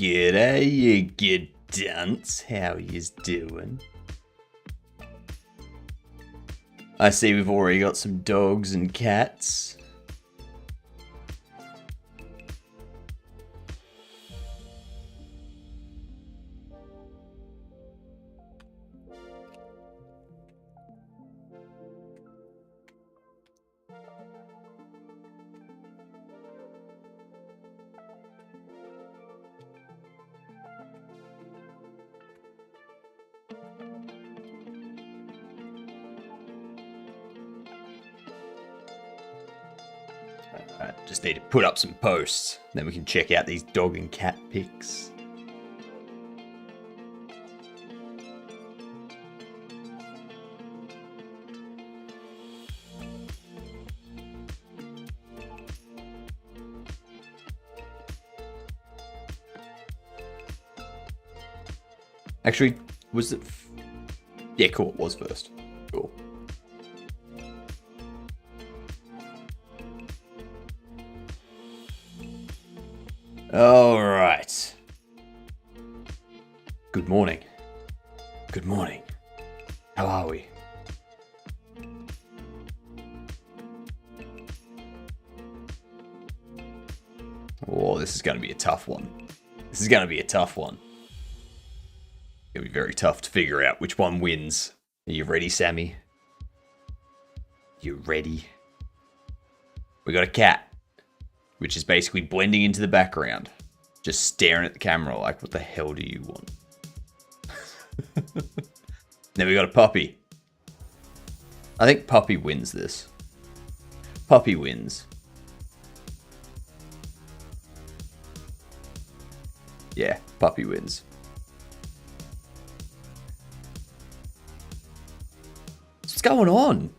G'day, you good dunce. How yous doing? I see we've already got some dogs and cats. Alright, just need to put up some posts. Then we can check out these dog and cat pics. Actually, was it... Yeah, cool, it was first. Cool. Alright. Good morning. Good morning. How are we? Oh, this is going to be a tough one. This is going to be a tough one. It'll be very tough to figure out which one wins. Are you ready, Sammy? You ready? We got a cat, which is basically blending into the background, just staring at the camera like, what the hell do you want? Then we got a puppy. I think puppy wins this. Puppy wins. Yeah, puppy wins. What's going on?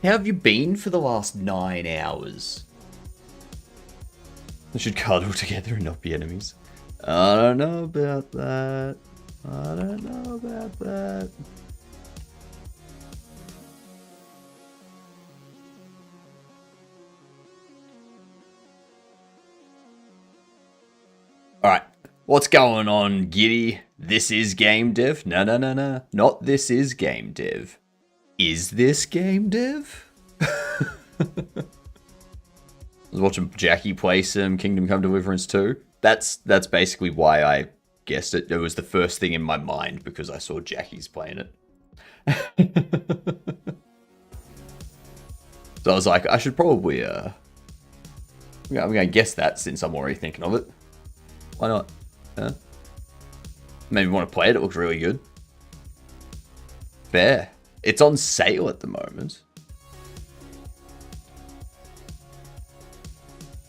How have you been for the last 9 hours? We should cuddle together and not be enemies. I don't know about that. I don't know about that. Alright, what's going on, Giddy? This is game dev? No. Not this is game dev. Is this game dev? I was watching Jackie play some Kingdom Come Deliverance 2. That's basically why I guessed it. It was the first thing in my mind because I saw Jackie's playing it. So I was like, I should probably I'm gonna guess that since I'm already thinking of it. Why not? Huh? Maybe want to play it. It looks really good. Fair. It's on sale at the moment.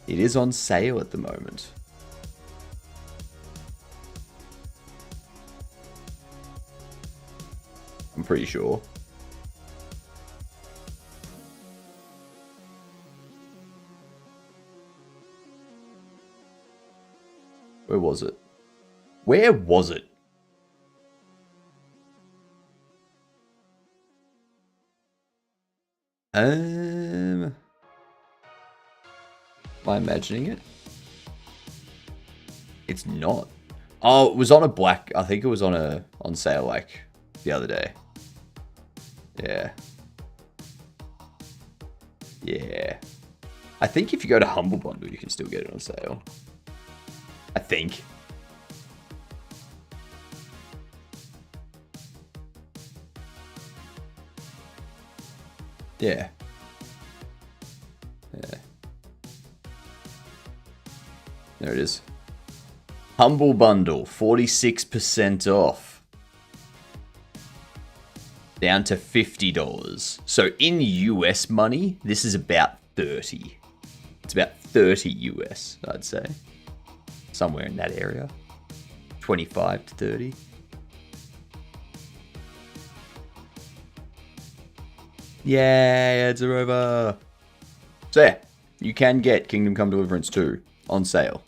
It is on sale at the moment. I'm pretty sure. Where was it? Where was it? Am I imagining it? It's not. Oh, it was on a black. I think it was on sale like the other day. Yeah. Yeah. I think if you go to Humble Bundle, you can still get it on sale. I think. Yeah. Yeah. There it is. Humble Bundle, 46% off. Down to $50. So in US money, this is about 30. It's about 30 US, I'd say. Somewhere in that area. 25 to 30. Yay, ads are over. So yeah, you can get Kingdom Come Deliverance 2 on sale.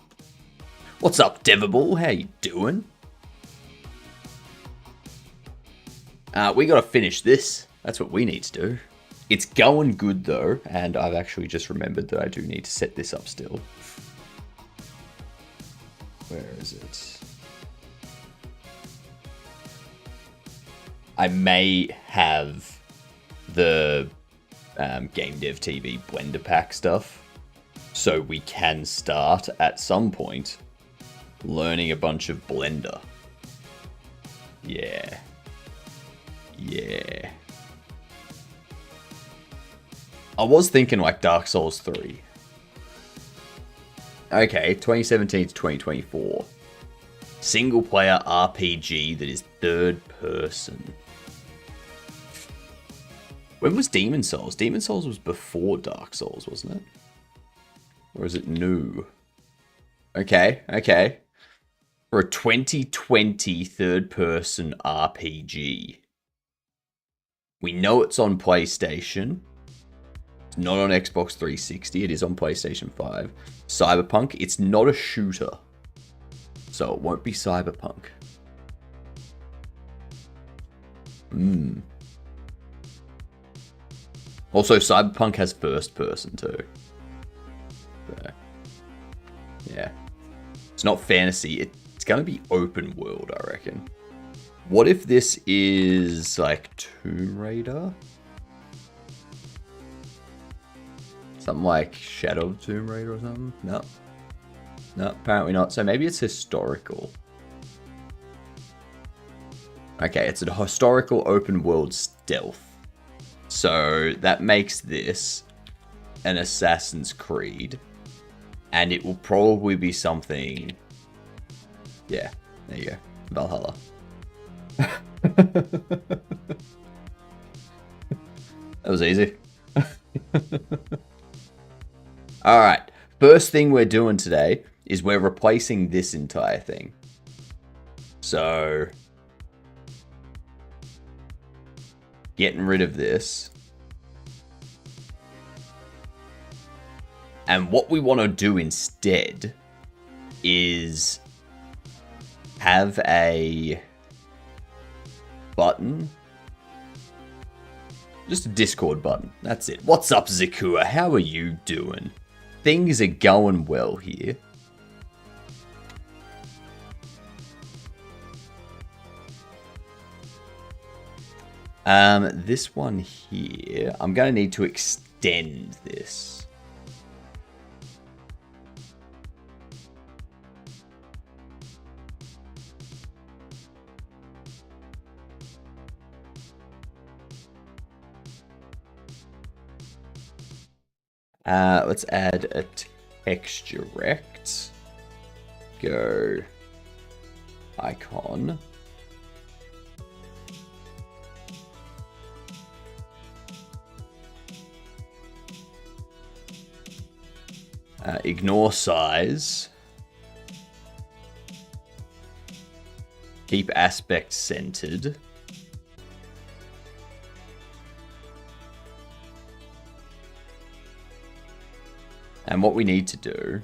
What's up, Devable? How you doing? We gotta finish this. That's what we need to do. It's going good though, and I've actually just remembered that I do need to set this up still. Where is it? I may have the Game Dev TV Blender Pack stuff, so we can start at some point learning a bunch of Blender. Yeah. Yeah. I was thinking like Dark Souls 3. Okay, 2017 to 2024. Single player RPG that is third person. When was Demon Souls? Demon Souls was before Dark Souls, wasn't it? Or is it new? Okay, okay. For a 2020 third person RPG. We know it's on PlayStation. It's not on Xbox 360. It is on PlayStation 5. Cyberpunk. It's not a shooter. So it won't be Cyberpunk. Also, Cyberpunk has first person too. So, yeah. It's not fantasy. It's going to be open world, I reckon. What if this is like Tomb Raider? Something like Shadow of Tomb Raider or something? No. No, apparently not. So maybe it's historical. Okay, it's a historical open world stealth. So that makes this an Assassin's Creed. And it will probably be something... Yeah, there you go. Valhalla. That was easy. Alright, first thing we're doing today is we're replacing this entire thing. So... getting rid of this. And what we want to do instead is have a button. Just a Discord button. That's it. What's up, Zakua? How are you doing? Things are going well here. This one here, I'm going to need to extend this. Let's add a texture rect. Go icon. Ignore size. Keep aspect centered. And what we need to do...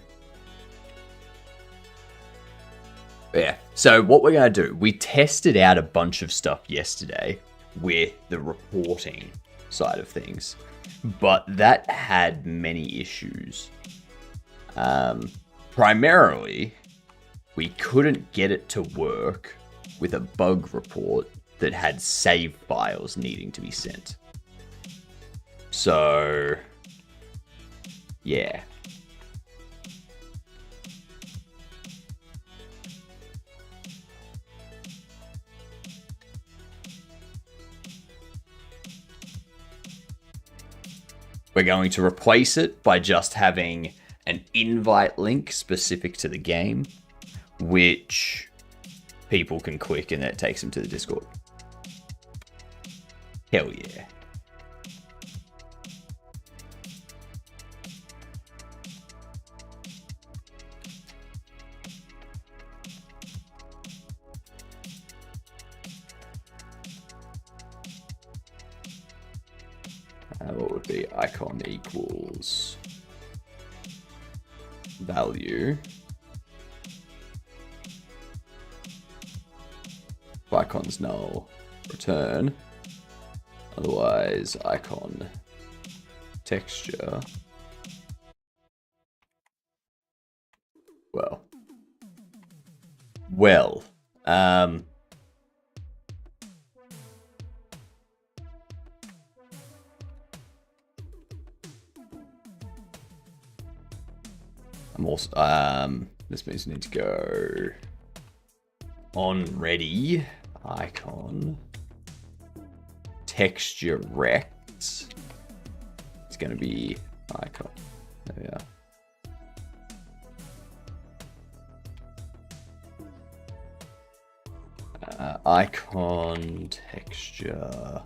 Yeah, so what we're going to do, we tested out a bunch of stuff yesterday with the reporting side of things, but that had many issues. Primarily, we couldn't get it to work with a bug report that had save files needing to be sent. So, yeah. We're going to replace it by just having an invite link specific to the game, which people can click and that takes them to the Discord. Hell yeah. What would be icon equals value. If icon's null, return. Otherwise, icon texture. Well, well, I'm also, this means I need to go on ready, icon, texture rect. It's going to be icon. There we are. Icon texture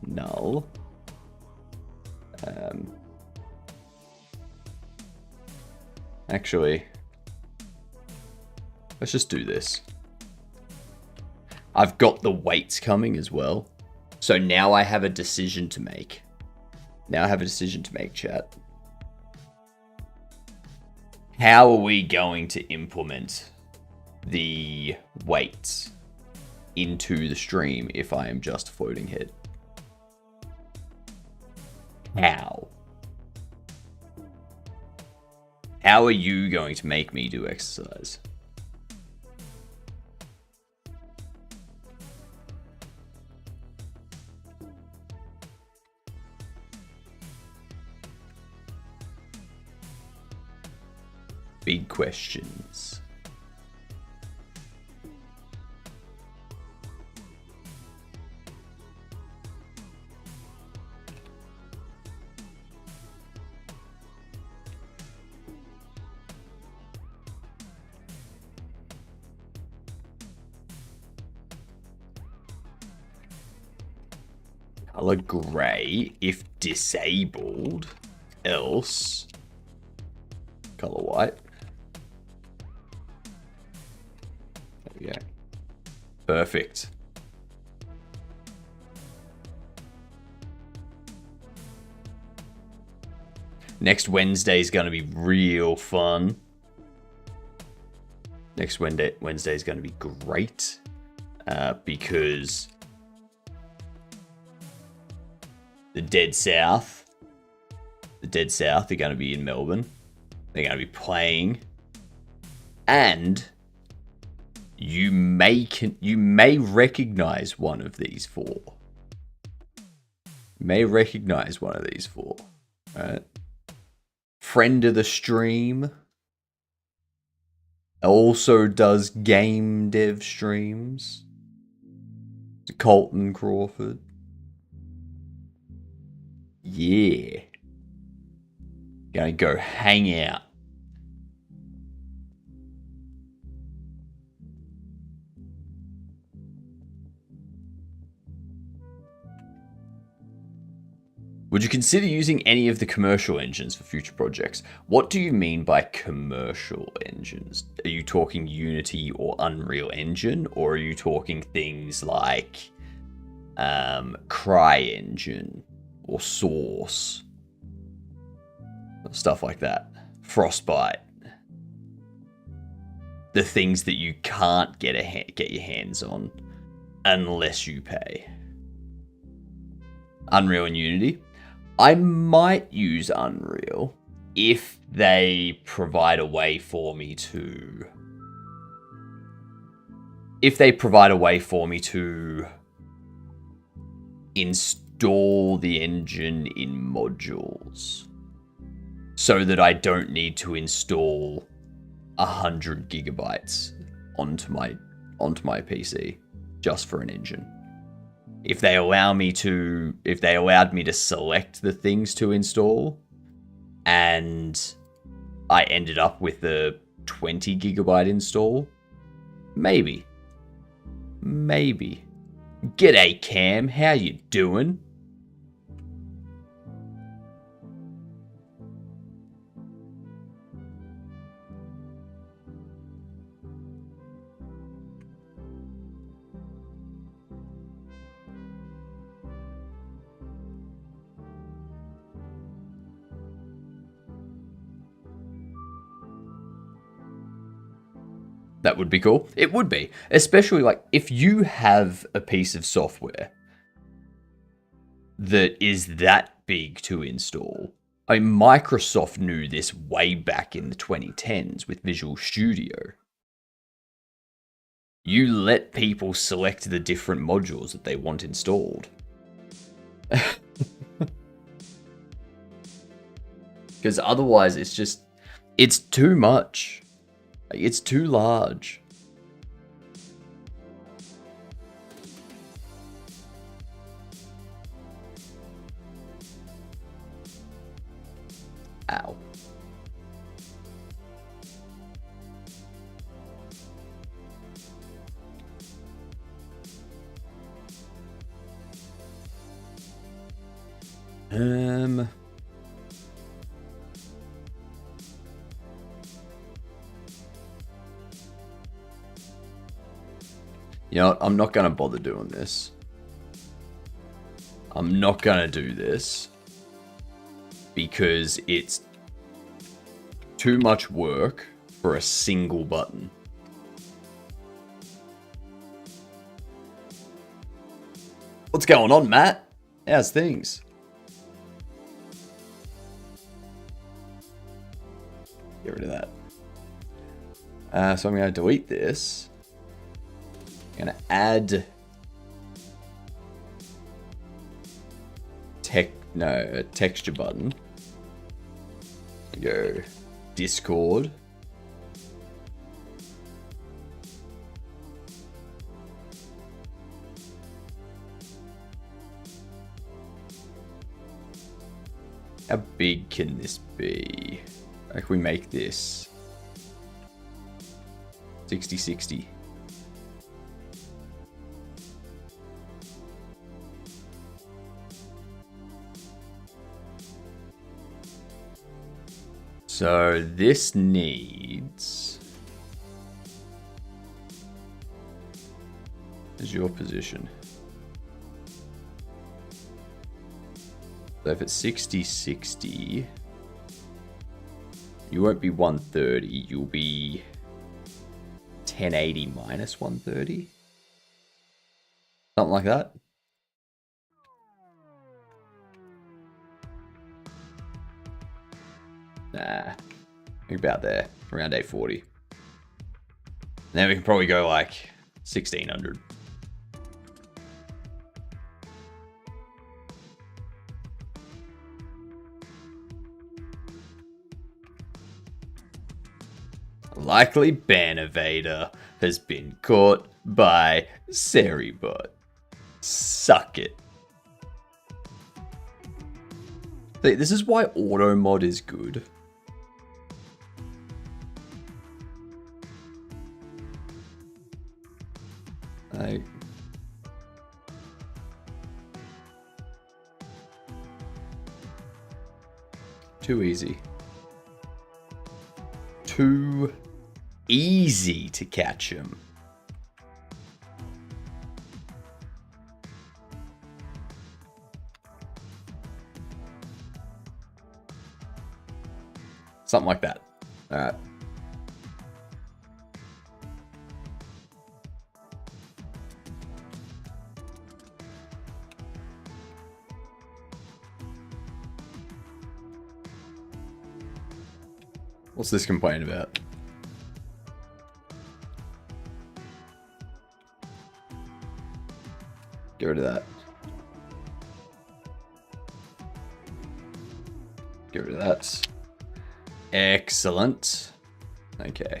null. Actually, let's just do this. I've got the weights coming as well. So now I have a decision to make. Chat. How are we going to implement the weights into the stream if I am just floating head? How? How are you going to make me do exercise? Big questions. Color gray if disabled, else color white. There we go. Perfect. Next Wednesday is going to be real fun. Next Wednesday is going to be great because the Dead South are going to be in Melbourne. They're going to be playing, and you may recognize one of these four. Right? Friend of the stream. Also does game dev streams. Colton Crawford. Yeah. Gonna go hang out. Would you consider using any of the commercial engines for future projects? What do you mean by commercial engines? Are you talking Unity or Unreal Engine? Or are you talking things like CryEngine or Source? Stuff like that. Frostbite. The things that you can't get your hands on unless you pay. Unreal and Unity. I might use Unreal if they provide a way for me to... install the engine in modules, so that I don't need to install 100 gigabytes onto my PC just for an engine. If they allowed me to select the things to install, and I ended up with a 20 gigabyte install, maybe. G'day Cam, how you doing? That would be cool. It would be. Especially, like, if you have a piece of software that is that big to install, I mean, Microsoft knew this way back in the 2010s with Visual Studio. You let people select the different modules that they want installed. Because otherwise it's too much. It's too large. Ow. You know what? I'm not going to bother doing this. I'm not going to do this. Because it's too much work for a single button. What's going on, Matt? How's things? Get rid of that. So I'm going to delete this. I'm going to add a texture button. Go Discord. How big can this be? Like we make this 60-60. So this needs... is your position. So if it's 60-60, you won't be 130, you'll be 1080 minus 130. Something like that. Nah, about there, around 840. Then we can probably go like 1600. Likely ban evader has been caught by Seribot. Suck it. See, this is why auto mod is good. Like, too easy. Too easy to catch him. Something like that. All right. What's this complaint about? Get rid of that. Get rid of that. Excellent. Okay.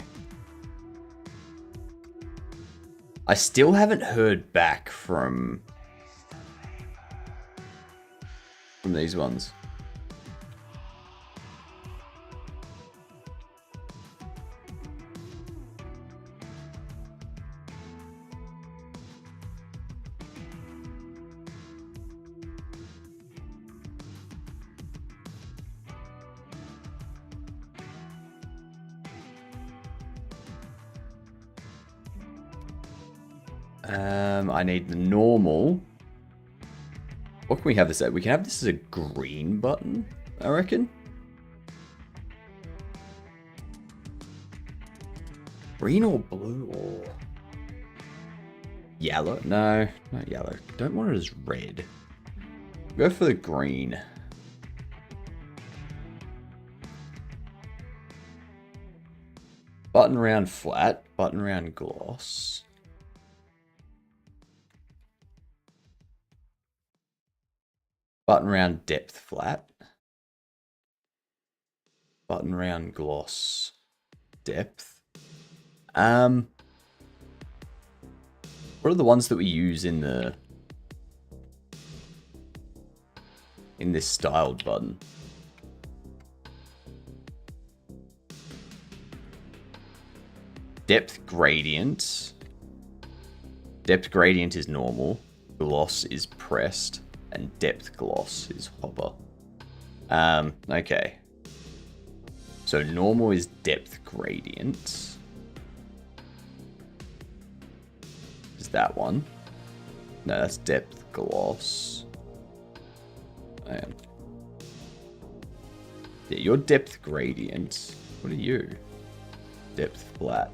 I still haven't heard back from these ones. I need the normal. What can we have this at? We can have this as a green button, I reckon. Green or blue or yellow? No, not yellow. Don't want it as red. Go for the green. Button round flat, button round gloss. Button round depth flat. Button round gloss depth. What are the ones that we use in this styled button? Depth gradient. Depth gradient is normal. Gloss is pressed. And depth gloss is hover. Okay. So normal is depth gradient. Is that one? No, that's depth gloss. Yeah, your depth gradient. What are you? Depth flat.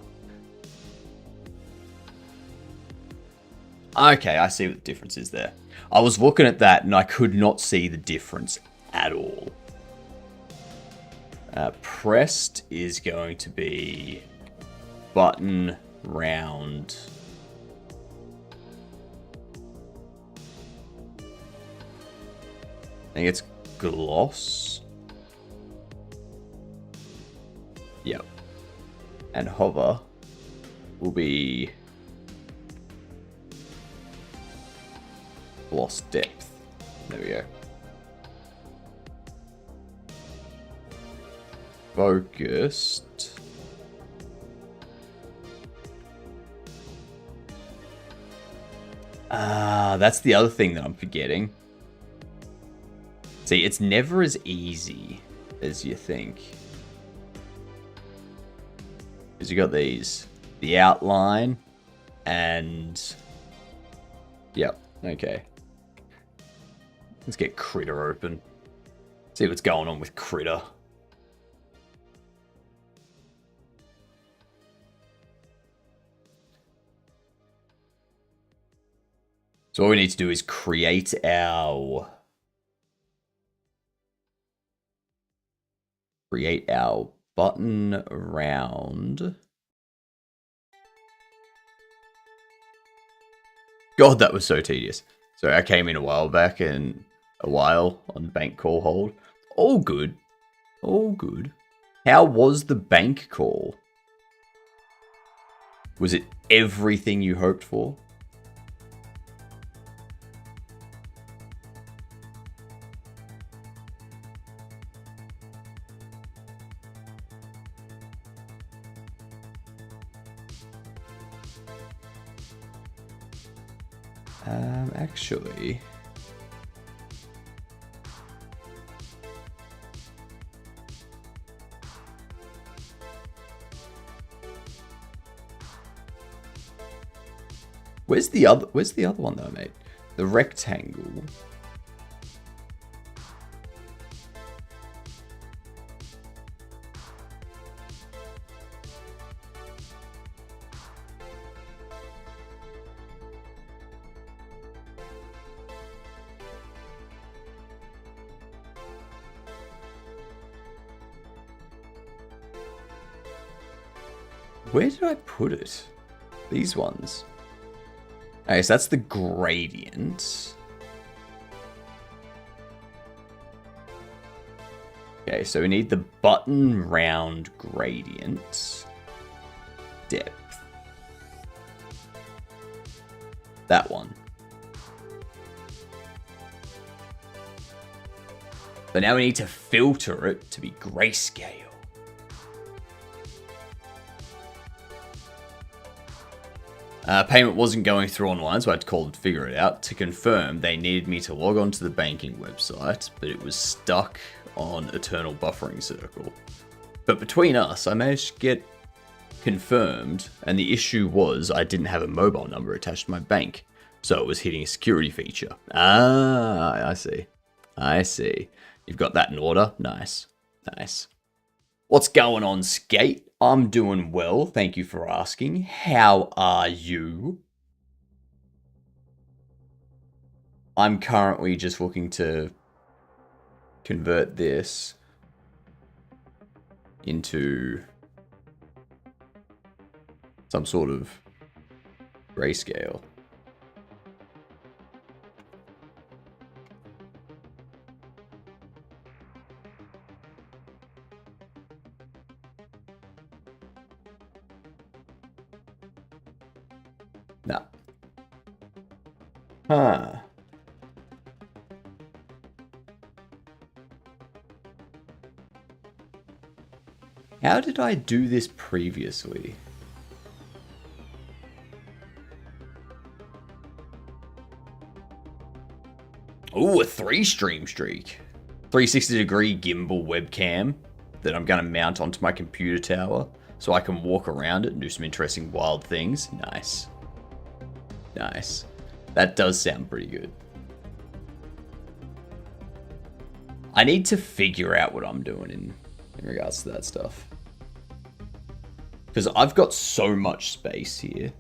Okay, I see what the difference is there. I was looking at that and I could not see the difference at all. Pressed is going to be button round. I think it's gloss. Yep. And hover will be gloss depth. There we go. Focused. That's the other thing that I'm forgetting. See, it's never as easy as you think. Because you got these. The outline and... Yep, okay. Let's get Critter open. See what's going on with Critter. So all we need to do is create our button round. God, that was so tedious. So I came in a while back and on bank call hold. All good. All good. How was the bank call? Was it everything you hoped for? Actually... Where's the other one though, mate? The rectangle. Where did I put it? These ones. Okay, so that's the gradient. Okay, so we need the button round gradient. Depth. That one. But now we need to filter it to be grayscale. Payment wasn't going through online, so I had to call to figure it out. To confirm, they needed me to log on to the banking website, but it was stuck on Eternal Buffering Circle. But between us, I managed to get confirmed, and the issue was I didn't have a mobile number attached to my bank, so it was hitting a security feature. Ah, I see. I see. You've got that in order? Nice. Nice. What's going on, Skate? I'm doing well, thank you for asking. How are you? I'm currently just looking to convert this into some sort of grayscale. No. Huh. How did I do this previously? Ooh, a 3-stream streak. 360-degree gimbal webcam that I'm going to mount onto my computer tower so I can walk around it and do some interesting wild things. Nice. Nice. That does sound pretty good. I need to figure out what I'm doing in regards to that stuff. Because I've got so much space here.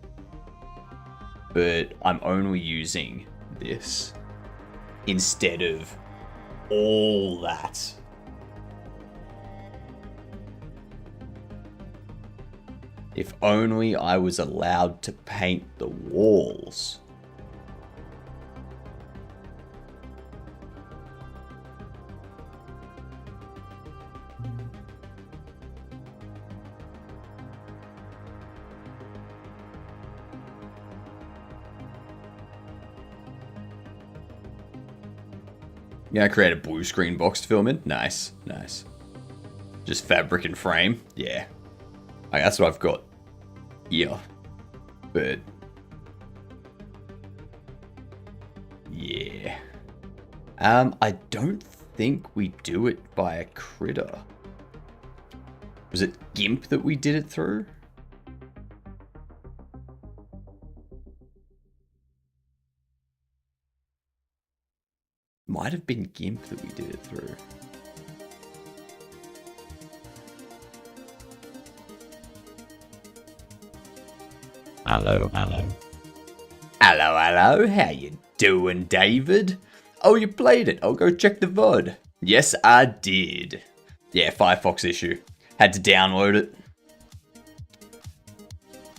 But I'm only using this instead of all that. If only I was allowed to paint the walls. Yeah, create a blue screen box to film in. Nice, nice. Just fabric and frame. Yeah. Like, that's what I've got. Yeah. But yeah. I don't think we do it by a critter. Was it GIMP that we did it through? Might have been GIMP that we did it through. Hello, hello. Hello, hello. How you doing, David? Oh, you played it. I'll go check the VOD. Yes, I did. Yeah, Firefox issue. Had to download it.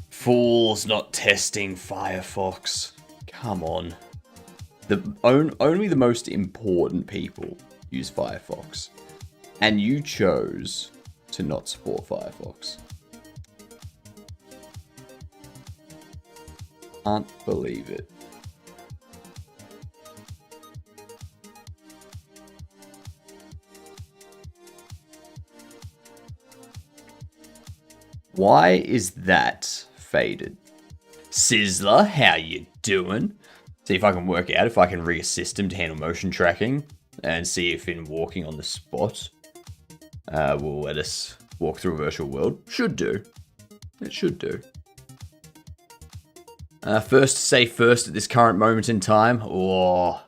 Fools not testing Firefox. Come on. Only the most important people use Firefox. And you chose to not support Firefox. Can't believe it. Why is that faded? Sizzler, how you doing? See if I can work out if I can reassist him to handle motion tracking and see if in walking on the spot will let us walk through a virtual world. Should do. It should do. First to say first at this current moment in time. Oh,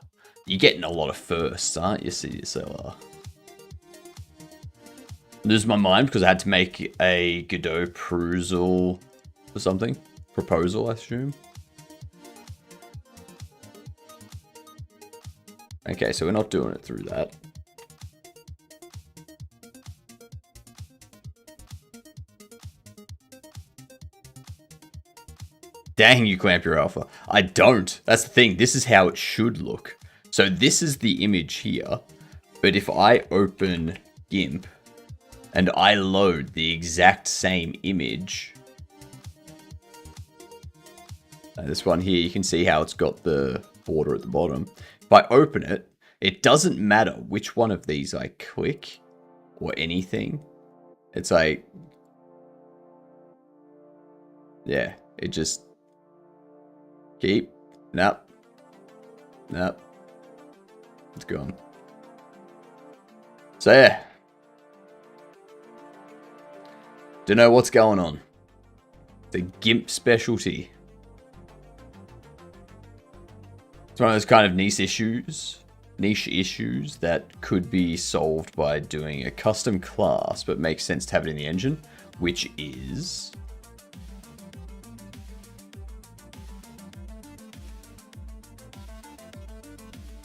you're getting a lot of firsts, aren't you, CSLR? Lose my mind because I had to make a Godot perusal or something. Proposal, I assume. Okay, so we're not doing it through that. Dang, you clamp your alpha. I don't. That's the thing. This is how it should look. So this is the image here. But if I open GIMP and I load the exact same image, this one here, you can see how it's got the border at the bottom. If I open it, it doesn't matter which one of these I click or anything. It's like, yeah, it just keep, nope, it's gone. So yeah, don't know what's going on. The GIMP specialty. It's one of those kind of niche issues that could be solved by doing a custom class, but makes sense to have it in the engine, which is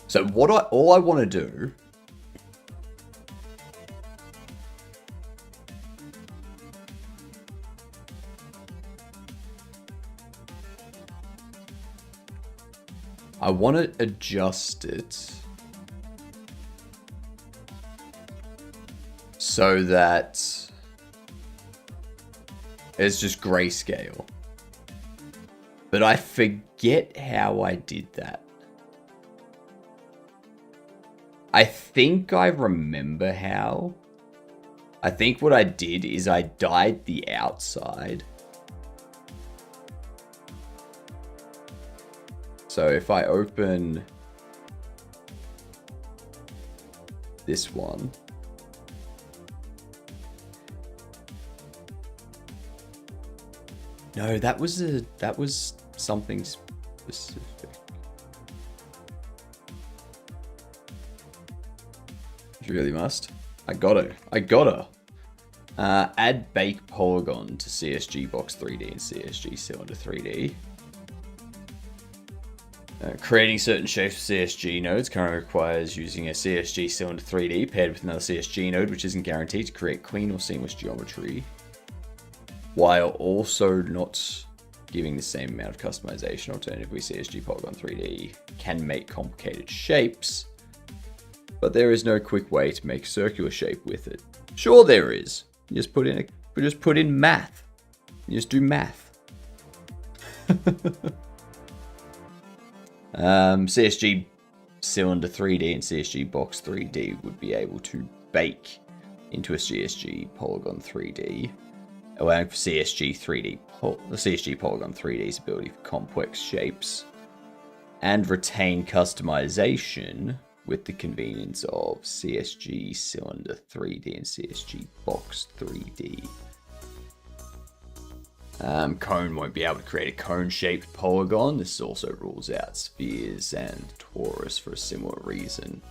so all I want to do I want to adjust it so that it's just grayscale. But I forget how I did that. I think I remember how. I think what I did is I dyed the outside. So if I open this one, no, that was something specific. You really must. I gotta. Add bake polygon to CSG box 3D and CSG cylinder 3D. Creating certain shapes for CSG nodes currently requires using a CSG cylinder 3D paired with another CSG node, which isn't guaranteed to create clean or seamless geometry, while also not giving the same amount of customization. Alternatively, CSG Polygon 3D can make complicated shapes, but there is no quick way to make a circular shape with it. Sure there is. You just put in math. You just do math. CSG cylinder 3D and CSG box 3D would be able to bake into a CSG Polygon 3D, allowing for the CSG Polygon 3D's ability for complex shapes, and retain customization with the convenience of CSG cylinder 3D and CSG box 3D. Cone won't be able to create a cone-shaped polygon. This also rules out spheres and torus for a similar reason.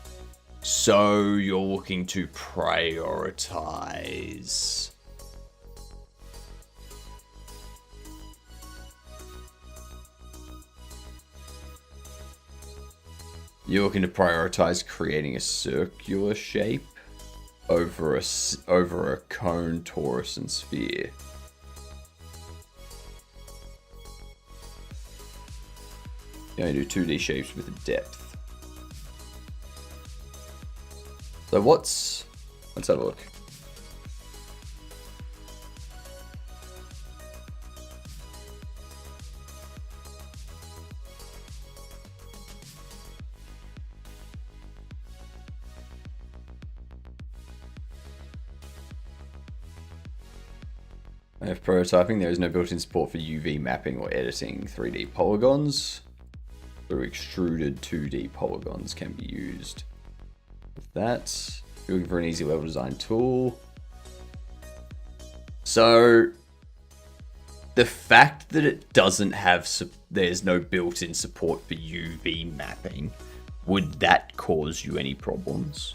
So you're looking to prioritize. You're looking to prioritize creating a circular shape over a cone, torus, and sphere. You only do 2D shapes with a depth. So let's have a look. If prototyping, there is no built-in support for UV mapping or editing 3D polygons. So extruded 2D polygons can be used with that. If you're looking for an easy level design tool. So the fact that it doesn't have, there's no built-in support for UV mapping, would that cause you any problems?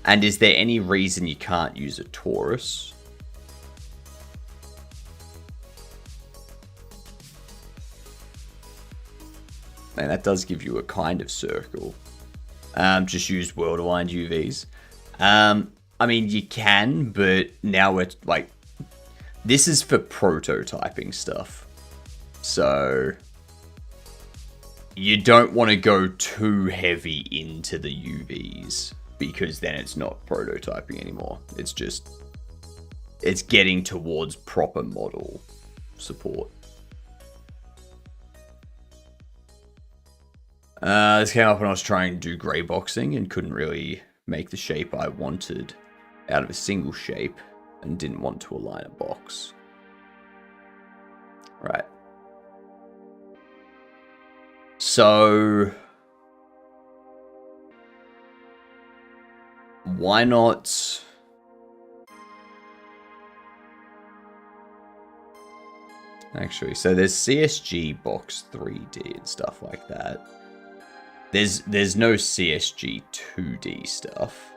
And is there any reason you can't use a torus? And that does give you a kind of circle. Just use world-aligned UVs. I mean, you can, but now it's like... This is for prototyping stuff. So... You don't want to go too heavy into the UVs, because then it's not prototyping anymore. It's just... It's getting towards proper model support. This came up when I was trying to do grey boxing and couldn't really make the shape I wanted out of a single shape and didn't want to align a box. Right. So... Why not... Actually, so there's CSG box 3D and stuff like that. There's no CSG 2D stuff.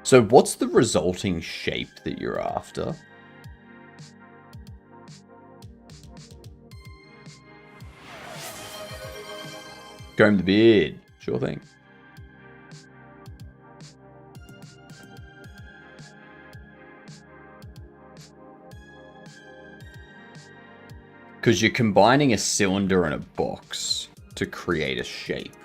So what's the resulting shape that you're after? Comb the beard. Sure thing. Because you're combining a cylinder and a box to create a shape.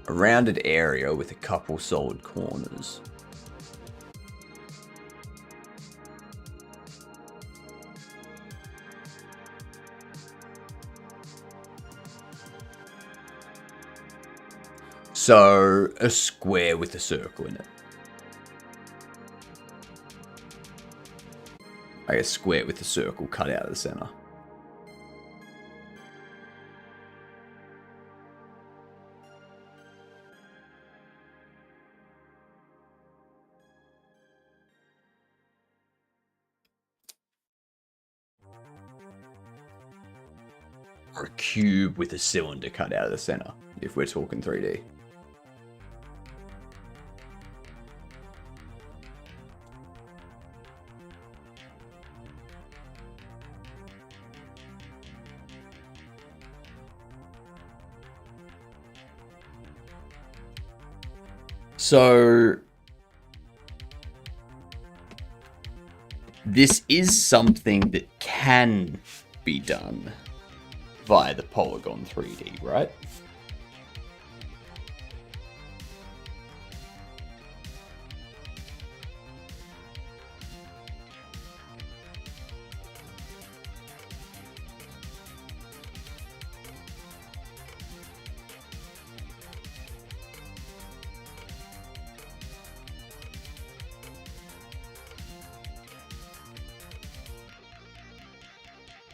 A rounded area with a couple solid corners. So, a square with a circle in it. Like a square with a circle cut out of the center. Or a cube with a cylinder cut out of the center, if we're talking 3D. So, this is something that can be done via the Polygon 3D, right?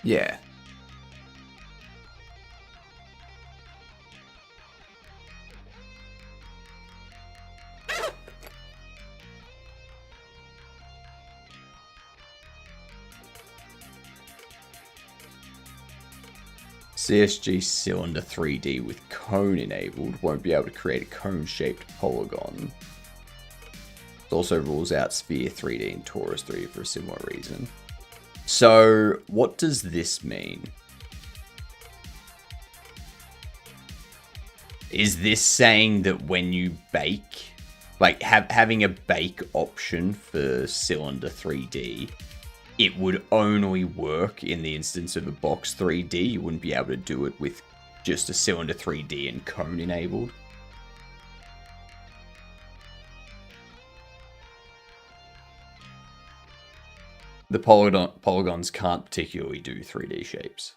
Yeah. CSG cylinder 3D with cone enabled won't be able to create a cone-shaped polygon. It also rules out sphere 3D and torus 3D for a similar reason. So, what does this mean? Is this saying that when you bake, like having a bake option for cylinder 3D, it would only work in the instance of a box 3D? You wouldn't be able to do it with just a cylinder 3D and cone enabled? The polygons can't particularly do 3D shapes.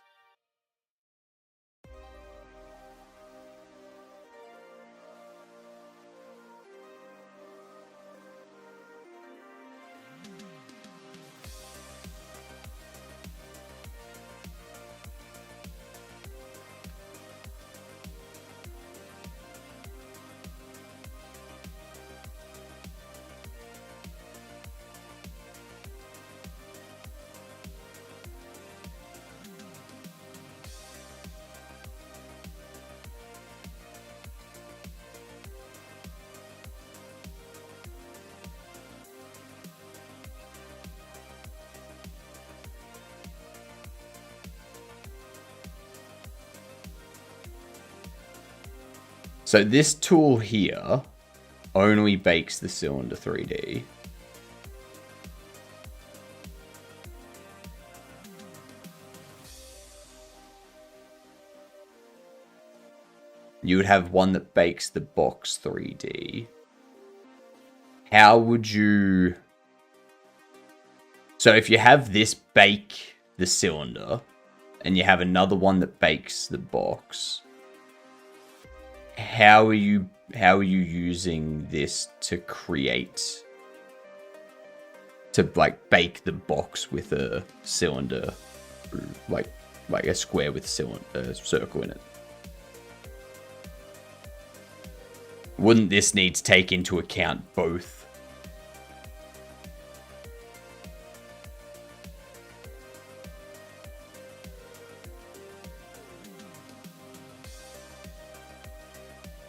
So this tool here only bakes the cylinder 3D. You would have one that bakes the box 3D. How would you... So if you have this bake the cylinder, and you have another one that bakes the box, how are you using this to create, to like bake the box with a cylinder, like a square with a circle in it? Wouldn't this need to take into account both?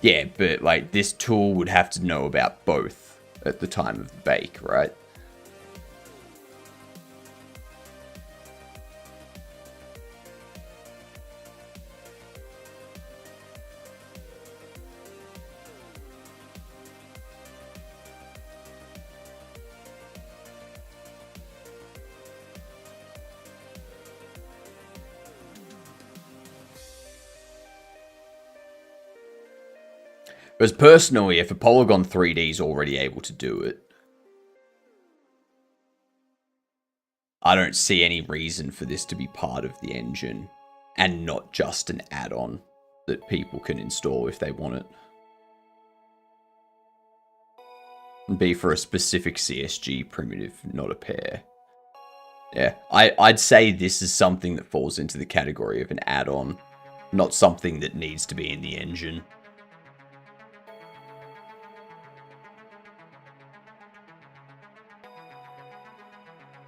Yeah, but like this tool would have to know about both at the time of the bake, right? Whereas personally, if a Polygon 3D is already able to do it, I don't see any reason for this to be part of the engine and not just an add-on that people can install if they want it. And be for a specific CSG primitive, not a pair. Yeah, I'd say this is something that falls into the category of an add-on, not something that needs to be in the engine.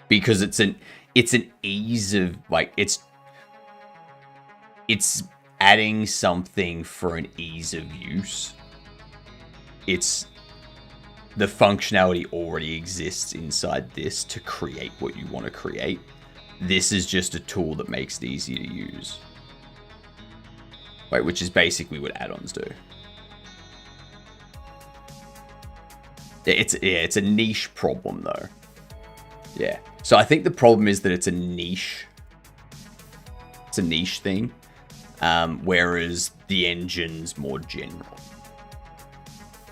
Because it's an ease of, like, it's adding something for an ease of use. It's the functionality already exists inside this to create what you want to create. This is just a tool that makes it easy to use. Right, which is basically what add-ons do. It's a niche problem though. Yeah. So I think the problem is that it's a niche. It's a niche thing. Whereas the engine's more general.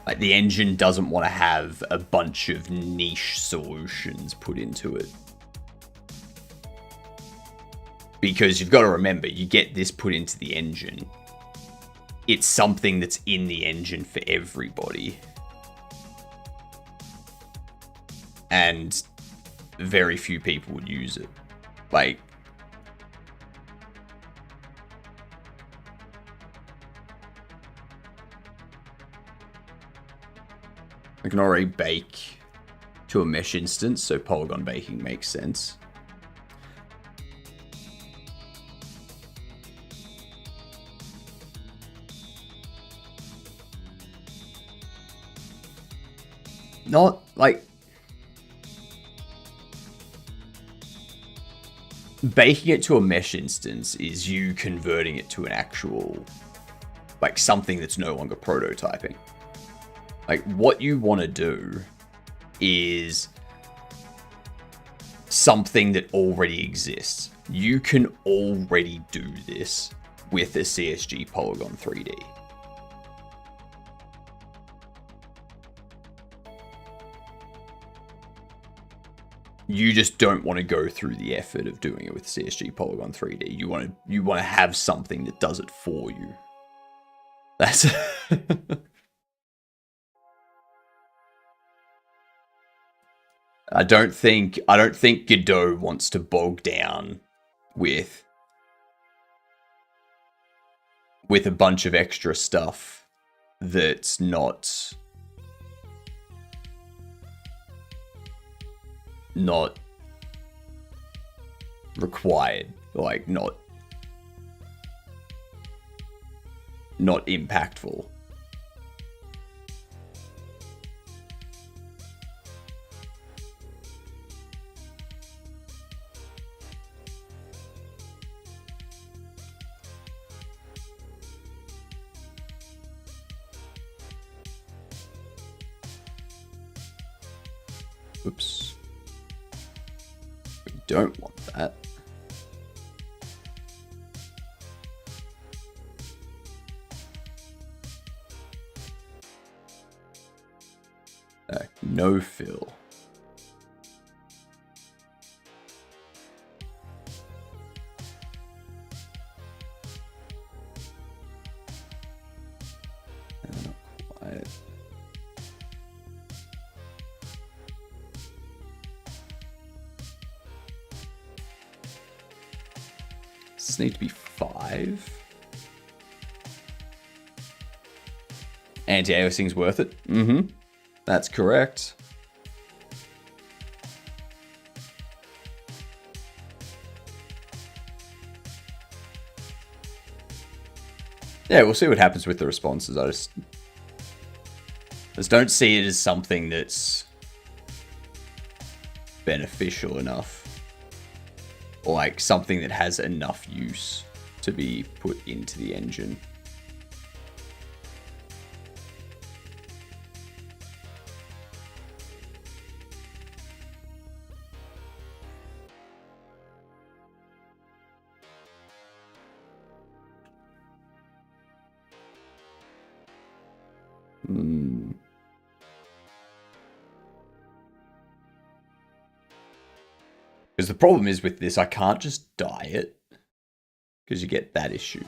Like, the engine doesn't want to have a bunch of niche solutions put into it. Because you've got to remember, you get this put into the engine. It's something that's in the engine for everybody. And very few people would use it. Like, I can already bake to a mesh instance, so polygon baking makes sense. Not like baking it to a mesh instance is you converting it to an actual, like, something that's no longer prototyping. Like, what you want to do is something that already exists. You can already do this with a CSG Polygon 3D. You just don't want to go through the effort of doing it with CSG Polygon 3D. You want to have something that does it for you. That's I don't think Godot wants to bog down with a bunch of extra stuff that's not required, like not impactful. Oops. We don't want that. No fill. Not quite. Does this need to be 5? Anti-aliasing's worth it. Mm-hmm. That's correct. Yeah, we'll see what happens with the responses. I just Just don't see it as something that's beneficial enough. Or like something that has enough use to be put into the engine. Because the problem is with this, I can't just dye it. Because you get that issue.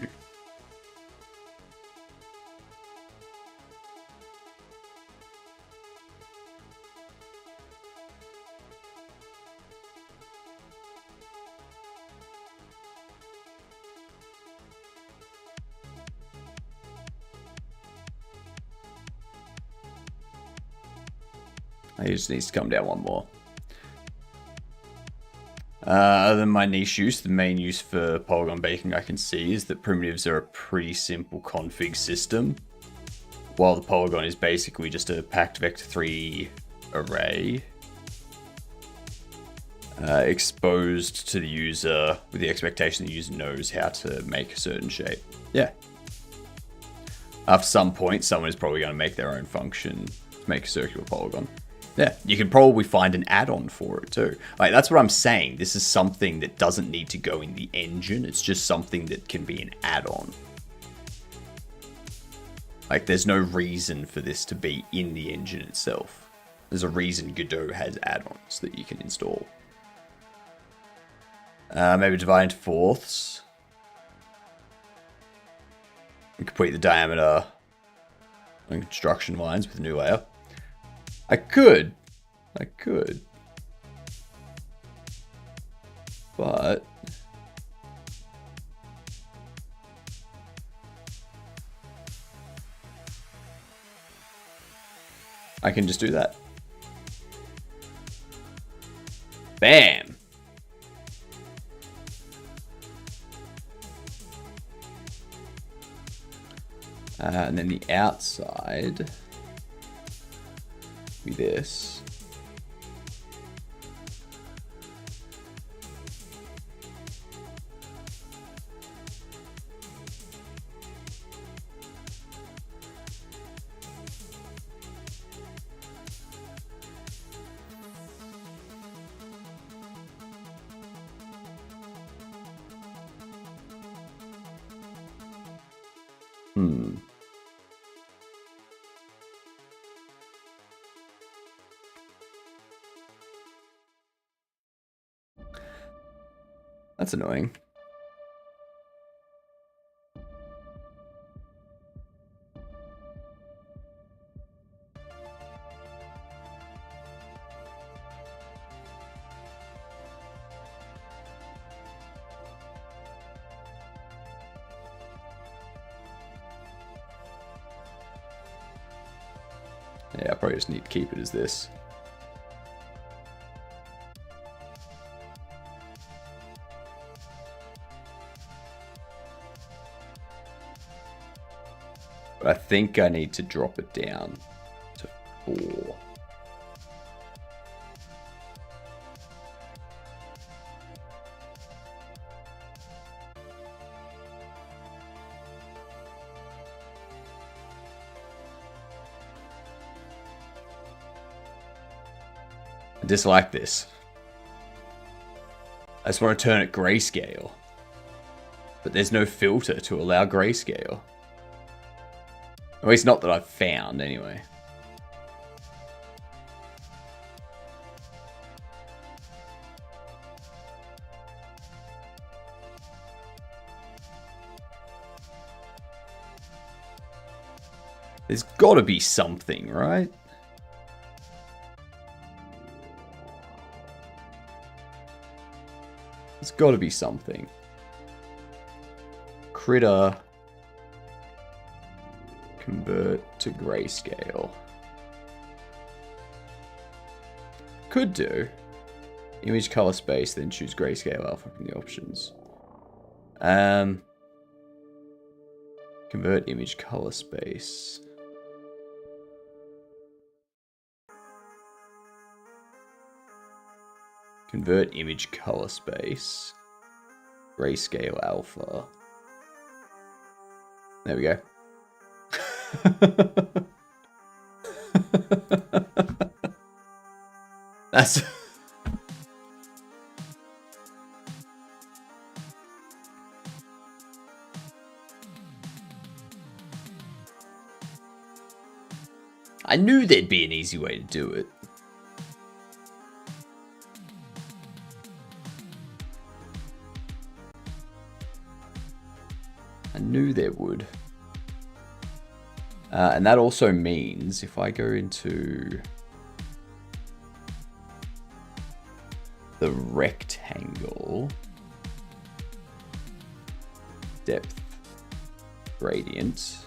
It just needs to come down one more. Other than my niche use, the main use for polygon baking I can see is that primitives are a pretty simple config system, while the polygon is basically just a packed vector 3 array exposed to the user with the expectation the user knows how to make a certain shape. Yeah. After some point, someone is probably going to make their own function to make a circular polygon. Yeah, you can probably find an add-on for it too. Like, that's what I'm saying. This is something that doesn't need to go in the engine. It's just something that can be an add-on. Like, there's no reason for this to be in the engine itself. There's a reason Godot has add-ons that you can install. Maybe divide into fourths. And complete the diameter and construction lines with a new layer. I could. But I can just do that. Bam. And then the outside be this. That's annoying. Yeah, I probably just need to keep it as this. But I think I need to drop it down to 4. I dislike this. I just want to turn it grayscale. But there's no filter to allow grayscale. At least not that I've found, anyway. There's gotta be something, right? There's gotta be something. Critter. Convert to grayscale. Could do. Image color space, then choose grayscale alpha from the options. Convert image color space. Convert image color space. Grayscale alpha. There we go. That's... I knew there'd be an easy way to do it. I knew there would. And that also means if I go into the rectangle depth gradient,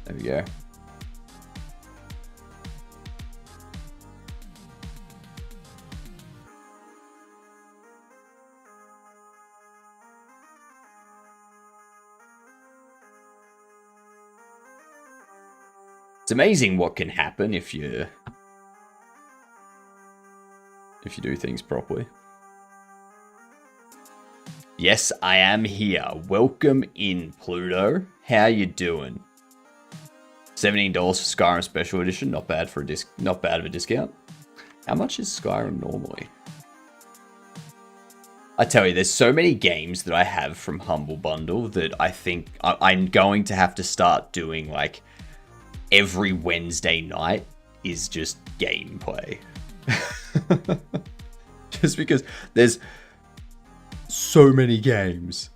there we go. It's amazing what can happen if you do things properly. Yes, I am here. Welcome in, Pluto. How you doing? $17 for Skyrim Special Edition. Not bad for not bad of a discount. How much is Skyrim normally? I tell you, there's so many games that I have from Humble Bundle that I think I'm going to have to start doing like every Wednesday night is just gameplay. Just because there's so many games.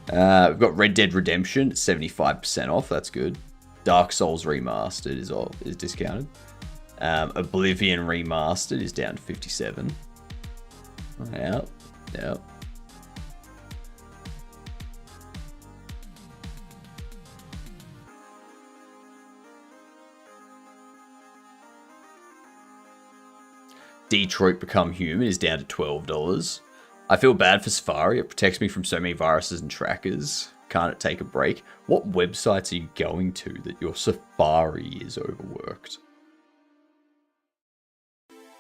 We've got Red Dead Redemption, 75% off. That's good. Dark Souls Remastered is discounted. Oblivion Remastered is down to 57. Yep. Detroit Become Human is down to $12. I feel bad for Safari. It protects me from so many viruses and trackers. Can't it take a break? What websites are you going to that your Safari is overworked?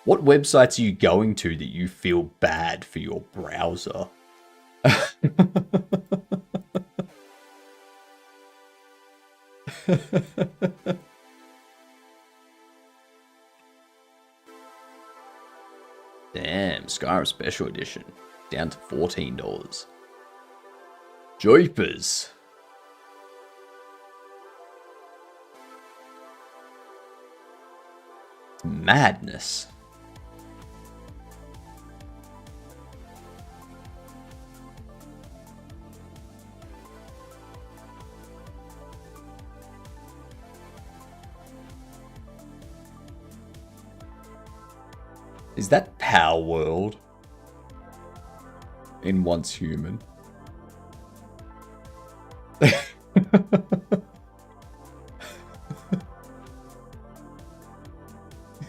What websites are you going to that you feel bad for your browser? Damn, Skyrim Special Edition. Down to $14. Joypers. Madness. Is that Power World in Once Human?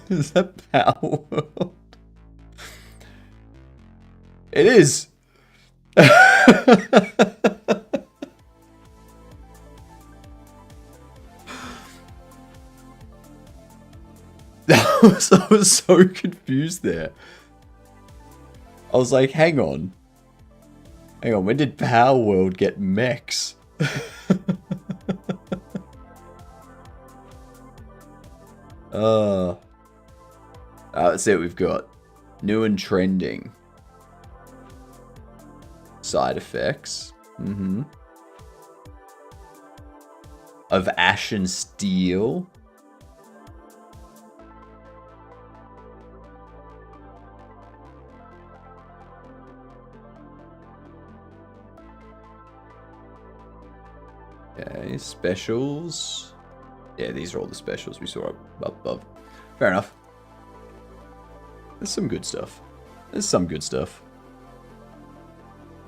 Is that Power World? It is. I was so confused there. I was like, hang on. When did Power World get mechs? Let's see what we've got. New and trending. Side effects. Of Ash and Steel. Okay, specials. Yeah, these are all the specials we saw up above. Fair enough. There's some good stuff.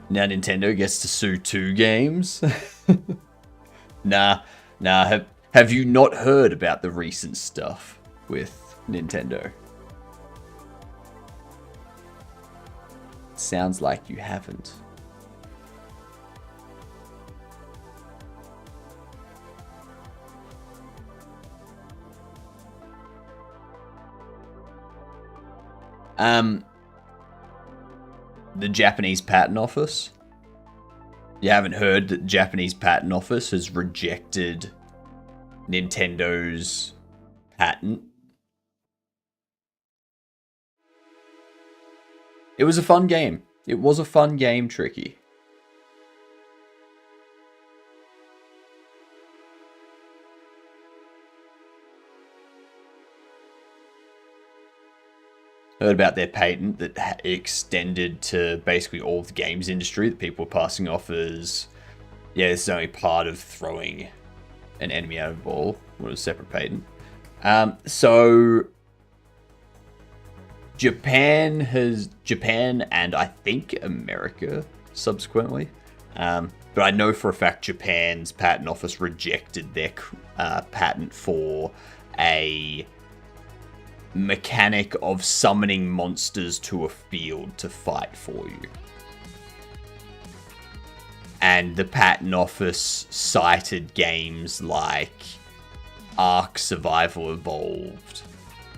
Now Nintendo gets to sue 2 games. Nah. Have you not heard about the recent stuff with Nintendo? Sounds like you haven't. The Japanese Patent Office. You haven't heard that the Japanese Patent Office has rejected Nintendo's patent? It was a fun game. It was a fun game, Tricky. Heard about their patent that extended to basically all of the games industry that people were passing off as, yeah, this is only part of throwing an enemy out of a ball. What a separate patent. So Japan and I think America subsequently, but I know for a fact Japan's patent office rejected their patent for a mechanic of summoning monsters to a field to fight for you. And the patent office cited games like Ark Survival Evolved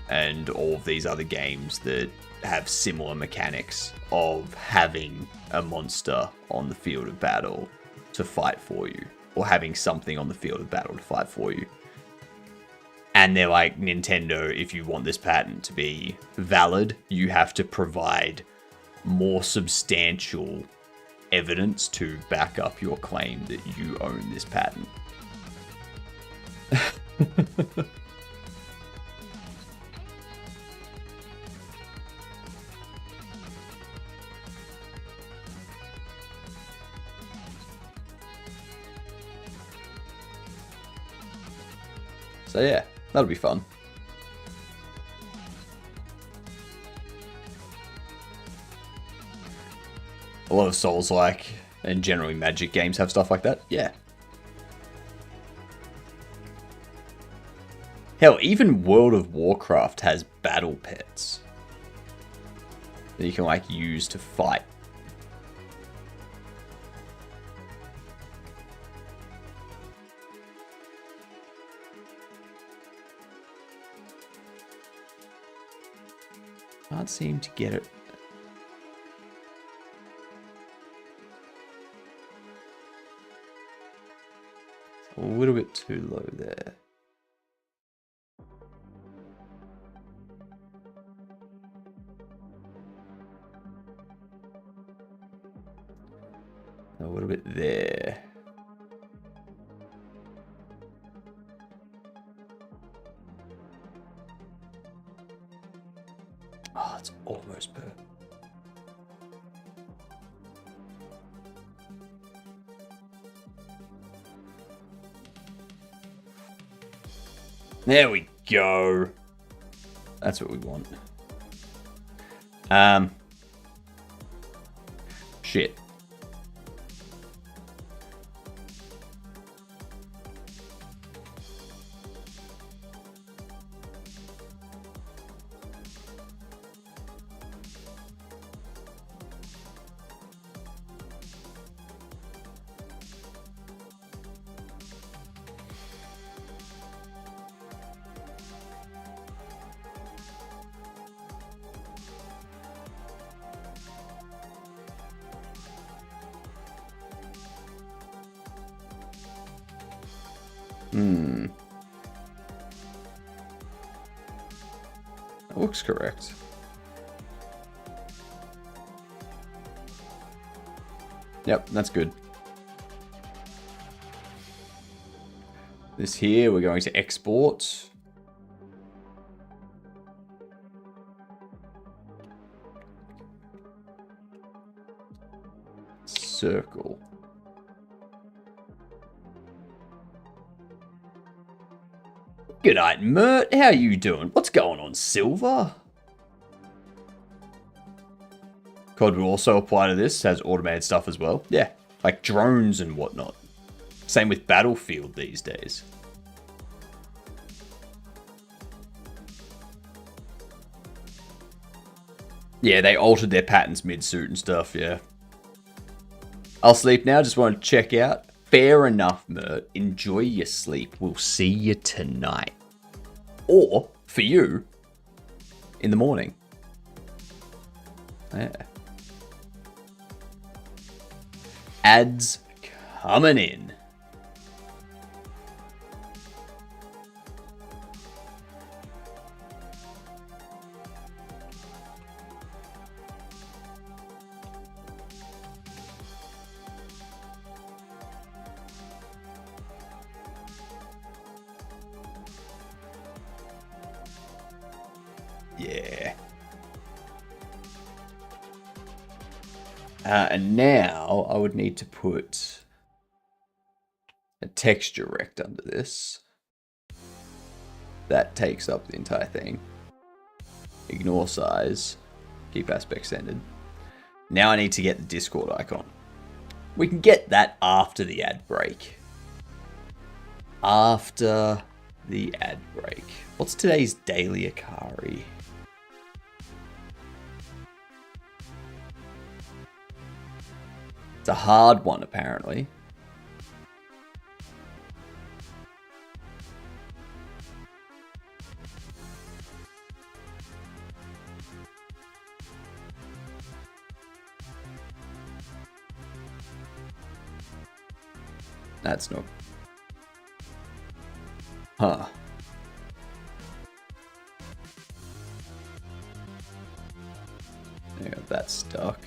and all of these other games that have similar mechanics of having a monster on the field of battle to fight for you, or having something on the field of battle to fight for you. And they're like, Nintendo, if you want this patent to be valid, you have to provide more substantial evidence to back up your claim that you own this patent. So yeah, that'll be fun. A lot of Souls-like and generally Magic games have stuff like that. Yeah. Hell, even World of Warcraft has battle pets that you can like use to fight. Can't seem to get it. It's a little bit too low there. A little bit there. Oh, it's almost perfect. There we go. That's what we want. Shit. That looks correct. Yep, that's good. This here, we're going to export. Circle. Good night, Mert. How you doing? What's going on, Silver? COD will also apply to this, has automated stuff as well. Yeah, like drones and whatnot. Same with Battlefield these days. Yeah, they altered their patents mid-suit and stuff, yeah. I'll sleep now, just want to check out. Fair enough, Mert. Enjoy your sleep. We'll see you tonight. Or, for you, in the morning. Yeah. Ads coming in. Yeah. And now I would need to put a texture rect under this. That takes up the entire thing. Ignore size. Keep aspect centered. Now I need to get the Discord icon. We can get that after the ad break. After the ad break. What's today's daily Akari? It's a hard one, apparently. That's no... Huh. Yeah, that's stuck.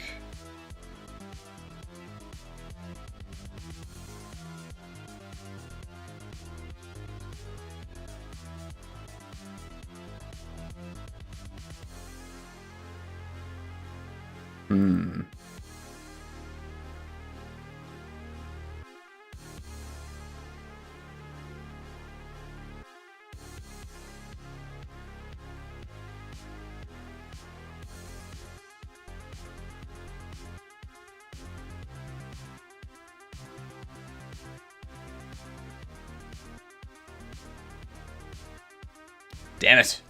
Damn it.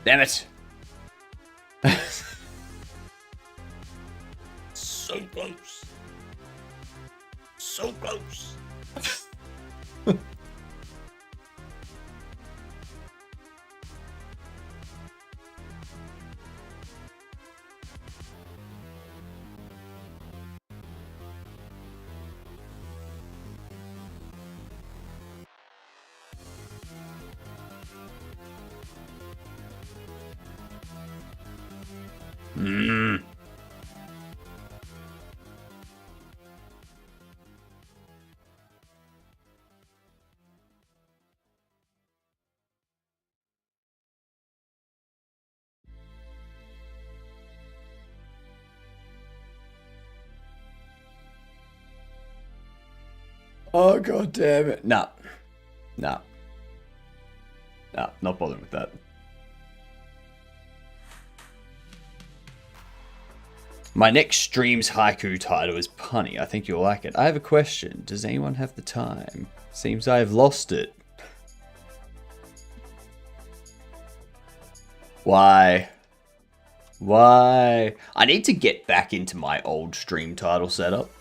Damn it. So close. So close. Oh, god damn it. Nah. Nah. Nah, not bothering with that. My next stream's haiku title is punny. I think you'll like it. I have a question. Does anyone have the time? Seems I have lost it. Why? Why? I need to get back into my old stream title setup.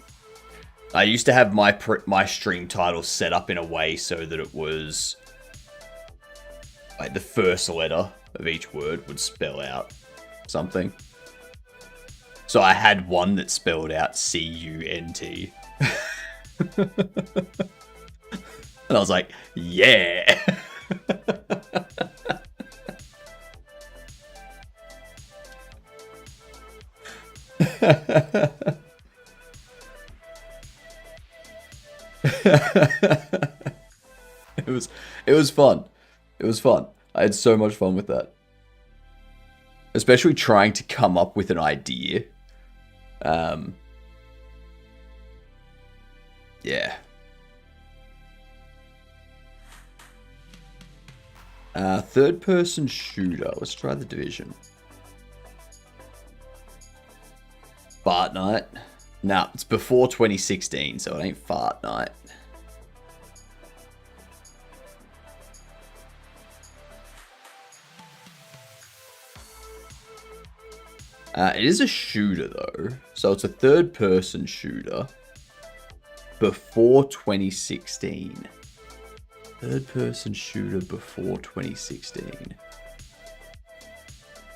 I used to have my stream title set up in a way so that it was like the first letter of each word would spell out something. So I had one that spelled out CUNT. And I was like, yeah. It was fun. It was fun. I had so much fun with that. Especially trying to come up with an idea. Yeah. Third person shooter. Let's try the Division. Fart Night. Nah, it's before 2016, so it ain't Fart Night. It is a shooter, though. So it's a third-person shooter before 2016. Third-person shooter before 2016.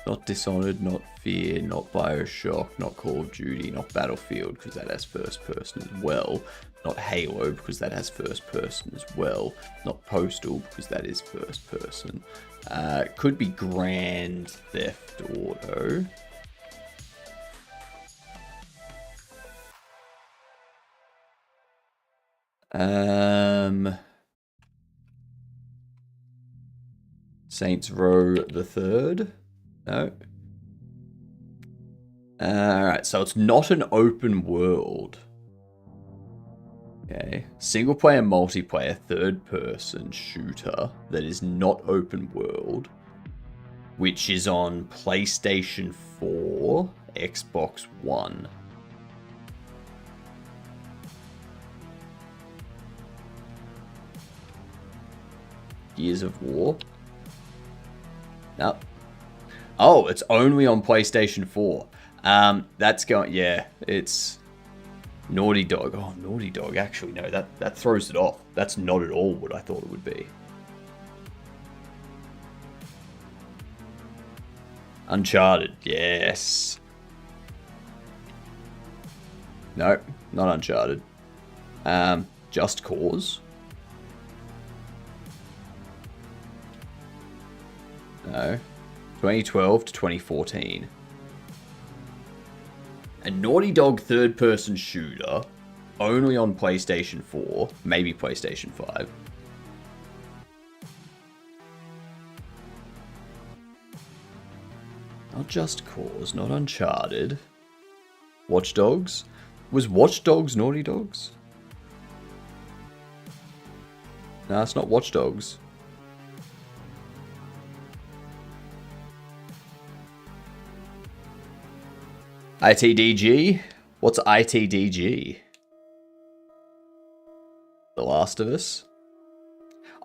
Not Dishonored, not Fear, not Bioshock, not Call of Duty, not Battlefield, because that has first person as well. Not Halo, because that has first person as well. Not Postal, because that is first person. Could be Grand Theft Auto. Saints Row the Third. No. Alright, so it's not an open world. Okay. Single player, multiplayer, third person shooter that is not open world, which is on PlayStation 4, Xbox One. Gears of War? No. Oh, it's only on PlayStation 4. That's going, yeah, it's Naughty Dog. Oh, Naughty Dog. Actually, no, that throws it off. That's not at all what I thought it would be. Uncharted, yes. No, not Uncharted. Just Cause. No. 2012 to 2014. A Naughty Dog third-person shooter, only on PlayStation 4, maybe PlayStation 5. Not Just Cause, not Uncharted. Watch Dogs? Was Watch Dogs Naughty Dogs? No, it's not Watch Dogs. ITDG? What's ITDG? The Last of Us?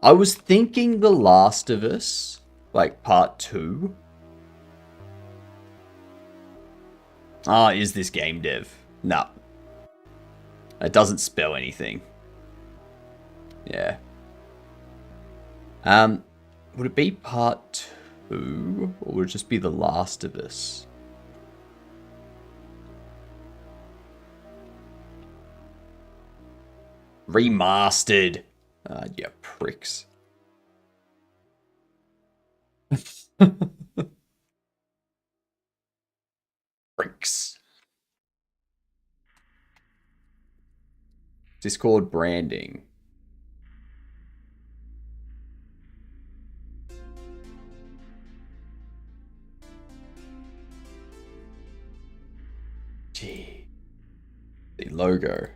I was thinking The Last of Us, like part 2. Ah, is this game dev? No. It doesn't spell anything. Yeah. Would it be part 2? Or would it just be The Last of Us? Remastered. Yeah, pricks. Pricks. Discord branding. Gee. The logo.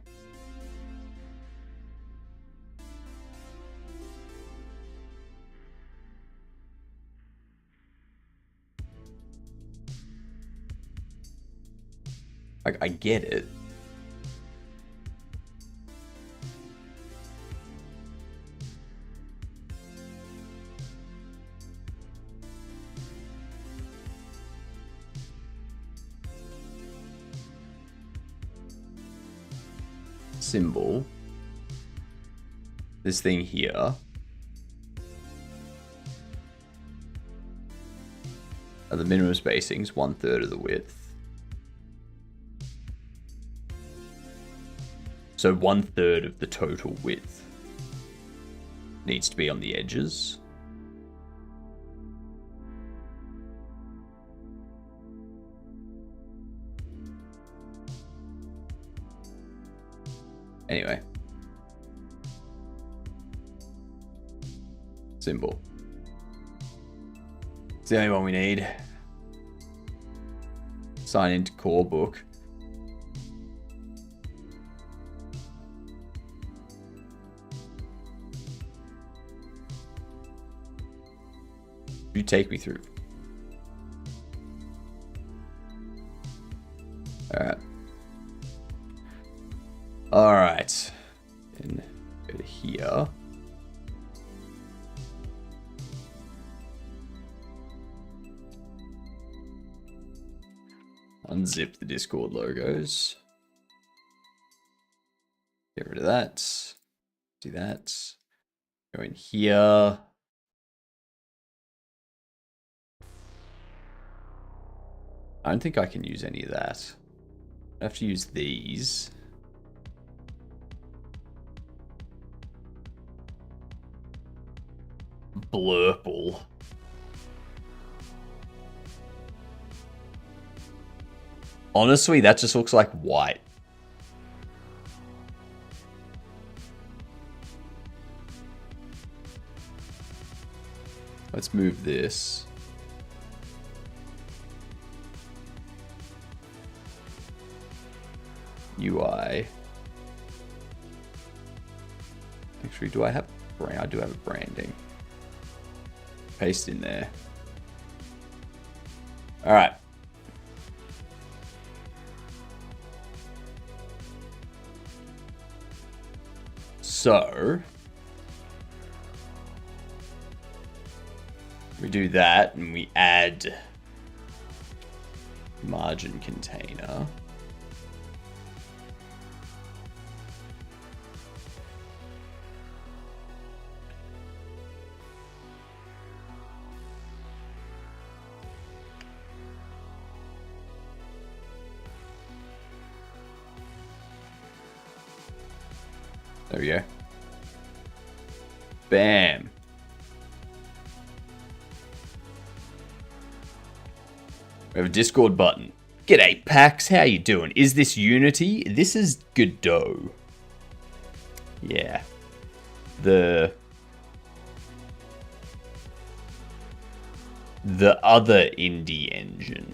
I get it. Symbol. This thing here. Are the minimum spacings 1/3 of the width. So 1/3 of the total width needs to be on the edges. Anyway. Symbol. It's the only one we need. Sign into core book. You take me through. Alright. Alright. And go to here. Unzip the Discord logos. Get rid of that. Do that. Go in here. I don't think I can use any of that. I have to use these. Blurple. Honestly, that just looks like white. Let's move this. UI. Actually, do I have brand? I do have a branding. Paste in there. All right. So we do that and we add margin container. There we go. Bam. We have a Discord button. G'day, Pax. How you doing? Is this Unity? This is Godot. Yeah. The other indie engine.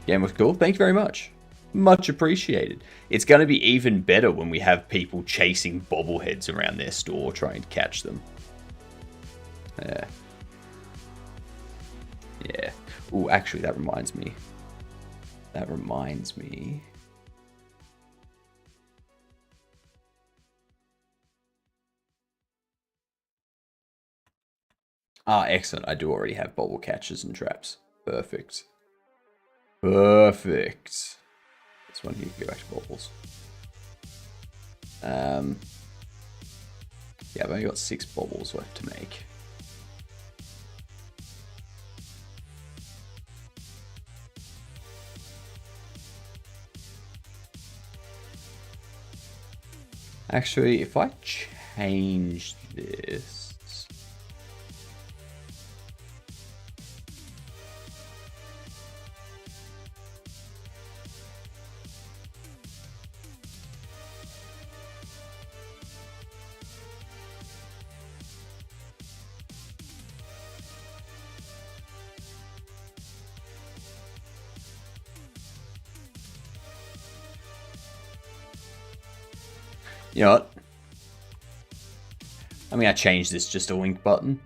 Game was cool. Thank you very much. Much appreciated. It's going to be even better when we have people chasing bobbleheads around their store trying to catch them. Yeah. Yeah. Ooh, actually, that reminds me. Ah, excellent. I do already have bobble catchers and traps. Perfect. Perfect. This one here, go back to bobbles. Yeah, I've only got 6 bobbles left to make. Actually, if I change this... You know what? I'm going to change this just a link button.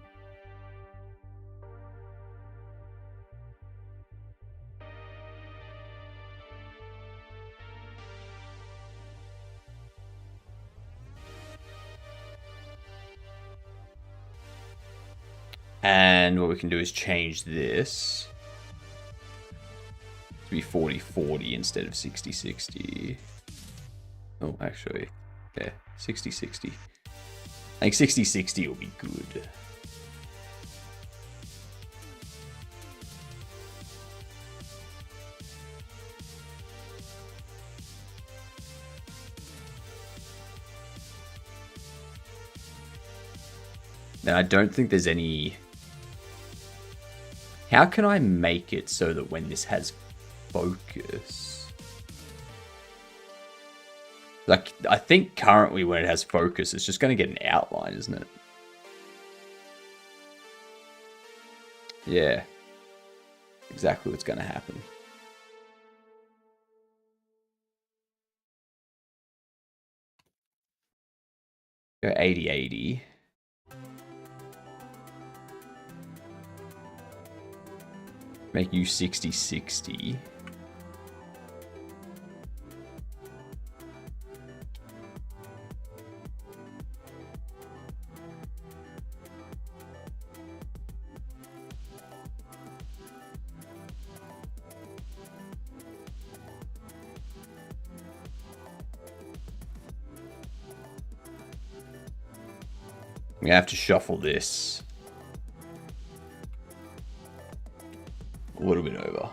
And what we can do is change this to be 40-40 instead of 60-60. Oh, actually, yeah, 60-60. I think 60-60 will be good. Now, I don't think there's any... How can I make it so that when this has focus... Like, I think currently when it has focus, it's just going to get an outline, isn't it? Yeah. Exactly what's going to happen. Go 80-80. Make you 60-60. We have to shuffle this. little bit over.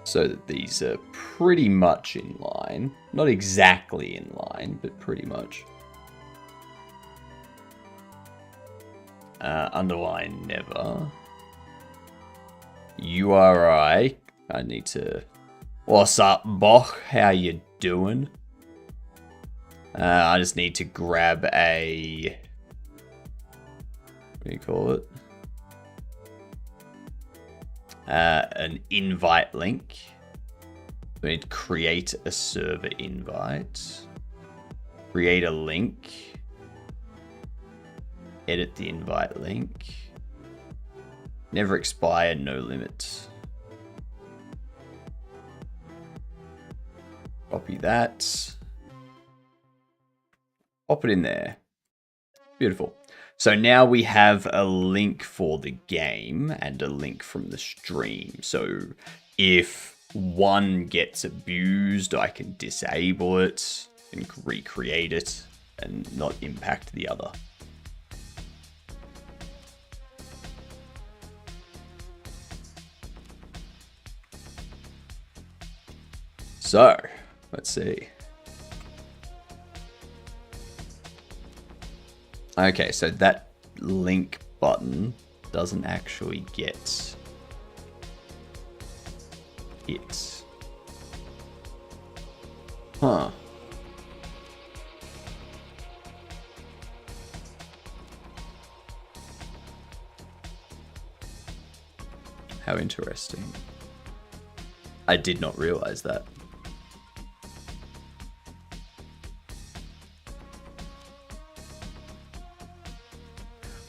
So that these are pretty much in line. Not exactly in line, but pretty much. Underline never. URI. I need to... What's up, Boch? How you doing? I just need to grab a... What do you call it? An invite link. We need to create a server invite. Create a link. Edit the invite link. Never expire, no limit. Copy that. Pop it in there. Beautiful. So now we have a link for the game and a link from the stream. So if one gets abused, I can disable it and recreate it and not impact the other. So, let's see. Okay, so that link button doesn't actually get it. Huh. How interesting. I did not realize that.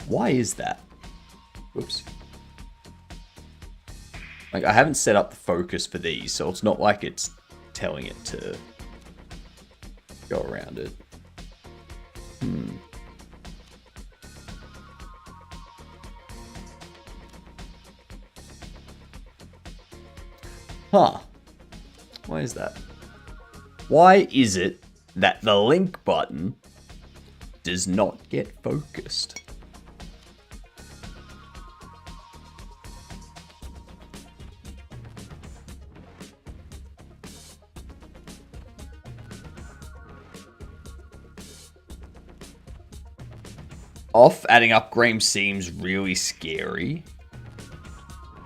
Why is that? Whoops. Like, I haven't set up the focus for these, so it's not like it's telling it to go around it. Huh. Why is that? Why is it that the link button does not get focused? Off, adding upgrade seems really scary.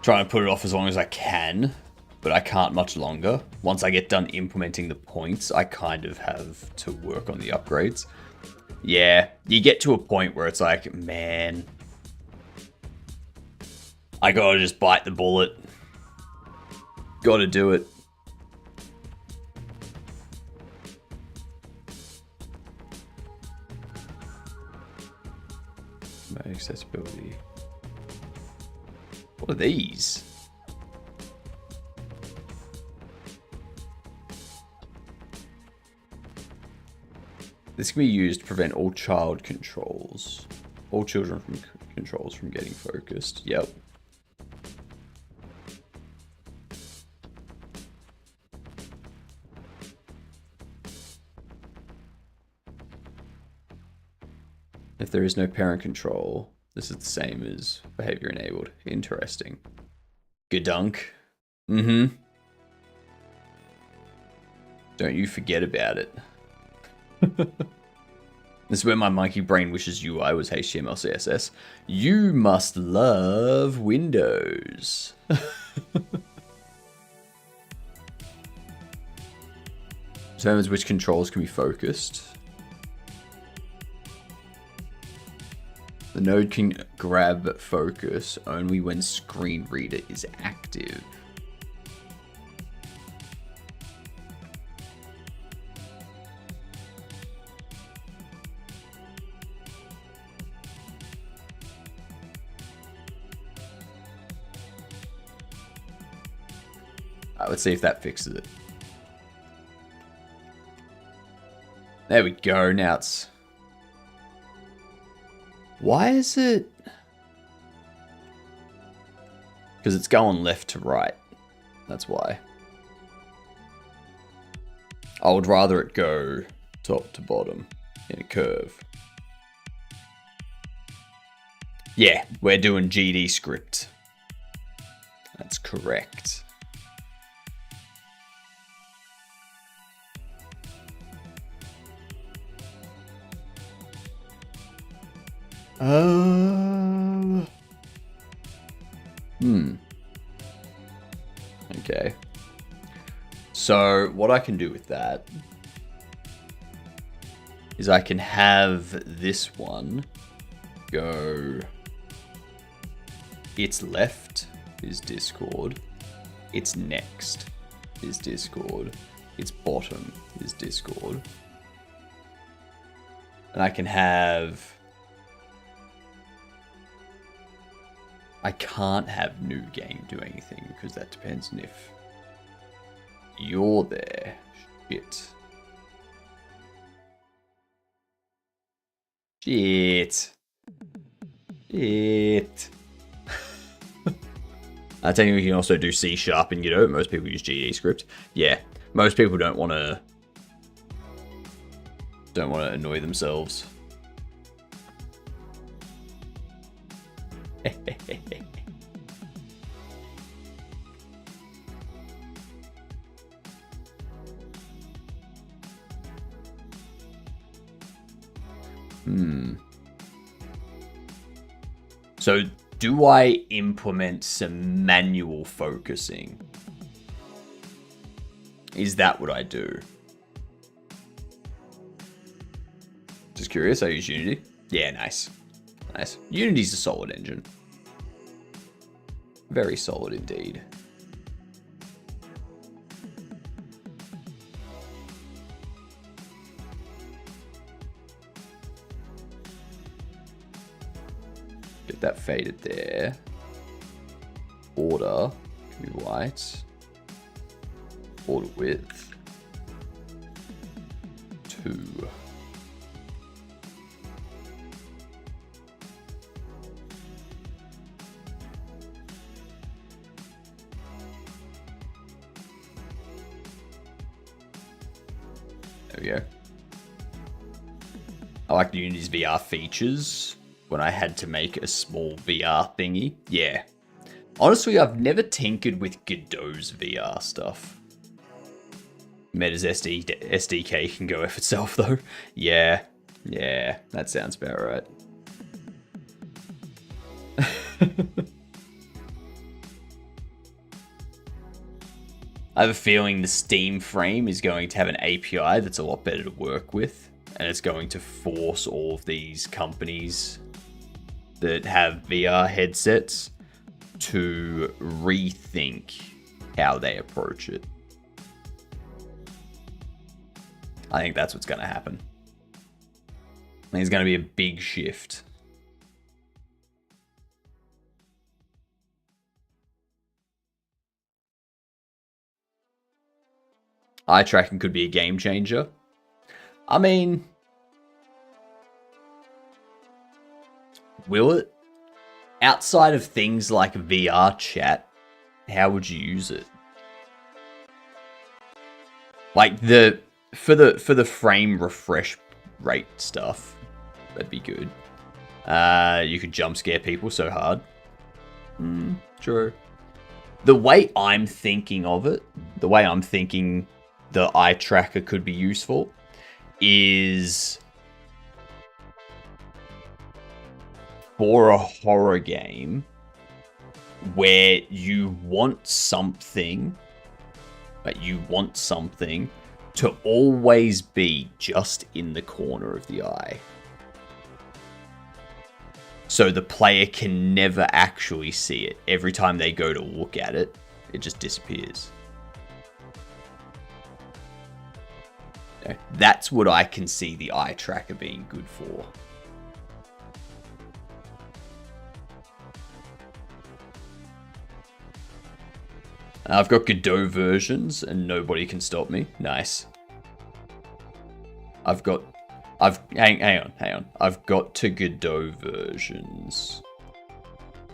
Trying to put it off as long as I can, but I can't much longer. Once I get done implementing the points, I kind of have to work on the upgrades. Yeah, you get to a point where it's like, man, I gotta just bite the bullet. Gotta do it. Accessibility. What are these? This can be used to prevent all child controls. All children from controls from getting focused. Yep. If there is no parent control, this is the same as behavior enabled. Interesting. Good dunk. Mm-hmm. Don't you forget about it. This is where my monkey brain wishes UI was HTML, CSS. You must love Windows. Determines which controls can be focused. The node can grab focus only when screen reader is active. Let's see if that fixes it. There we go. Now it's... Why is it... Because it's going left to right. That's why. I would rather it go top to bottom in a curve. Yeah, we're doing GD script. That's correct. Okay. So what I can do with that is I can have this one go. Its left is Discord. Its next is Discord. Its bottom is Discord. And I can have. I can't have new game do anything because that depends on if you're there. Shit. Shit. I think we can also do C# and Godot. Most people use GD script. Yeah, most people don't want to annoy themselves. So, do I implement some manual focusing? Is that what I do? Just curious, I use Unity. Yeah, nice. Nice. Unity's a solid engine. Very solid indeed. Get that faded there. Border can be white. Border width 2. There we go. I like the Unity's VR features when I had to make a small VR thingy. Yeah. Honestly, I've never tinkered with Godot's VR stuff. Meta's SDK can go F itself, though. Yeah. Yeah, that sounds about right. I have a feeling the Steam frame is going to have an API that's a lot better to work with. And it's going to force all of these companies that have VR headsets to rethink how they approach it. I think that's what's going to happen. I think it's going to be a big shift. Eye tracking could be a game changer. I mean, will it? Outside of things like VR chat, how would you use it? Like for the frame refresh rate stuff, that'd be good. You could jump scare people so hard. True. The way I'm thinking of it, the way I'm thinking the eye tracker could be useful is for a horror game where you want something, to always be just in the corner of the eye. So the player can never actually see it. Every time they go to look at it, it just disappears. That's what I can see the eye tracker being good for. I've got Godot versions and nobody can stop me. Nice. Hang on. I've got to Godot versions.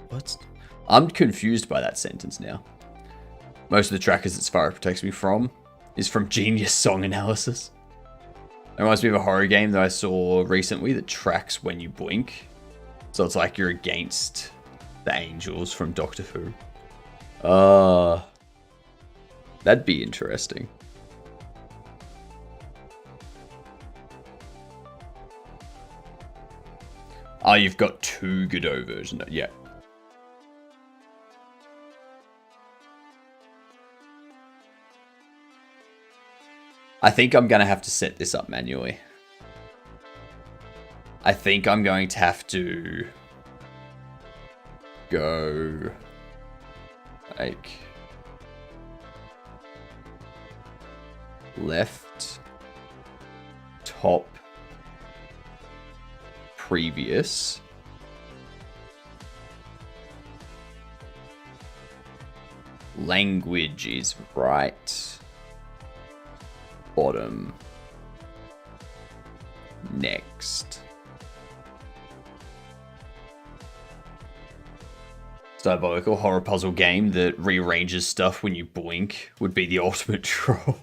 What? I'm confused by that sentence now. Most of the trackers that Spyro protects me from is from Genius Song Analysis. It reminds me of a horror game that I saw recently that tracks when you blink. So it's like you're against the angels from Doctor Who. That'd be interesting. Oh, you've got 2 Godot versions. Yeah. I think I'm going to have to set this up manually. I think I'm going to have to go like left, top, previous, language is right, bottom, next. Diabolical horror puzzle game that rearranges stuff when you blink would be the ultimate troll.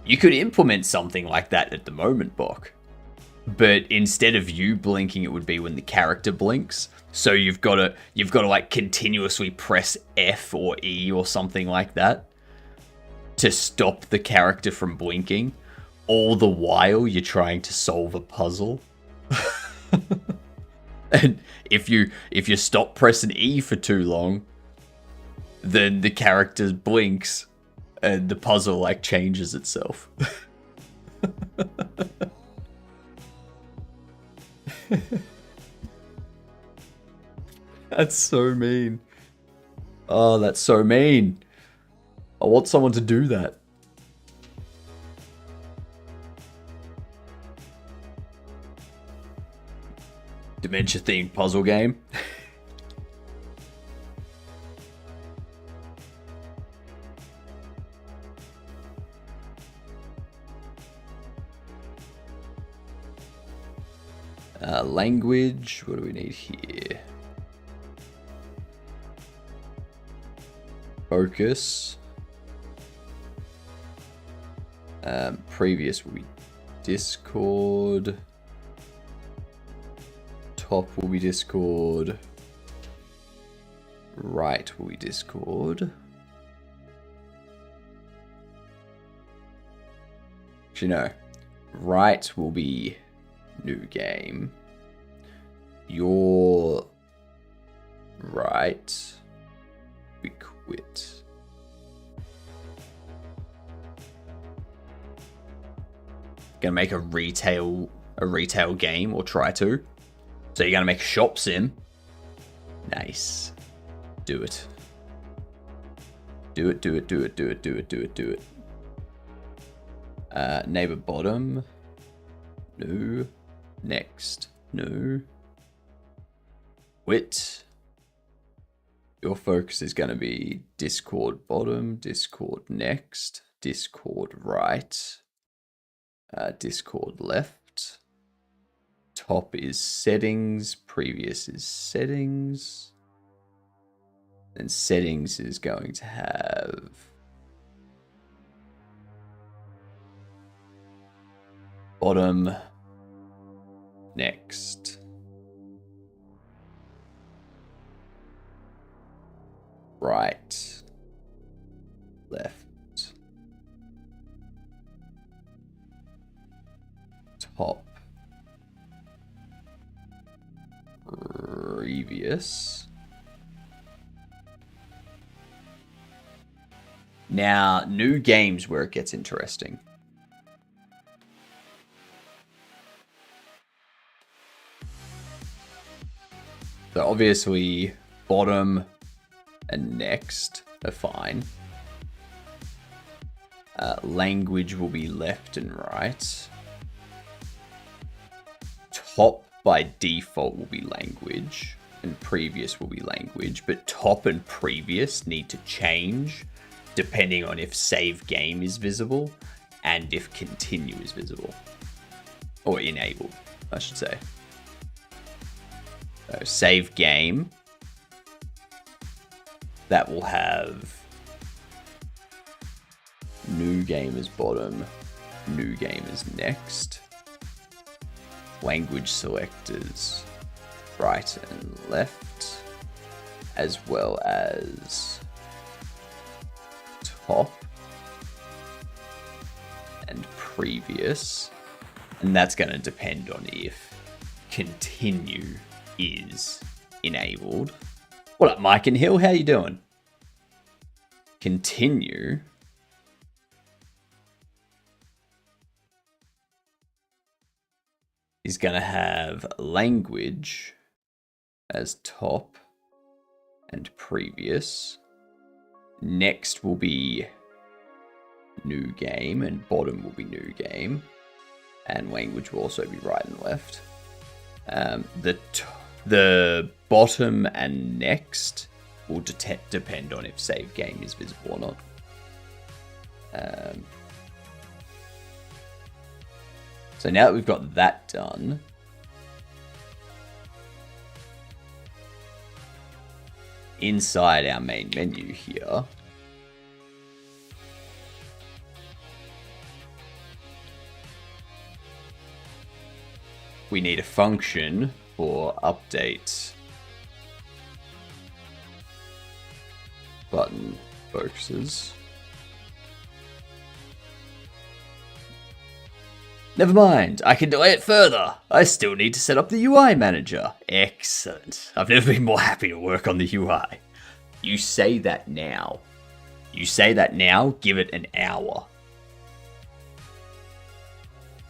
You could implement something like that at the moment, Bok. But instead of you blinking, it would be when the character blinks. So you've got to like continuously press F or E or something like that to stop the character from blinking, all the while you're trying to solve a puzzle. And if you stop pressing E for too long, then the character blinks and the puzzle like changes itself. That's so mean. Oh, that's so mean. I want someone to do that. Dementia themed puzzle game. Language, what do we need here? Focus. Previous will be Discord. Top will be Discord. Right will be Discord. Actually, no. Right will be new game. Your right, we quit. Gonna make a retail game, or try to. So you're gonna make a shop sim. Nice. Do it. Do it, do it, do it, do it, do it, do it, do it. Neighbor bottom. No. Next. No. Quit. Your focus is going to be Discord bottom, Discord next, Discord right, Discord left. Top is settings, previous is settings. And settings is going to have bottom, next, right, left, top, previous. Now, new games where it gets interesting. So obviously, bottom and next are fine. Language will be left and right. Top by default will be language, and previous will be language, but top and previous need to change depending on if save game is visible and if continue is visible. Or enabled, I should say. So save game. That will have New game is bottom. New game is next. Language selectors right and left, as well as top and previous. And that's going to depend on if continue is enabled. What up, Mike and Hill? How you doing? Continue is going to have language as top and previous. Next will be new game, and bottom will be new game. And language will also be right and left. The bottom and next will depend on if save game is visible or not. So now that we've got that done, inside our main menu here, we need a function for update button focuses. Never mind, I can delay it further. I still need to set up the UI manager. Excellent. I've never been more happy to work on the UI. You say that now. You say that now, give it an hour.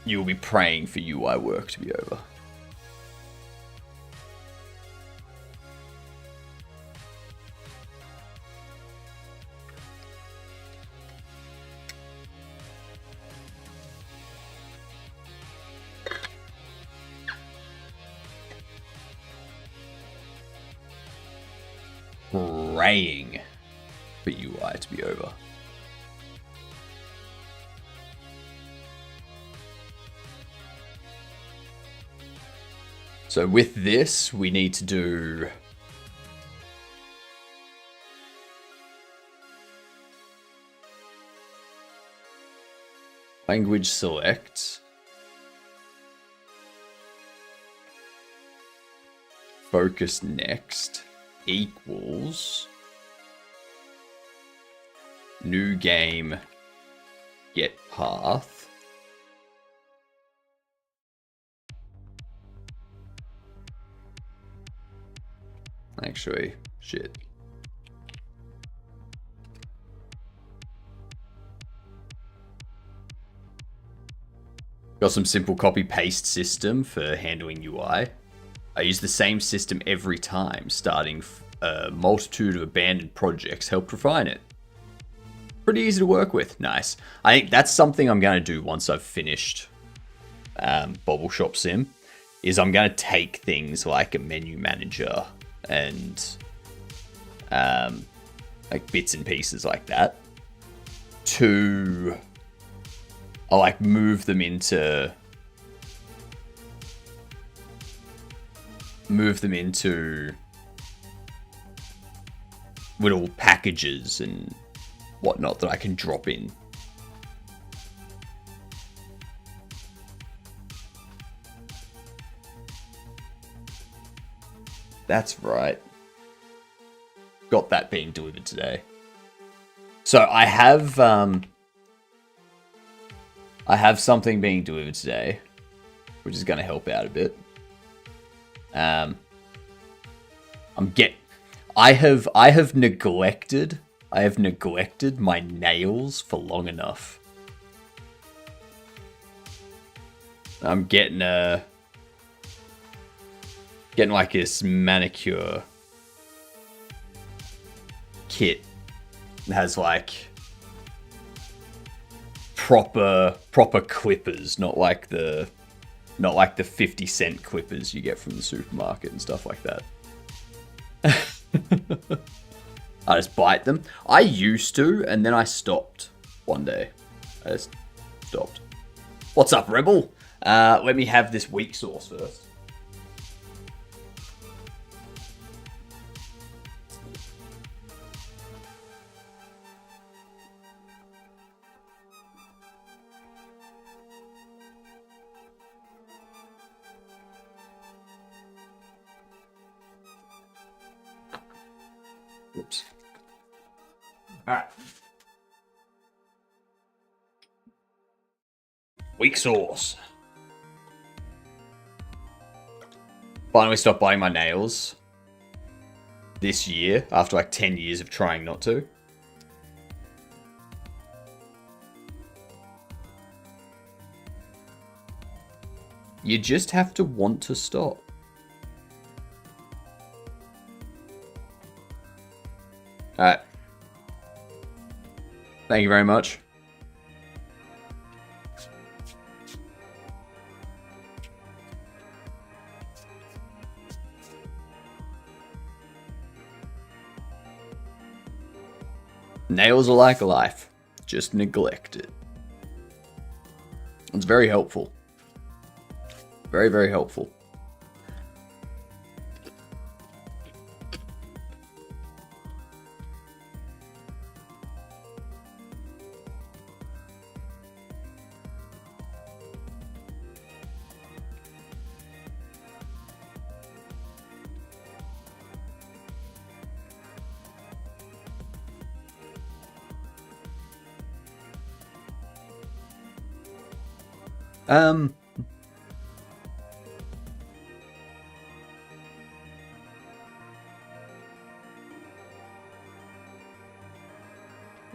You'll be praying for UI work to be over. Praying for UI to be over. So with this, we need to do language select, focus next, equals new game get path, actually shit, got some simple copy paste system for handling UI. I use the same system every time, starting a multitude of abandoned projects helped refine it. Pretty easy to work with. Nice. I think that's something I'm going to do once I've finished Bobble Shop Sim, is I'm going to take things like a menu manager and like bits and pieces like that to I'll like move them into little packages and whatnot that I can drop in. That's right. Got that being delivered today. So I have something being delivered today, which is going to help out a bit. I have neglected my nails for long enough. I'm getting like this manicure kit that has like proper clippers, not like the 50-cent clippers you get from the supermarket and stuff like that. I just bite them. I used to, and then I stopped one day. I just stopped. What's up, Rebel? Let me have this weak sauce first. Oops. Alright. Weak sauce. Finally stopped biting my nails this year after like 10 years of trying not to. You just have to want to stop. Alright. Thank you very much. Nails are like life. Just neglect it. It's very helpful. Very, very helpful.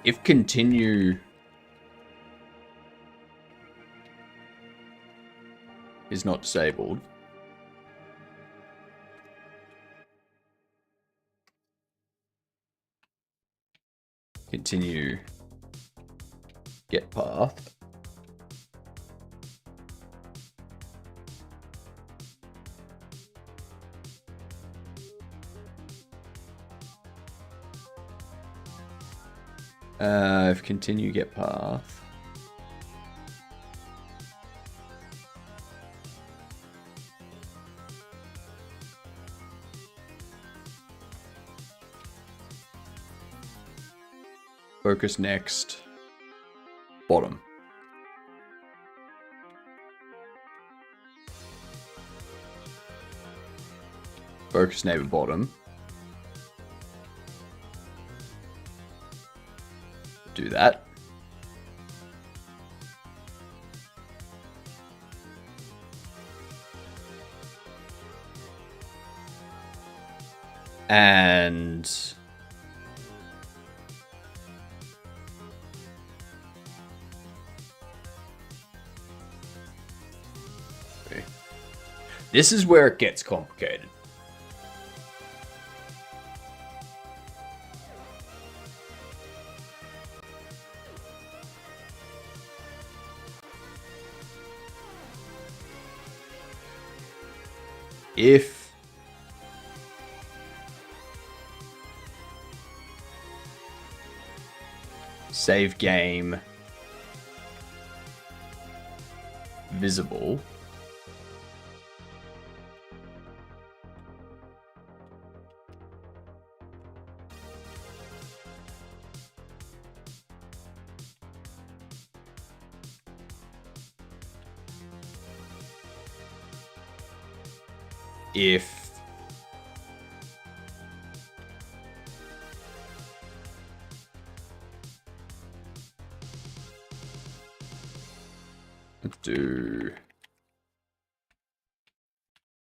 If continue is not disabled, continue get path. If continue get path. Focus next. Bottom. Focus neighbor bottom. Do that. And okay. This is where it gets complicated. If save game visible, if do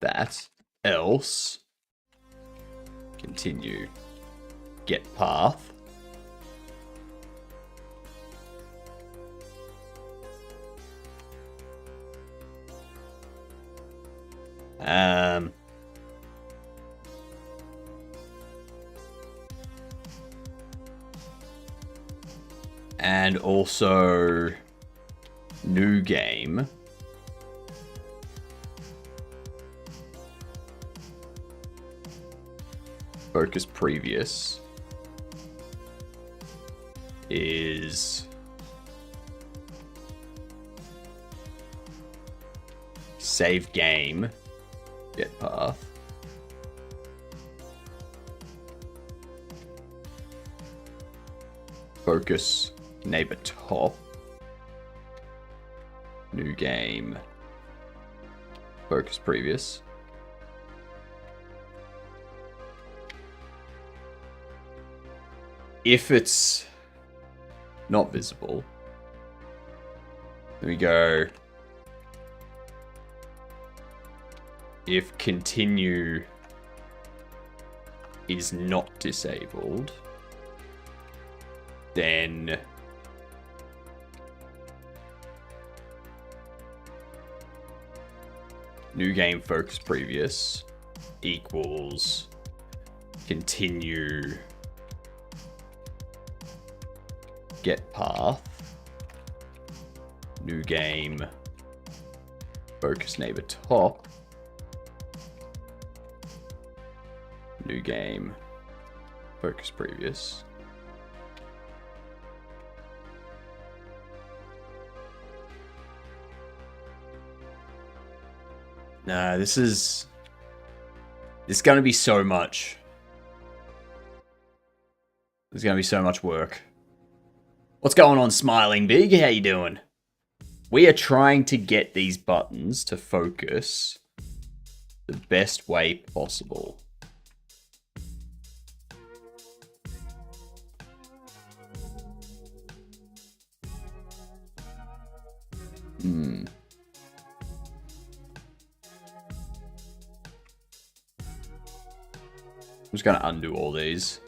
that, else continue get path. And also new game. Focus previous is save game get path. Focus neighbor top. New game. Focus previous. if it's not visible, then we go if continue is not disabled, then new game focus previous equals continue get path new game focus neighbor top new game focus previous. Nah, this is gonna be so much. There's gonna be so much work. What's going on, Smiling Big? How you doing? We are trying to get these buttons to focus the best way possible. I'm just gonna undo all these.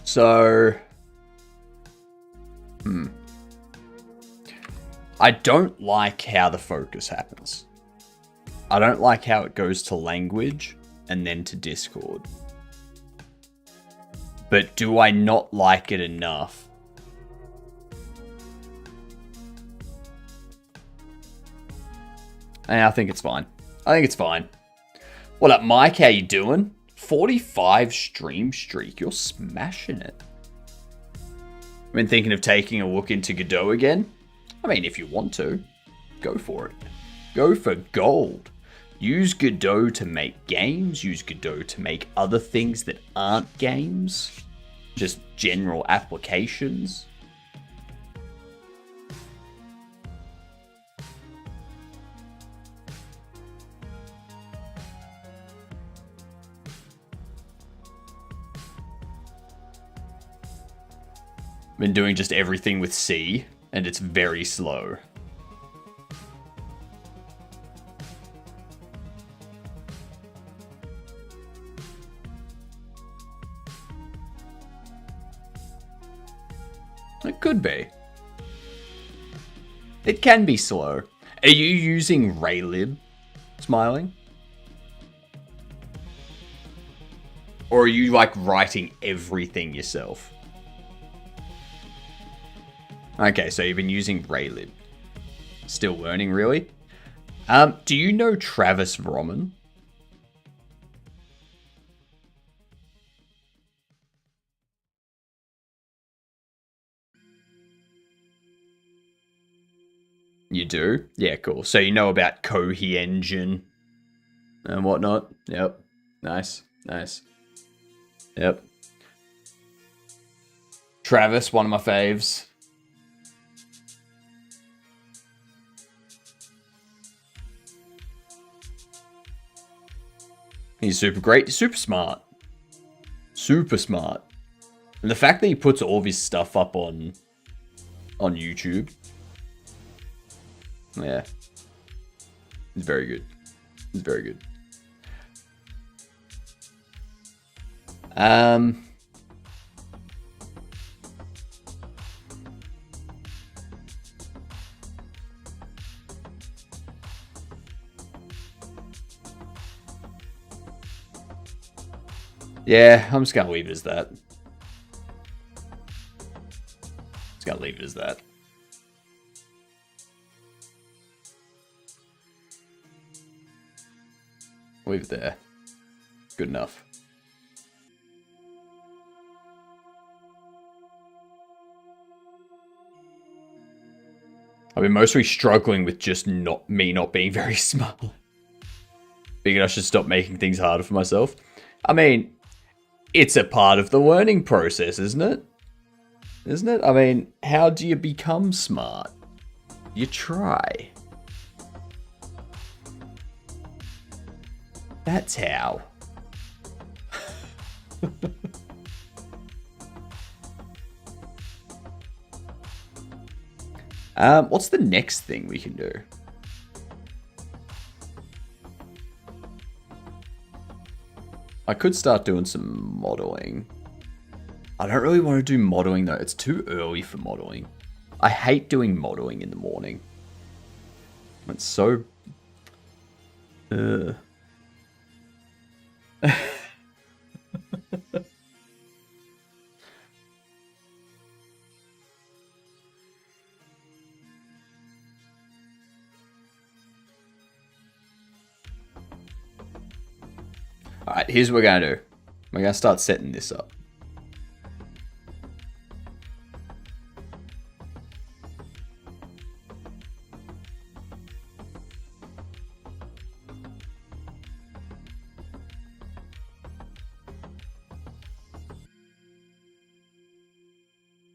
So, I don't like how the focus happens. I don't like how it goes to language and then to Discord. But do I not like it enough? I think it's fine. I think it's fine. What up, Mike? How you doing? 45 stream streak. You're smashing it. I've been thinking of taking a look into Godot again. I mean, if you want to, go for it. Go for gold. Use Godot to make games. Use Godot to make other things that aren't games. Just general applications. Been doing just everything with C, and it's very slow. It could be. It can be slow. Are you using Raylib, Smiling? Or are you like writing everything yourself? Okay, so you've been using Raylib. Still learning, really? Do you know Travis Roman? You do? Yeah, cool. So you know about Kohi Engine and whatnot? Yep. Nice. Nice. Yep. Travis, one of my faves. He's super great. He's super smart. Super smart. And the fact that he puts all of his stuff up on YouTube. Yeah. It's very good. It's very good. Yeah, I'm just gonna leave it as that. Just gonna leave it as that. Leave it there. Good enough. I've been mostly struggling with just not being very smart. Figured I should stop making things harder for myself. I mean, it's a part of the learning process, isn't it? Isn't it? I mean, how do you become smart? You try. That's how. What's the next thing we can do? I could start doing some modeling. I don't really want to do modeling though. It's too early for modeling. I hate doing modeling in the morning. It's so... Alright, here's what we're going to do. We're going to start setting this up.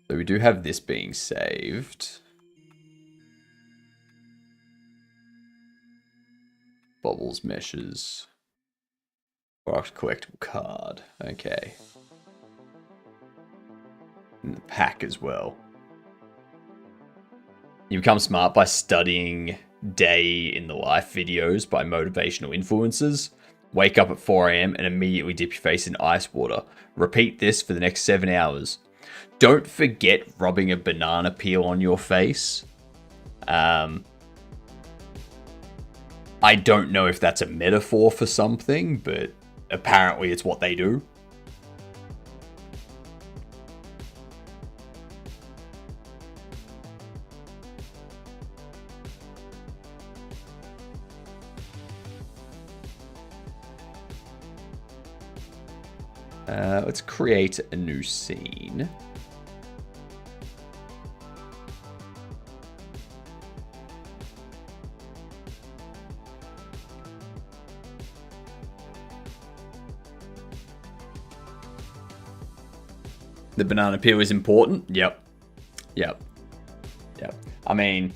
So we do have this being saved. Bobbles, meshes. Product collectible card. Okay. And the pack as well. You become smart by studying day in the life videos by motivational influencers. Wake up at 4 AM and immediately dip your face in ice water. Repeat this for the next 7 hours. Don't forget rubbing a banana peel on your face. I don't know if that's a metaphor for something, but apparently it's what they do. Let's create a new scene. The banana peel is important. Yep. I mean,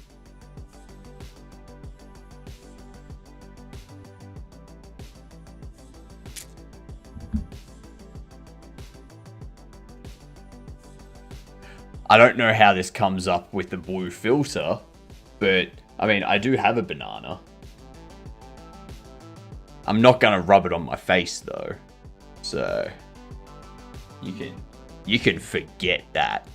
I don't know how this comes up with the blue filter, but I mean, I do have a banana. I'm not gonna rub it on my face though, so you can forget that.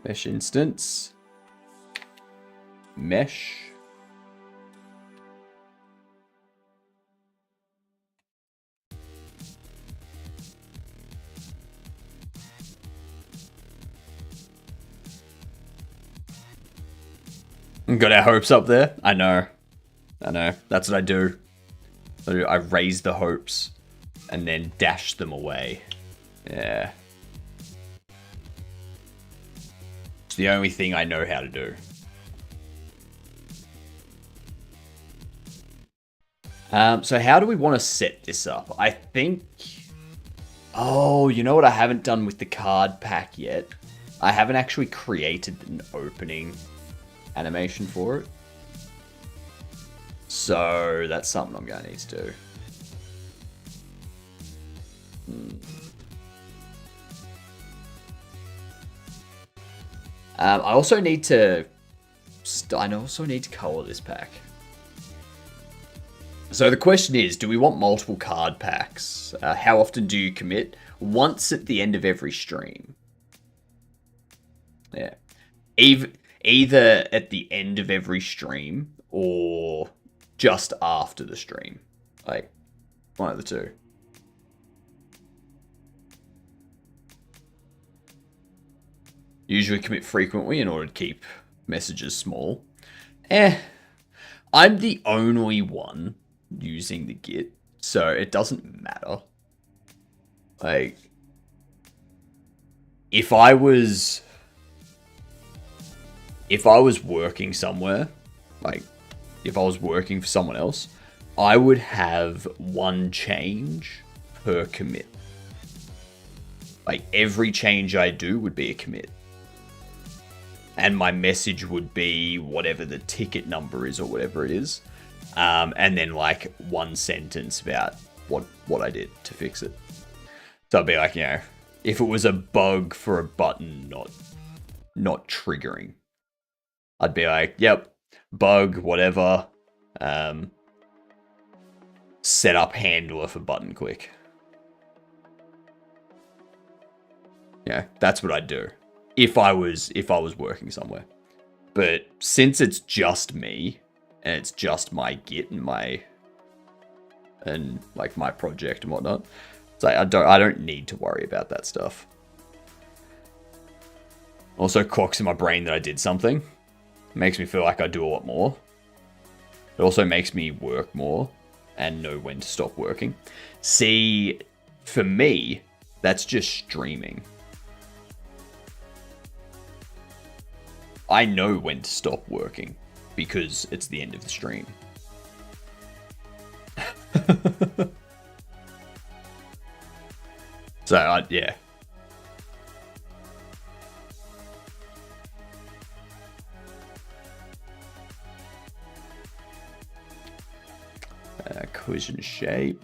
Mesh instance. Mesh. Got our hopes up there. I know. That's what I do. I raise the hopes and then dash them away. Yeah. It's the only thing I know how to do. So how do we want to set this up? I think... Oh, you know what I haven't done with the card pack yet? I haven't actually created an opening animation for it. So that's something I'm going to need to do. I also need to color this pack. So the question is, do we want multiple card packs? How often do you commit? Once at the end of every stream. Yeah. Either at the end of every stream or just after the stream. Like, one of the two. Usually commit frequently in order to keep messages small. I'm the only one using the Git, so it doesn't matter. Like, if I was working somewhere, like if I was working for someone else, I would have one change per commit. Like every change I do would be a commit. And my message would be whatever the ticket number is or whatever it is. And then like one sentence about what I did to fix it. So I'd be like, if it was a bug for a button not triggering, I'd be like, yep, bug, whatever. Set up handler for button click. Yeah, that's what I'd do if I was working somewhere. But since it's just me and it's just my Git and my project and whatnot, it's like I don't need to worry about that stuff. Also clocks in my brain that I did something. Makes me feel like I do a lot more. It also makes me work more and know when to stop working. See, for me, that's just streaming. I know when to stop working because it's the end of the stream. So, yeah. Collision shape.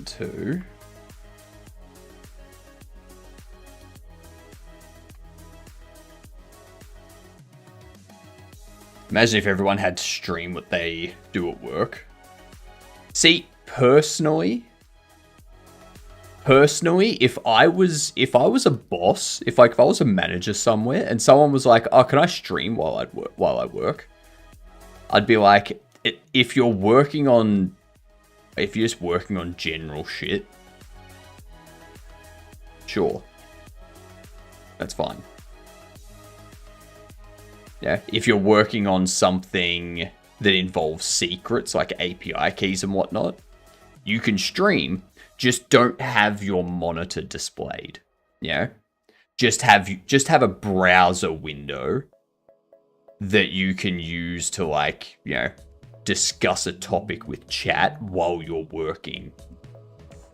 Two. Imagine if everyone had to stream what they do at work. See, personally, if I was a boss, if I was a manager somewhere, and someone was like, "Oh, can I stream while I work?" I'd be like, if you're just working on general shit, sure, that's fine. Yeah, if you're working on something that involves secrets like API keys and whatnot, you can stream, just don't have your monitor displayed. Yeah, just have a browser window that you can use to discuss a topic with chat while you're working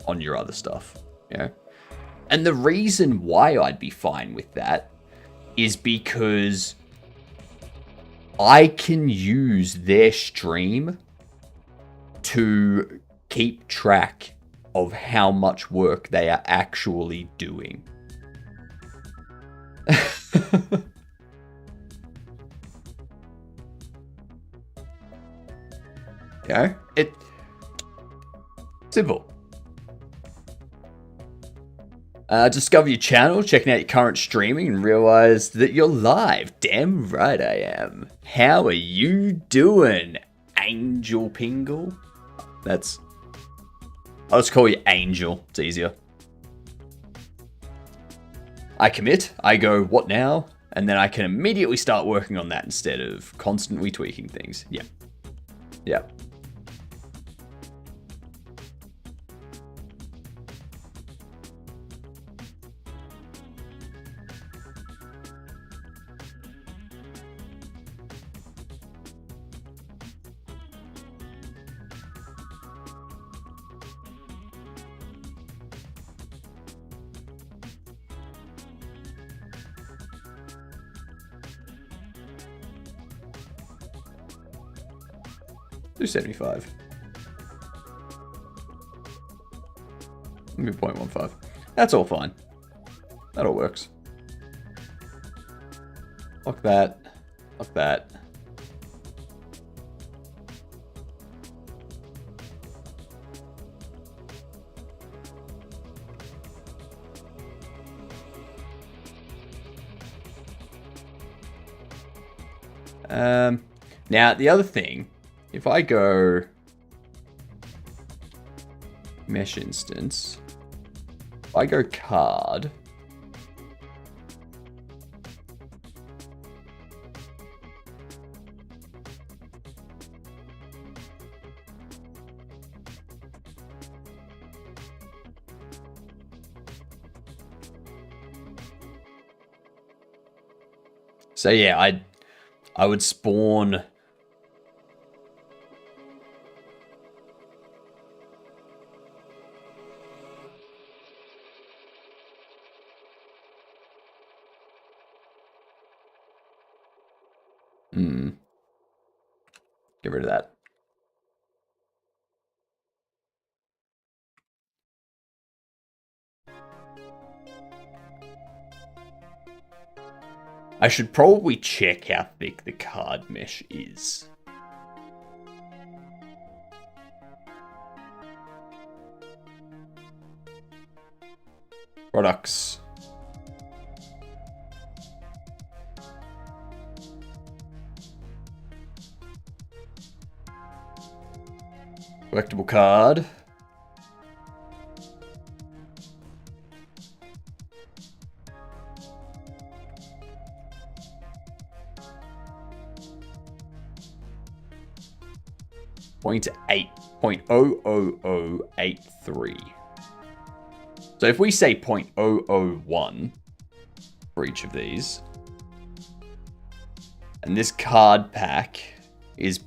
on your other stuff. Yeah. And the reason why I'd be fine with that is because I can use their stream to keep track of how much work they are actually doing. Yeah, it's simple. Discover your channel, checking out your current streaming, and realize that you're live. Damn right I am. How are you doing, Angel Pingle? I'll just call you Angel. It's easier. I commit. I go, what now? And then I can immediately start working on that instead of constantly tweaking things. Yeah. Yeah. Do 75. Maybe 0.15. That's all fine. That all works. Fuck that. Fuck that. Now, the other thing, if I go mesh instance, if I go card, so yeah, I would spawn get rid of that. I should probably check how thick the card mesh is. Products. Collectible card. Point 0.00083. So if we say 0.001 for each of these, and this card pack is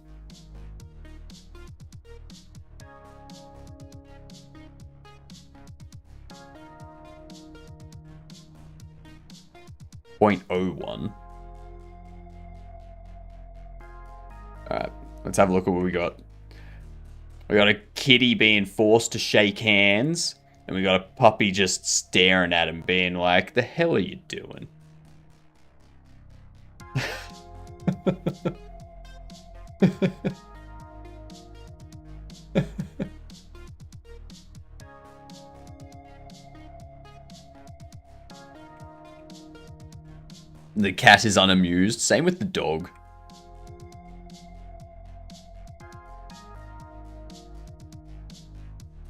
.01. Alright, let's have a look at what we got. We got a kitty being forced to shake hands, and we got a puppy just staring at him being like, the hell are you doing? The cat is unamused. Same with the dog.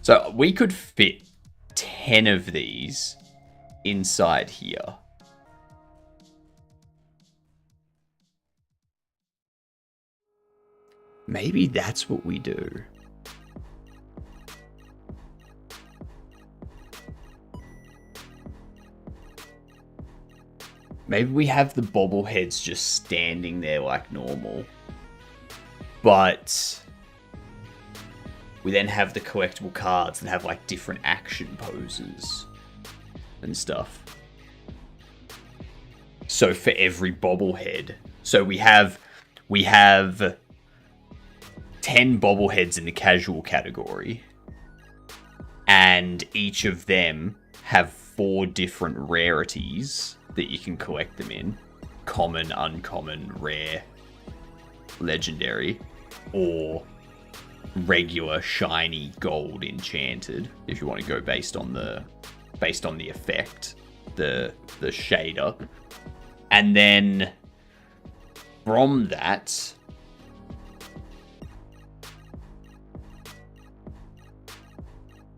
So we could fit 10 of these inside here. Maybe that's what we do. Maybe we have the bobbleheads just standing there like normal. But we then have the collectible cards that have like different action poses and stuff. So for every bobblehead. So we have 10 bobbleheads in the casual category. And each of them have 4 different rarities that you can collect them in. Common, uncommon, rare, legendary, or regular, shiny, gold, enchanted, if you want to go based on the effect, the shader. And then from that,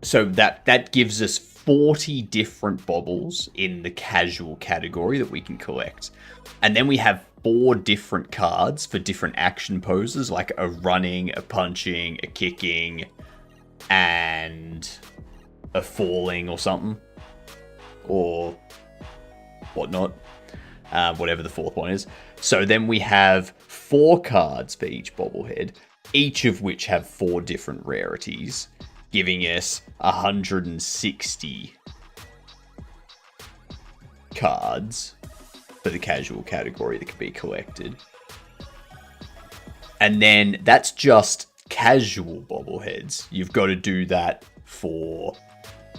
so that gives us 40 different bobbles in the casual category that we can collect. And then we have 4 different cards for different action poses, like a running, a punching, a kicking, and a falling or something. Or whatnot. Whatever the 4th one is. So then we have 4 cards for each bobblehead, each of which have 4 different rarities, giving us 160 cards for the casual category that can be collected. And then that's just casual bobbleheads. You've got to do that for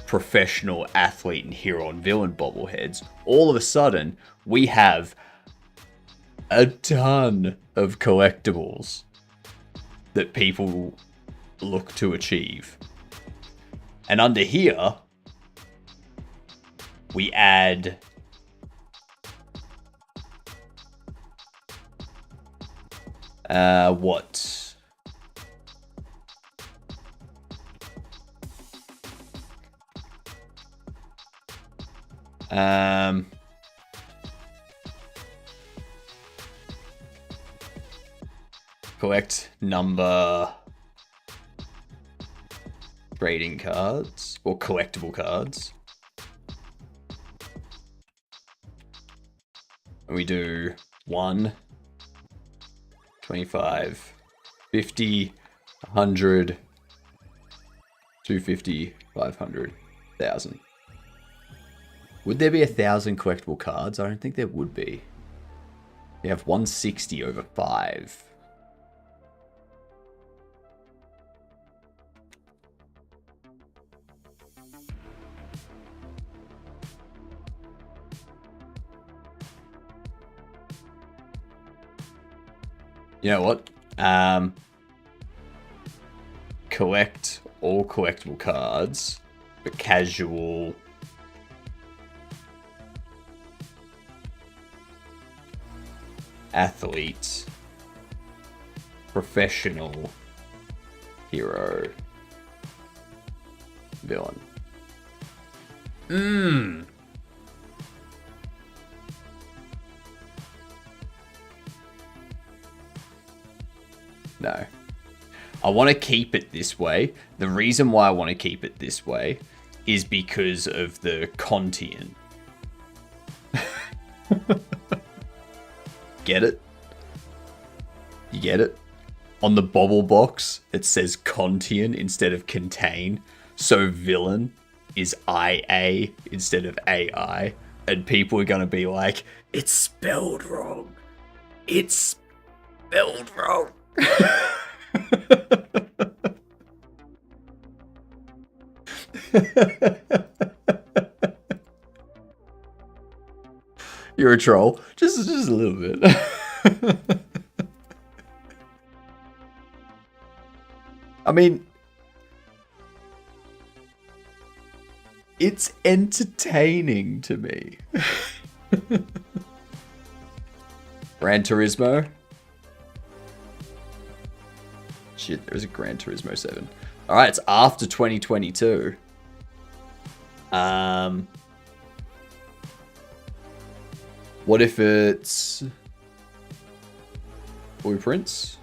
professional athlete and hero and villain bobbleheads. All of a sudden, we have a ton of collectibles that people look to achieve. And under here, we add what? Collect number trading cards or collectible cards. And we do 1, 25, 50, 100, 250, 500, 1,000. Would there be 1,000 collectible cards? I don't think there would be. We have 160 over 5. You know what? Collect all collectible cards, but casual. Athlete. Professional. Hero. Villain. No. I want to keep it this way. The reason why I want to keep it this way is because of the Contian. Get it? You get it? On the bobble box, it says Contian instead of contain. So villain is IA instead of AI. And people are going to be like, it's spelled wrong. It's spelled wrong. You're a troll. Just a little bit. I mean, it's entertaining to me. Gran Turismo. Shit, there's a Gran Turismo 7. Alright, it's after 2022. What if it's Blueprints?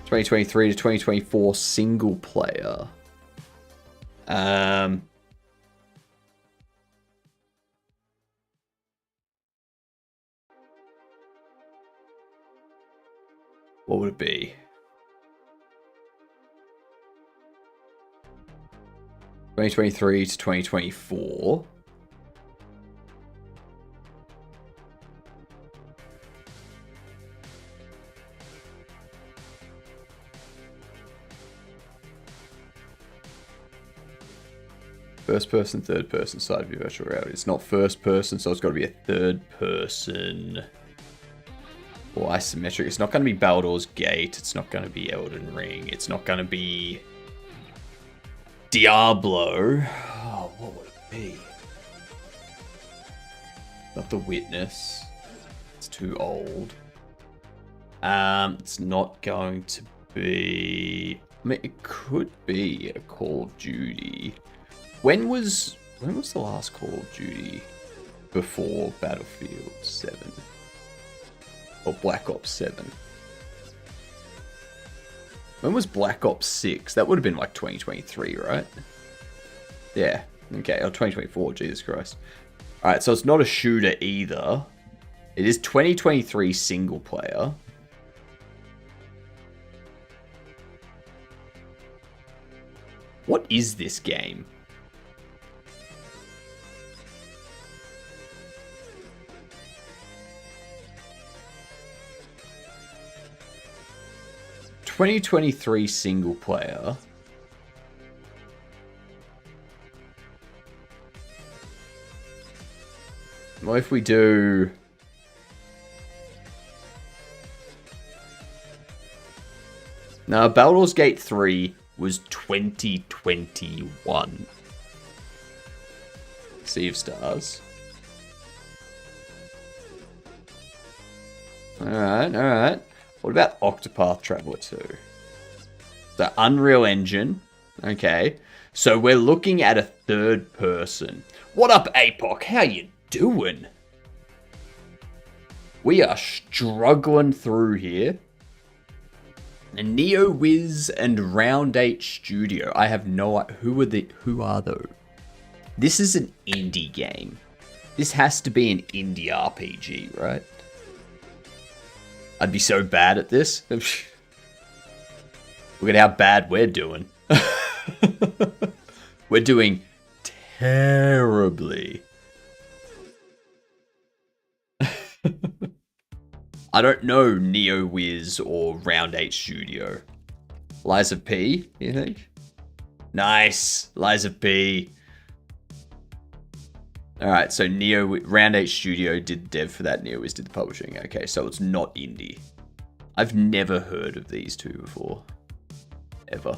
2023 to 2024 single player. What would it be? (2023 to 2024). First person, third person, side view, virtual reality. It's not first person, so it's got to be a third person. Or isometric. It's not going to be Baldur's Gate. It's not going to be Elden Ring. It's not going to be Diablo. Oh, what would it be? Not The Witness. It's too old. It's not going to be... I mean, it could be a Call of Duty. When was the last Call of Duty before Battlefield 7? Or Black Ops 7? When was Black Ops 6? That would have been like 2023, right? Yeah. Okay, or 2024, Jesus Christ. Alright, so it's not a shooter either. It is 2023 single player. What is this game? 2023 single player. What if we do... No, Baldur's Gate 3 was 2021. Sea of Stars. Alright, alright. What about Octopath Traveler 2? The Unreal Engine. Okay. So we're looking at a third person. What up, APOC? How you doing? We are struggling through here. NeoWiz and Round 8 Studio. I have no idea. Who are those? This is an indie game. This has to be an indie RPG, right? I'd be so bad at this. Look at how bad we're doing. We're doing terribly. I don't know NeoWiz or Round 8 Studio. Liza P, you think? Nice. Liza P. Alright, so Round 8 Studio did the dev for that. NeoWiz did the publishing. Okay, so it's not indie. I've never heard of these two before. Ever.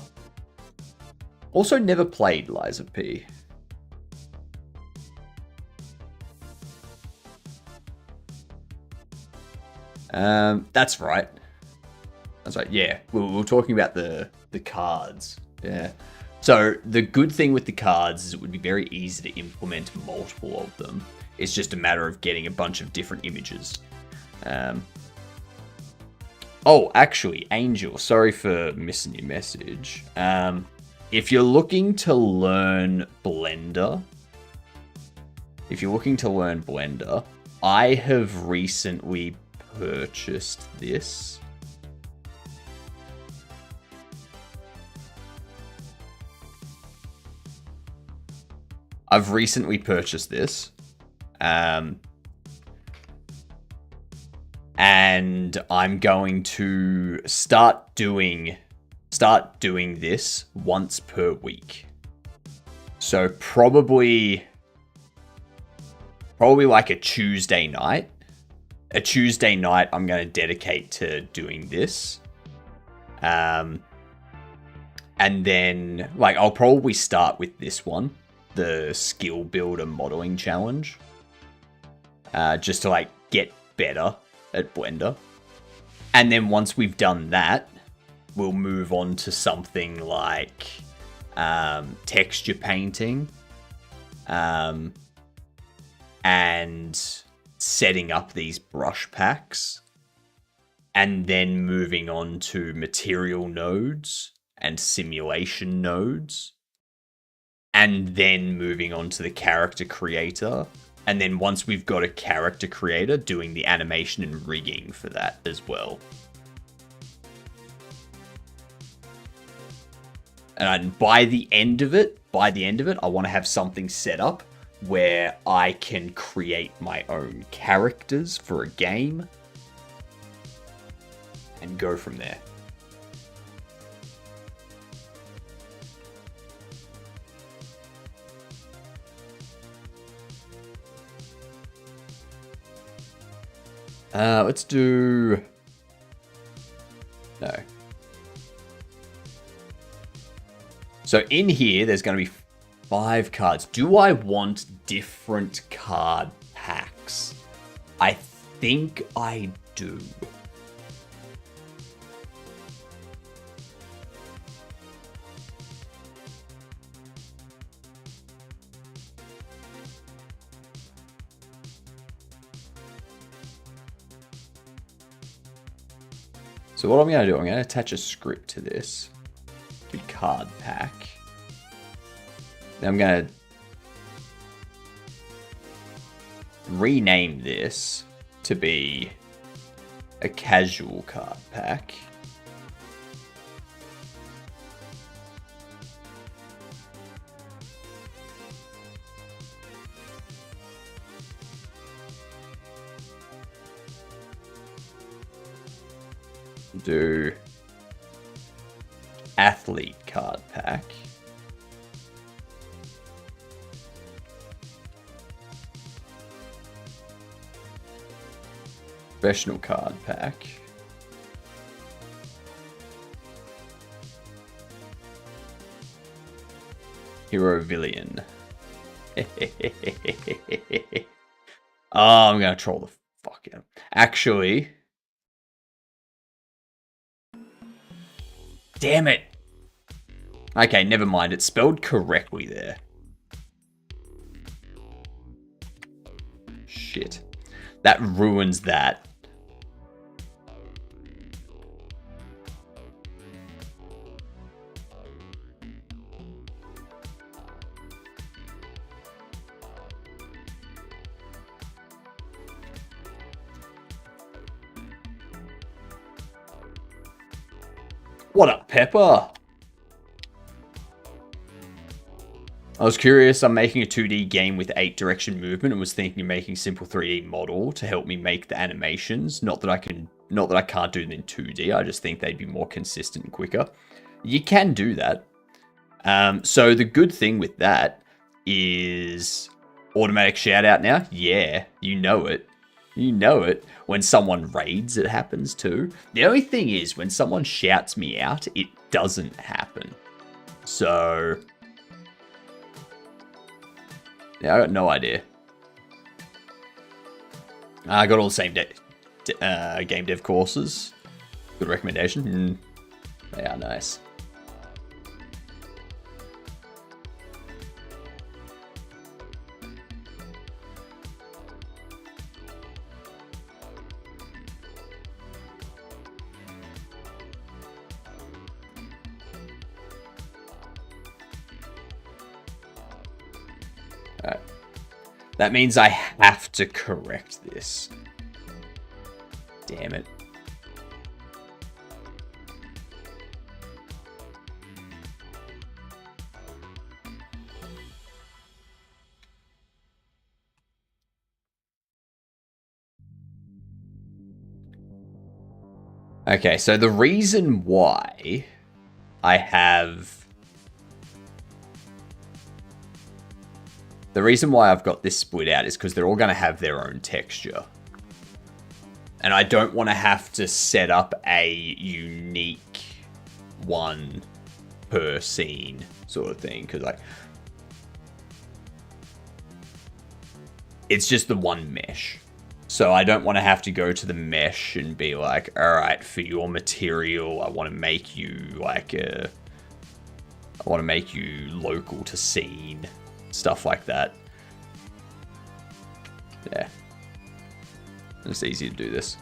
Also never played Liza P. That's right. That's right. Yeah, we were talking about the cards. Yeah. So the good thing with the cards is it would be very easy to implement multiple of them. It's just a matter of getting a bunch of different images. Oh, actually, Angel, sorry for missing your message. If you're looking to learn Blender, I have recently purchased this. I've recently purchased this. And I'm going to start doing this once per week. So probably like a Tuesday night. A Tuesday night I'm going to dedicate to doing this. And then like I'll probably start with this one, the skill builder modeling challenge. Just to like get better at Blender. And then once we've done that, we'll move on to something like texture painting and setting up these brush packs, and then moving on to material nodes and simulation nodes, and then moving on to the character creator. And then once we've got a character creator, doing the animation and rigging for that as well. And by the end of it, I want to have something set up where I can create my own characters for a game and go from there. Let's do... No. So in here, there's going to be 5 cards. Do I want different card packs? I think I do. So what I'm going to do, I'm going to attach a script to this. The card pack. Then I'm going to rename this to be a casual card pack. Do Athlete card pack. Professional card pack. Hero Villain. Oh, I'm gonna troll the fuck out. Actually, damn it. Okay, never mind. It's spelled correctly there. Shit. That ruins that. What up, Pepper? I was curious. I'm making a 2D game with 8-direction movement and was thinking of making simple 3D model to help me make the animations. Not that I can't do them in 2D. I just think they'd be more consistent and quicker. You can do that. So the good thing with that is automatic shout out now. Yeah, you know it. You know it. When someone raids, it happens too. The only thing is, when someone shouts me out, it doesn't happen. So, yeah, I got no idea. I got all the same game dev courses. Good recommendation. They are nice. Alright. That means I have to correct this. Damn it. Okay, so the reason why I have... The reason why I've got this split out is because they're all going to have their own texture. And I don't want to have to set up a unique one per scene sort of thing. Because, like, it's just the one mesh. So I don't want to have to go to the mesh and be like, all right, for your material, I want to make you like I want to make you local to scene. Stuff like that. Yeah. It's easy to do this.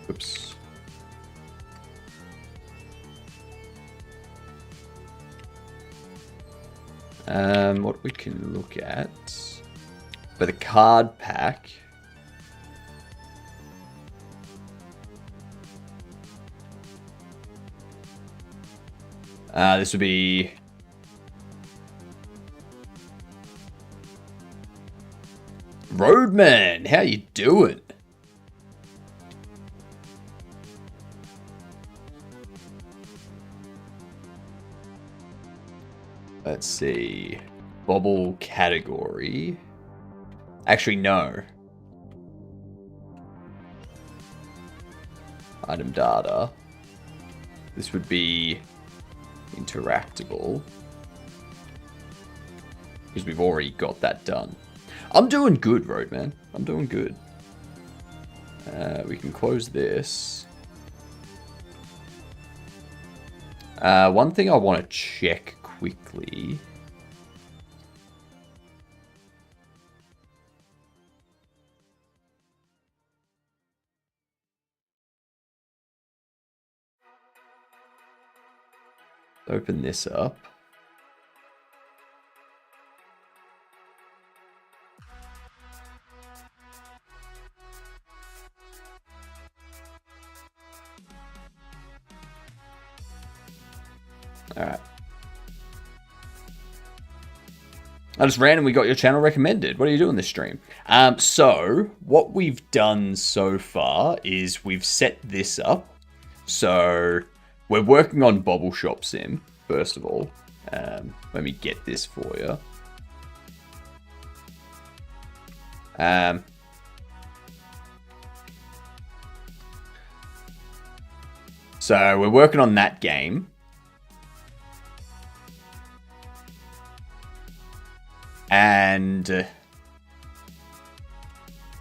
Oops. What we can look at for the card pack. This would be Roadman. How you doing? Let's see. Bobble category. Actually, no. Item data. This would be interactable. Because we've already got that done. I'm doing good, Roadman. I'm doing good. We can close this. One thing I want to check quickly. Open this up. All right. I just randomly got your channel recommended. What are you doing this stream? So what we've done so far is we've set this up. So we're working on Bobble Shop Sim, first of all. Let me get this for you. So we're working on that game. And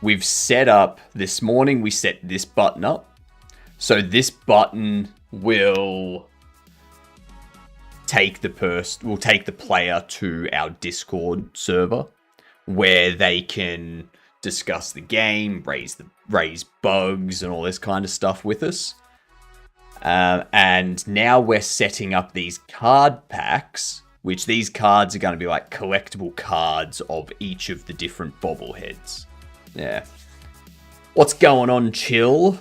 we've set up, this morning we set this button up. So this button will take the player to our Discord server where they can discuss the game, raise bugs and all this kind of stuff with us. And now we're setting up these card packs, which these cards are going to be like collectible cards of each of the different bobbleheads. Yeah. What's going on, Chill?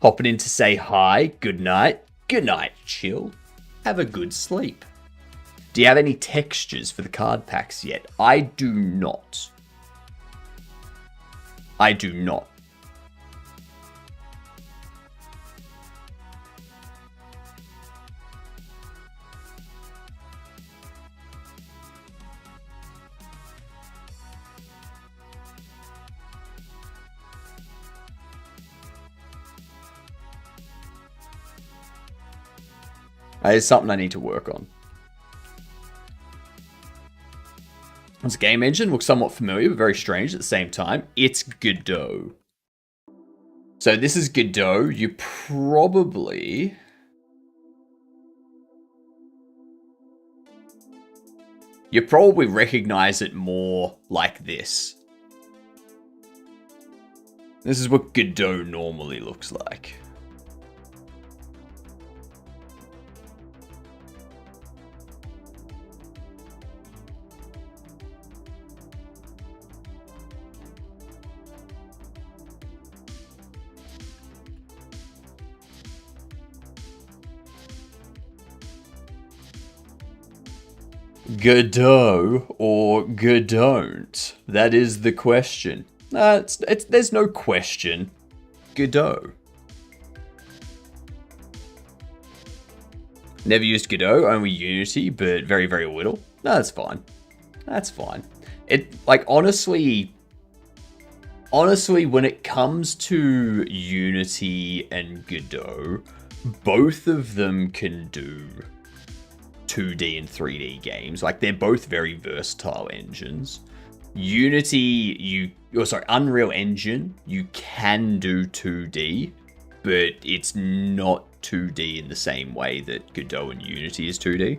Hopping in to say hi. Good night. Good night, Chill. Have a good sleep. Do you have any textures for the card packs yet? I do not. I do not. It's something I need to work on. This game engine looks somewhat familiar, but very strange at the same time. It's Godot. So this is Godot. You probably recognize it more like this. This is what Godot normally looks like. Godot or Godon't? That is the question. There's no question. Godot. Never used Godot, only Unity, but very, very little. No, that's fine. That's fine. Honestly, when it comes to Unity and Godot, both of them can do 2D and 3D games. Like, they're both very versatile engines. Unreal Engine, you can do 2D, but it's not 2D in the same way that Godot and Unity is 2D.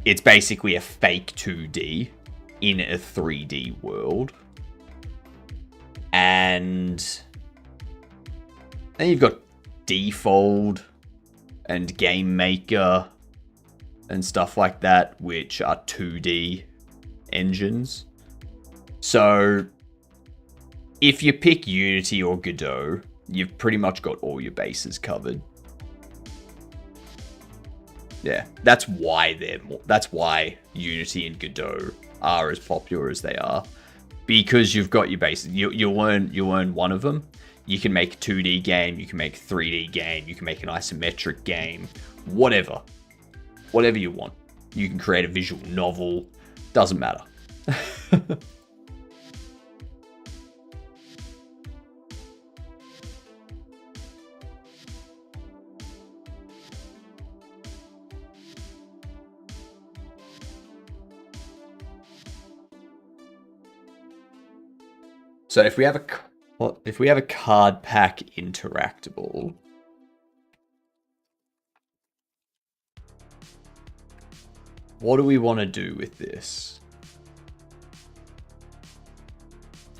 It's basically a fake 2D in a 3D world. And then you've got Default and Game Maker and stuff like that, which are 2D engines. So if you pick Unity or Godot, you've pretty much got all your bases covered. Yeah, that's why Unity and Godot are as popular as they are, because you've got your bases. You learn one of them. You can make a 2D game, you can make a 3D game, you can make an isometric game, whatever you want. You can create a visual novel, doesn't matter. So if we have a card pack interactable, what do we want to do with this?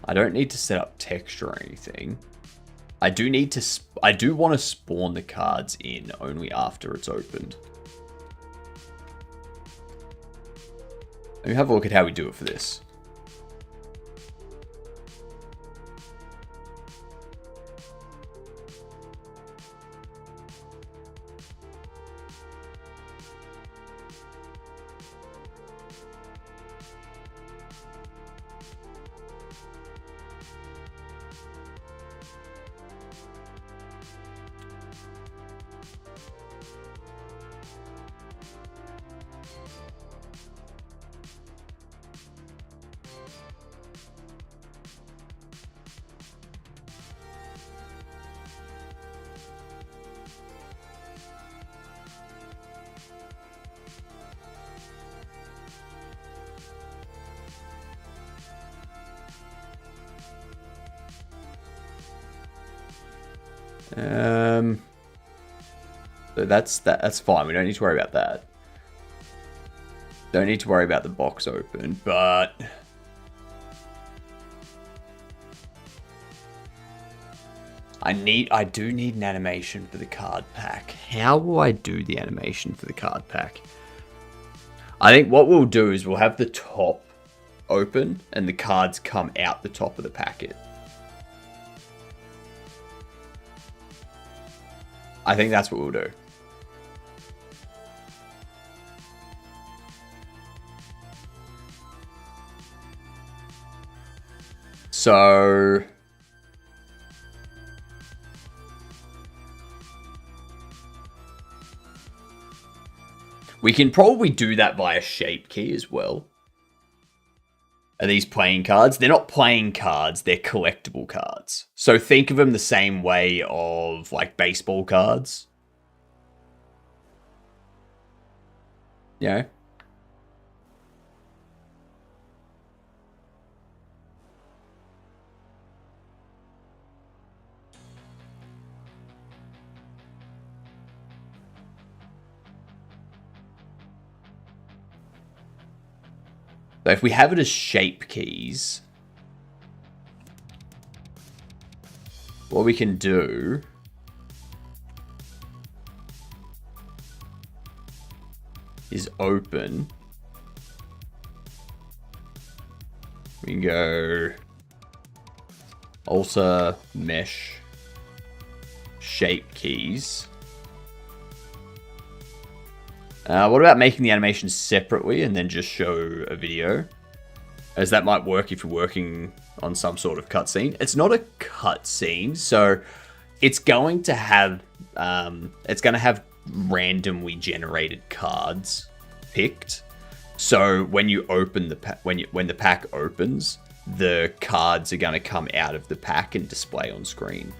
I don't need to set up texture or anything. I do want to spawn the cards in only after it's opened. Let me have a look at how we do it for this. So that's fine. We don't need to worry about that. Don't need to worry about the box open, but I do need an animation for the card pack. How will I do the animation for the card pack? I think what we'll do is we'll have the top open and the cards come out the top of the packet. I think that's what we'll do. So we can probably do that via shape key as well. Are these playing cards? They're not playing cards, they're collectible cards. So think of them the same way of like baseball cards. Yeah. So if we have it as shape keys, what we can do is open. We can go alter mesh shape keys. What about making the animation separately and then just show a video? As that might work if you're working on some sort of cutscene. It's not a cutscene, so it's going to have randomly generated cards picked. So when you open the when the pack opens, the cards are going to come out of the pack and display on screen.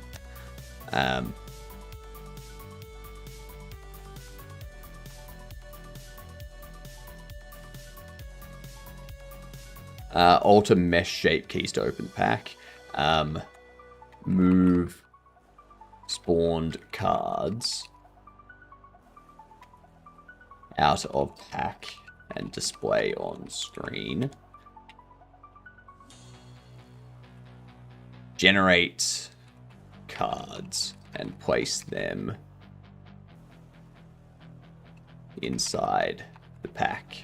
Alter mesh shape keys to open the pack. Move spawned cards out of pack and display on screen. Generate cards and place them inside the pack.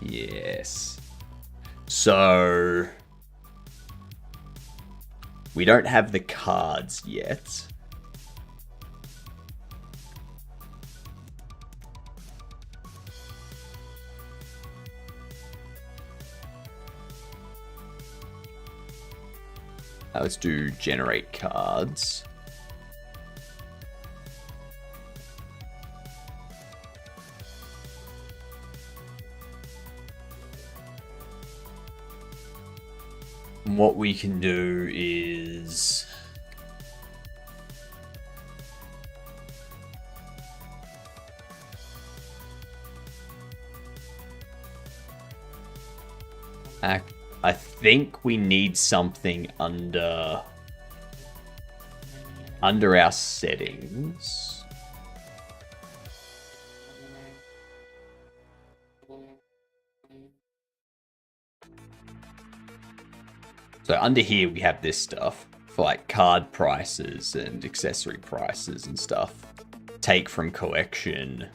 Yes. So we don't have the cards yet. Let's do generate cards. What we can do is I think we need something under our settings. So under here we have this stuff for like card prices and accessory prices and stuff. Take from collection.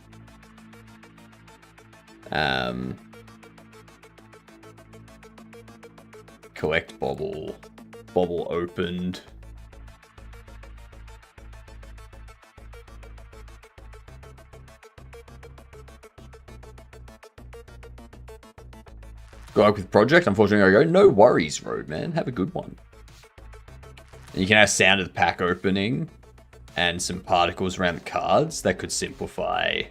Collect Bobble. Bobble opened. Go up with project. Unfortunately, I go. No worries, Roadman. Have a good one. And you can have sound of the pack opening and some particles around the cards that could simplify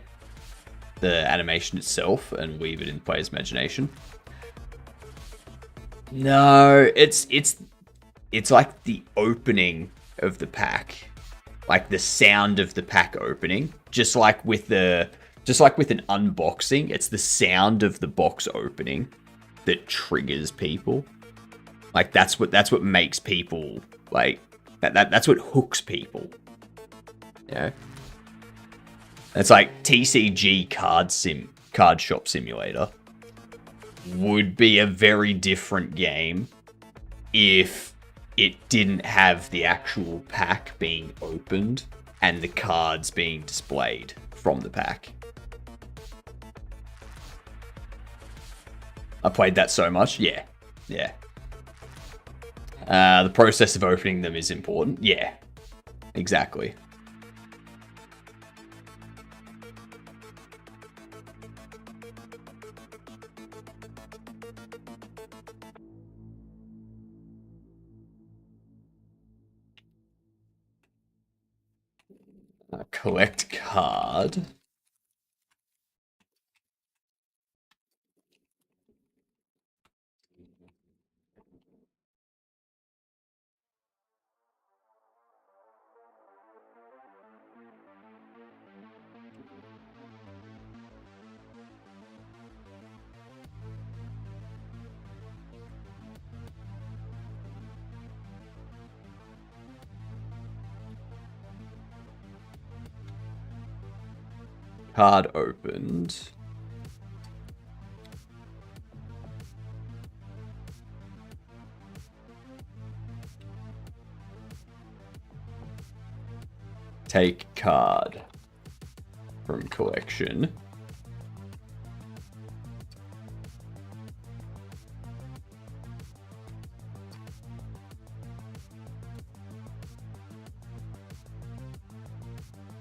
the animation itself and weave it in player's imagination. No, it's like the opening of the pack, like the sound of the pack opening, just like with an unboxing, it's the sound of the box opening that triggers people. Like that's what makes people like that's what hooks people. You know? It's like TCG card shop simulator would be a very different game if it didn't have the actual pack being opened and the cards being displayed from the pack. I played that so much. Yeah. The process of opening them is important. Yeah, exactly. Collect card. Card opened. Take card from collection.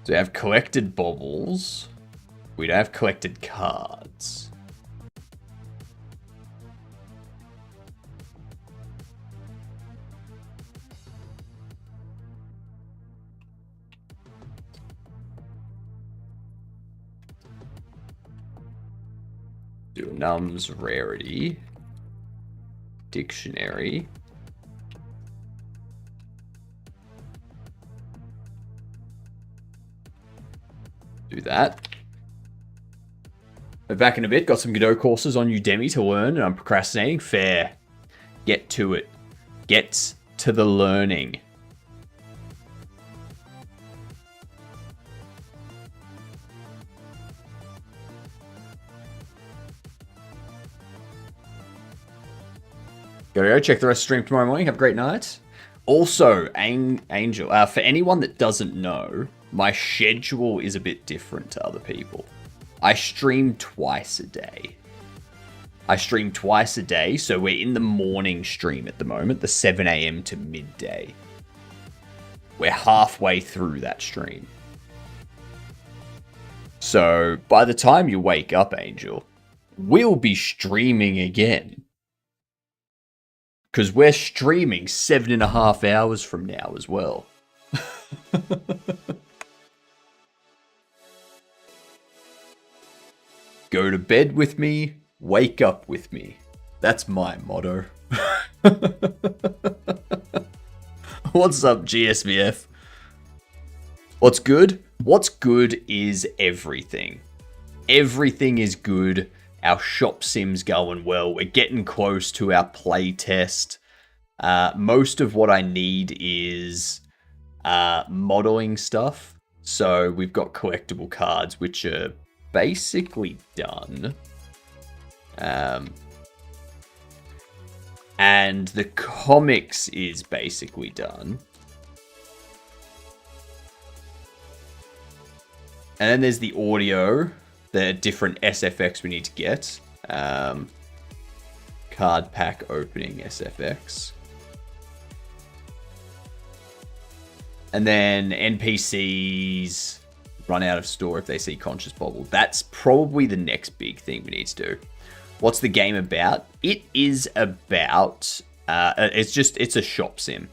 So we have collected baubles. We don't have collected cards. Do nums rarity. Dictionary. Do that. We're back in a bit. Got some Godot courses on Udemy to learn, and I'm procrastinating. Fair. Get to it. Get to the learning. Go check the rest of the stream tomorrow morning. Have a great night. Also, Angel, for anyone that doesn't know, my schedule is a bit different to other people. I stream twice a day. So we're in the morning stream at the moment, the 7 a.m. to midday. We're halfway through that stream. So by the time you wake up, Angel, we'll be streaming again. Because we're streaming 7.5 hours from now as well. Go to bed with me, wake up with me. That's my motto. What's up, GSVF? What's good? What's good is everything. Everything is good. Our shop sim's going well. We're getting close to our play test. Most of what I need is modeling stuff. So we've got collectible cards, which are basically done. And the comics is basically done. And then there's the audio. The different SFX we need to get. Card pack opening SFX. And then NPCs run out of store if they see Conscious Bobble. That's probably the next big thing we need to do. What's the game about? It is about... it's a shop sim.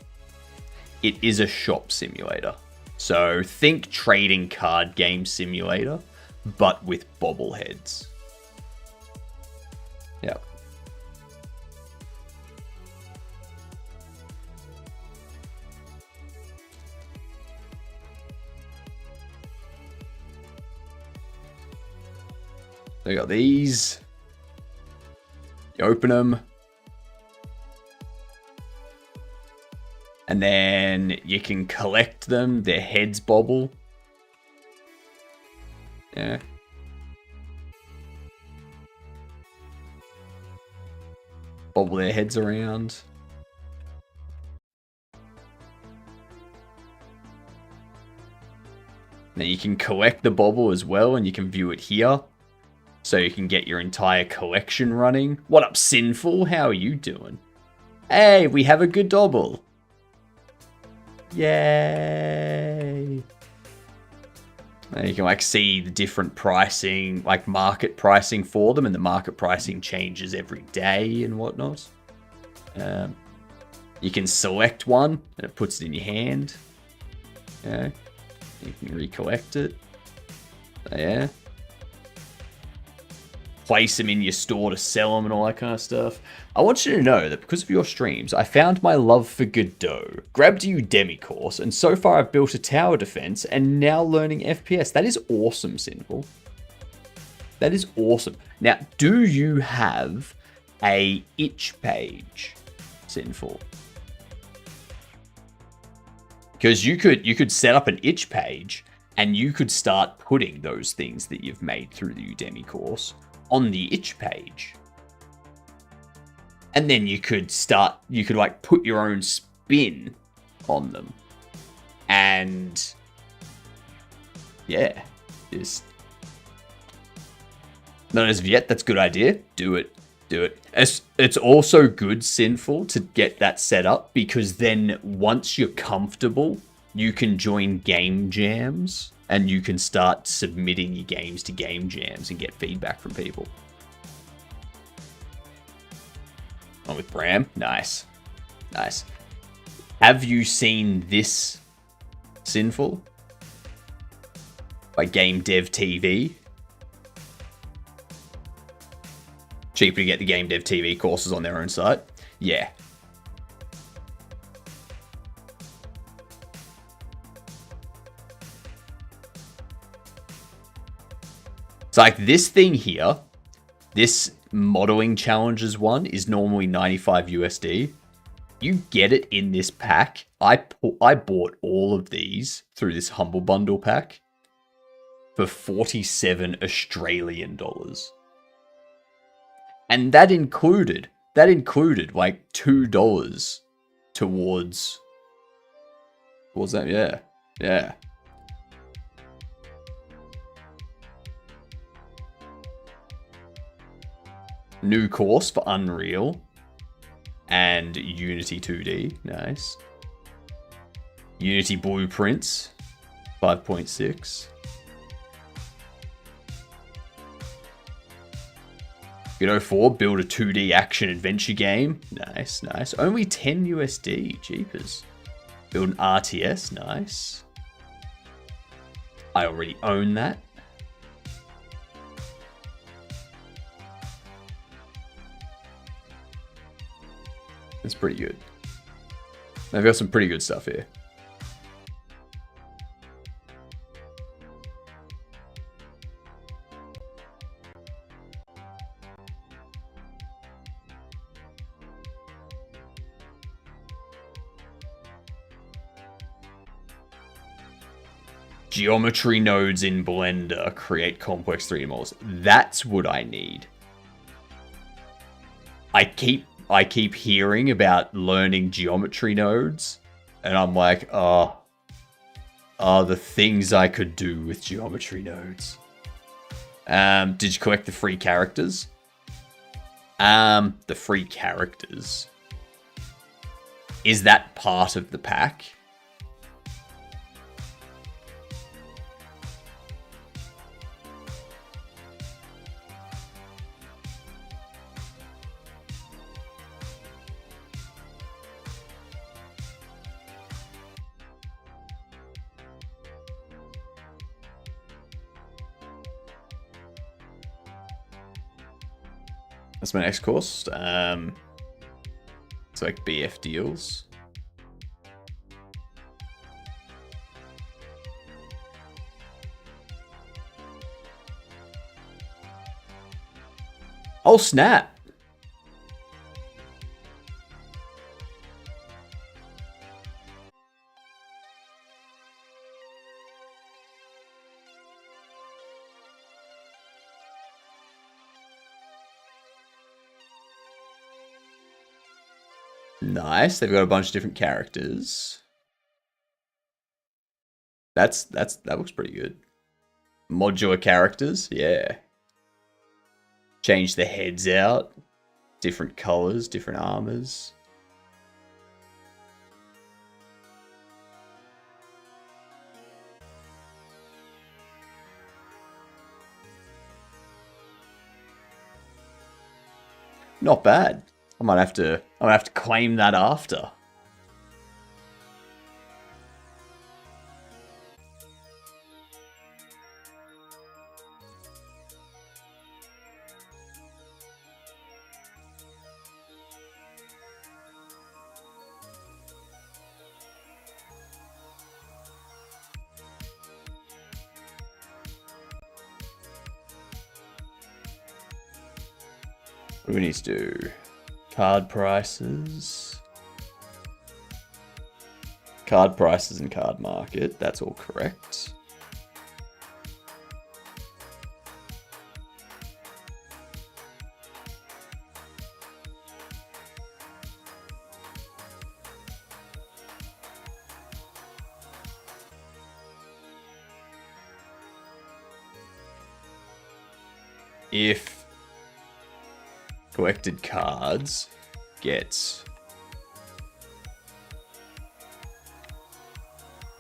It is a shop simulator. So think trading card game simulator, but with bobbleheads. Yep. So you got these. You open them. And then you can collect them. Their heads bobble. Yeah. Bobble their heads around. Now you can collect the bobble as well, and you can view it here. So you can get your entire collection running. What up, Sinful? How are you doing? Hey, we have a good double. Yay. And you can like see the different pricing, like market pricing for them, and the market pricing changes every day and whatnot. You can select one, and it puts it in your hand. Yeah. You can recollect it. So, yeah. Place them in your store to sell them and all that kind of stuff. I want you to know that because of your streams, I found my love for Godot, grabbed a Udemy course, and so far I've built a tower defense and now learning FPS. That is awesome, Sinful. That is awesome. Now, do you have a itch page, Sinful? Because you could set up an itch page and you could start putting those things that you've made through the Udemy course on the itch page. And then you could like put your own spin on them. And yeah, just not as of yet, that's a good idea. Do it. Do it. It's also good, Sinful, to get that set up, because then once you're comfortable, you can join game jams and you can start submitting your games to game jams and get feedback from people. On with Bram. Nice. Nice. Have you seen this, Sinful? By Game Dev TV? Cheaper to get the Game Dev TV courses on their own site. Yeah. It's like this thing here, this modeling challenges one is normally 95 USD. You get it in this pack. I bought all of these through this Humble Bundle pack for 47 Australian dollars. And that included like $2 towards that? Yeah. Yeah. New course for Unreal and Unity 2D. Nice. Unity Blueprints 5.6. Godot 4, build a 2D action adventure game. Nice, nice. Only 10 USD. Jeepers. Build an RTS. Nice. I already own that. That's pretty good. I've got some pretty good stuff here. Geometry nodes in Blender create complex 3D models. That's what I need. I keep hearing about learning geometry nodes, and I'm like, the things I could do with geometry nodes. Did you collect the free characters? The free characters. Is that part of the pack? That's my next course. It's like BF deals. Oh, snap. Nice. They've got a bunch of different characters. That looks pretty good. Modular characters, yeah. Change the heads out. Different colors, different armors. Not bad. I might have to claim that after. What do we need to do? Card prices. Card prices and card market. That's all correct. If collected cards get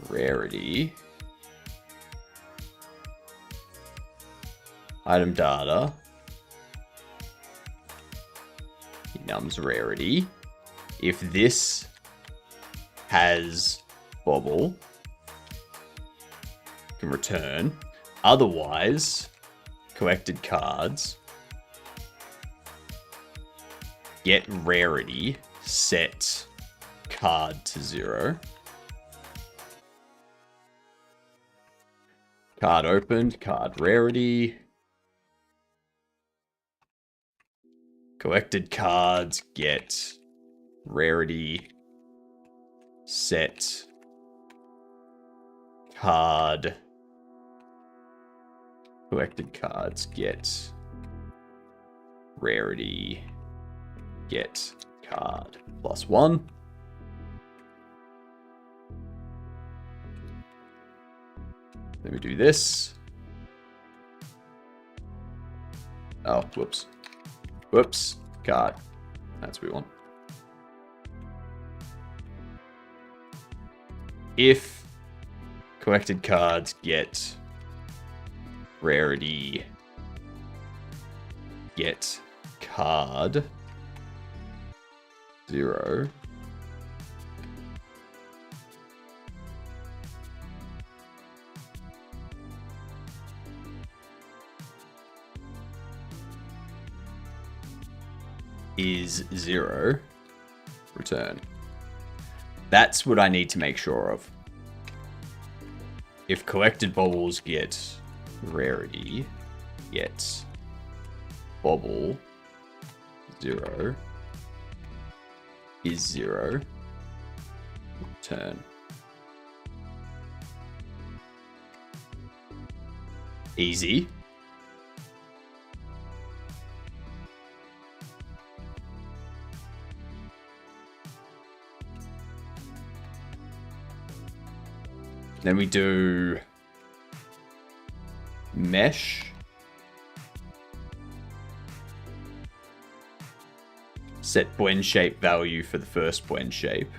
rarity, item data, enums rarity. If this has Bobble, can return. Otherwise, collected cards get rarity, set card to 0. Card opened, card rarity. Collected cards get rarity, set card. Collected cards get rarity, get card +1. Let me do this. Oh, whoops. Whoops. Card. That's what we want. If collected cards get rarity, get card 0. Is 0. Return. That's what I need to make sure of. If collected bobbles get rarity, get bobble 0 is 0. Return. Easy. Then we do mesh. Set blend shape value for the first blend shape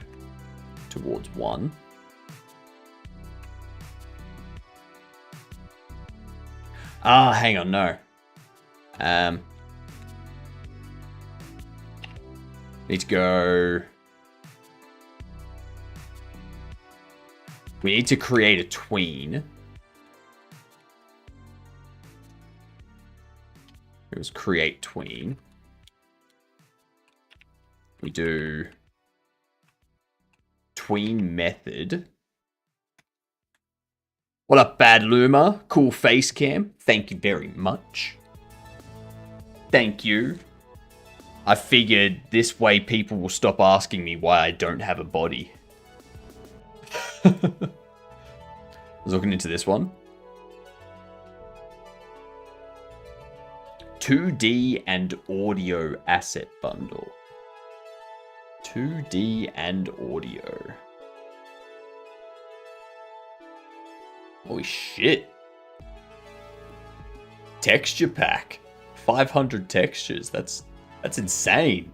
towards 1. Ah, hang on, no. Need to go. We need to create a tween. It was create tween. We do tween method. What up, Bad Luma? Cool face cam. Thank you very much. Thank you. I figured this way people will stop asking me why I don't have a body. I was looking into this one. 2D and audio asset bundle. 2D and audio. Holy shit. Texture pack. 500 textures. That's insane.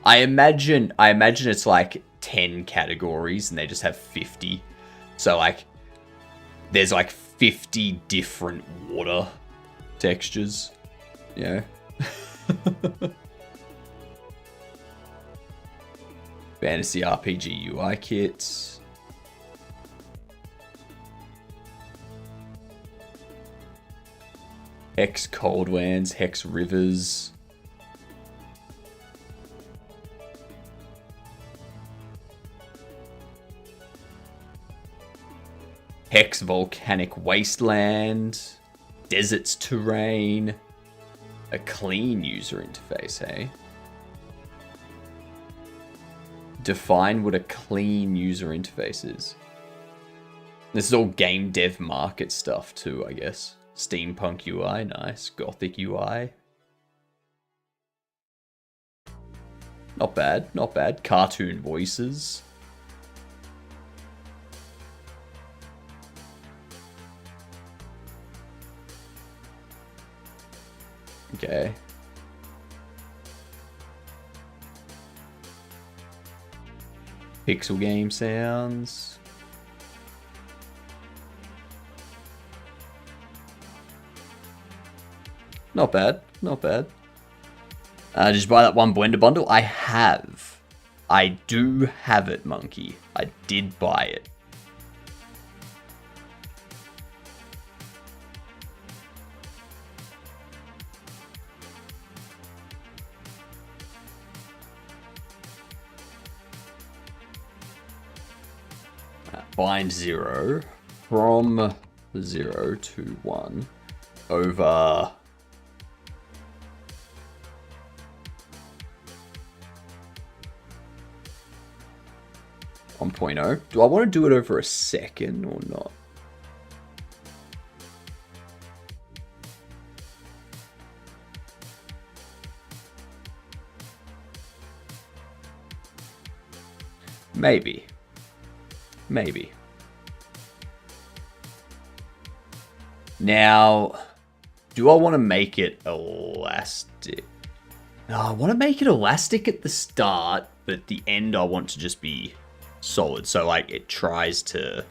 I imagine it's like 10 categories and they just have 50. So like there's like 50 different water textures. Yeah. Fantasy RPG UI kits. Hex Coldlands, Hex Rivers. Hex Volcanic Wasteland. Deserts Terrain. A clean user interface, hey? Define what a clean user interface is. This is all game dev market stuff too, I guess. Steampunk UI, nice. Gothic UI. Not bad, not bad. Cartoon voices. Okay. Pixel game sounds. Not bad, not bad. Did you buy that one Blender bundle? I have. I do have it, Monkey. I did buy it. Bind 0 from 0 to 1 over 1.0. Do I want to do it over a second or not? Maybe. Maybe. Now, do I want to make it elastic? No, I want to make it elastic at the start, but at the end I want to just be solid. So like it tries to...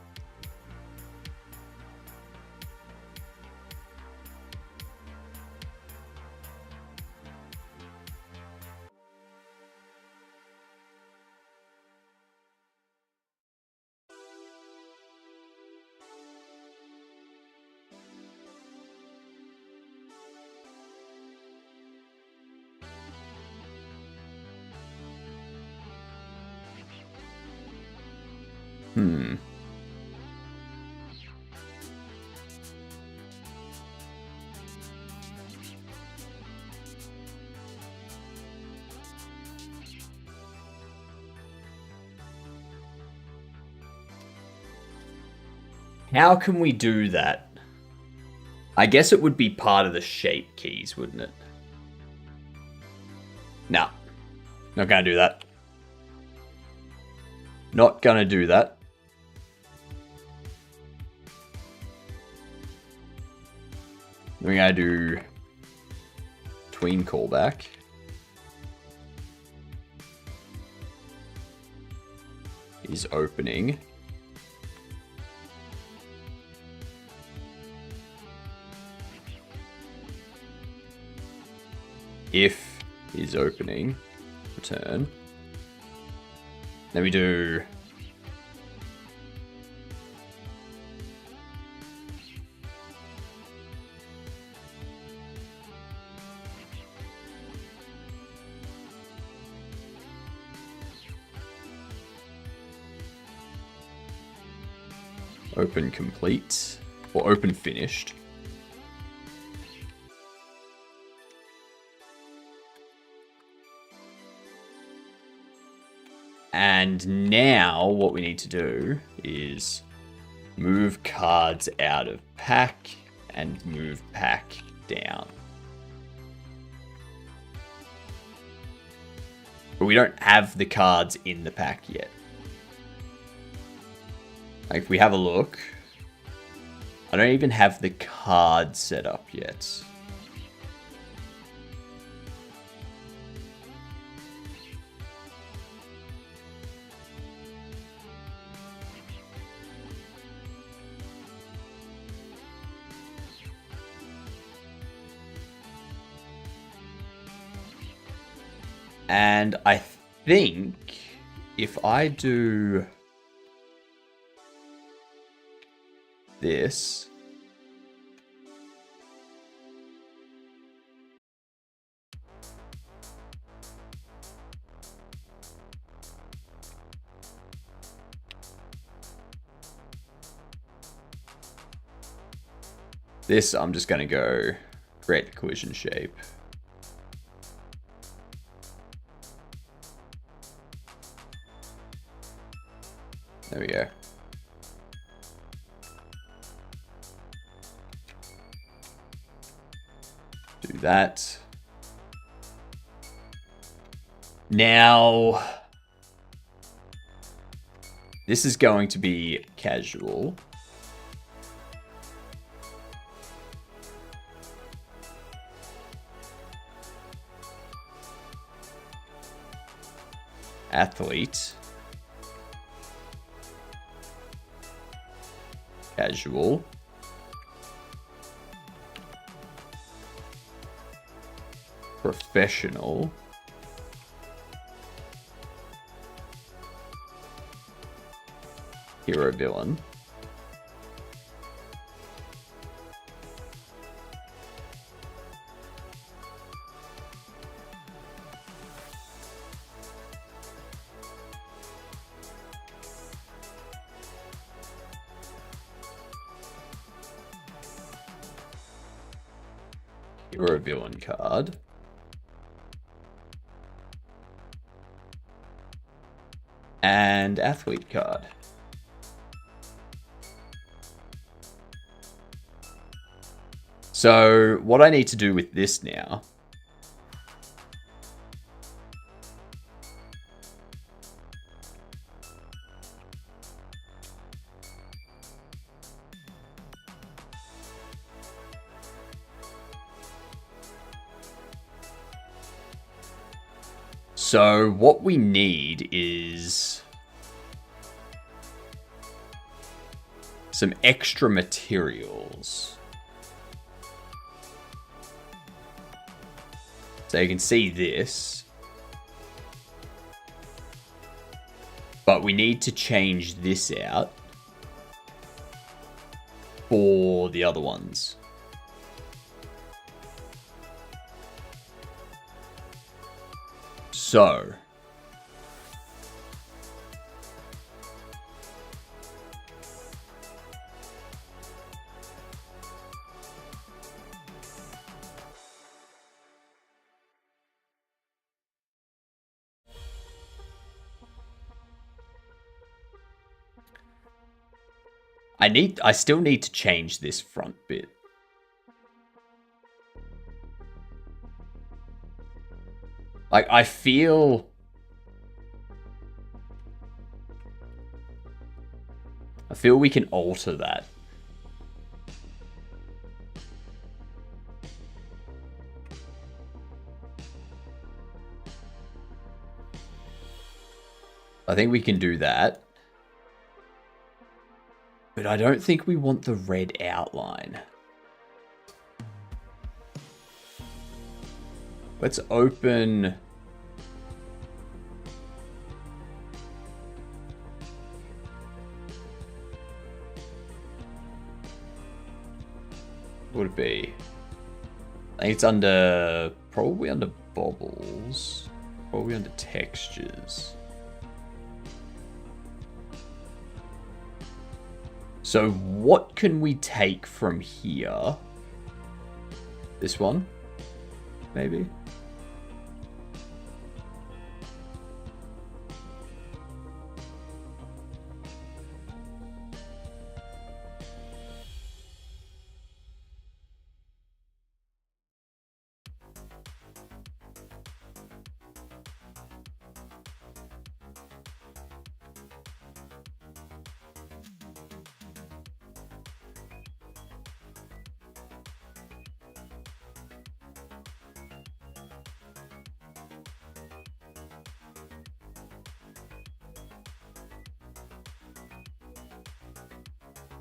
How can we do that? I guess it would be part of the shape keys, wouldn't it? No. Not gonna do that. Not gonna do that. We're gonna do tween callback. Is opening. If is opening, return. Then we do open complete or open finished. And now what we need to do is move cards out of pack and move pack down. But we don't have the cards in the pack yet. Like, if we have a look, I don't even have the card set up yet. And I think if I do this, I'm just going to go create the collision shape. There we go. Do that. Now, this is going to be casual. Athlete. Casual. Professional. Hero villain. Hero villain card. And athlete card. So what I need to do with this now So what we need is some extra materials. So you can see this. But we need to change this out for the other ones. So I still need to change this front bit. Like, I feel we can alter that. I think we can do that. But I don't think we want the red outline. Let's open... What would it be? I think it's under... Probably under bobbles. Probably under textures. So what can we take from here? This one? Maybe?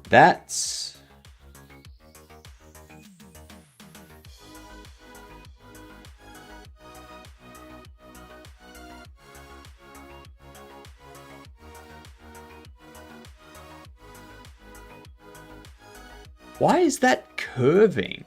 That's... Why is that curving?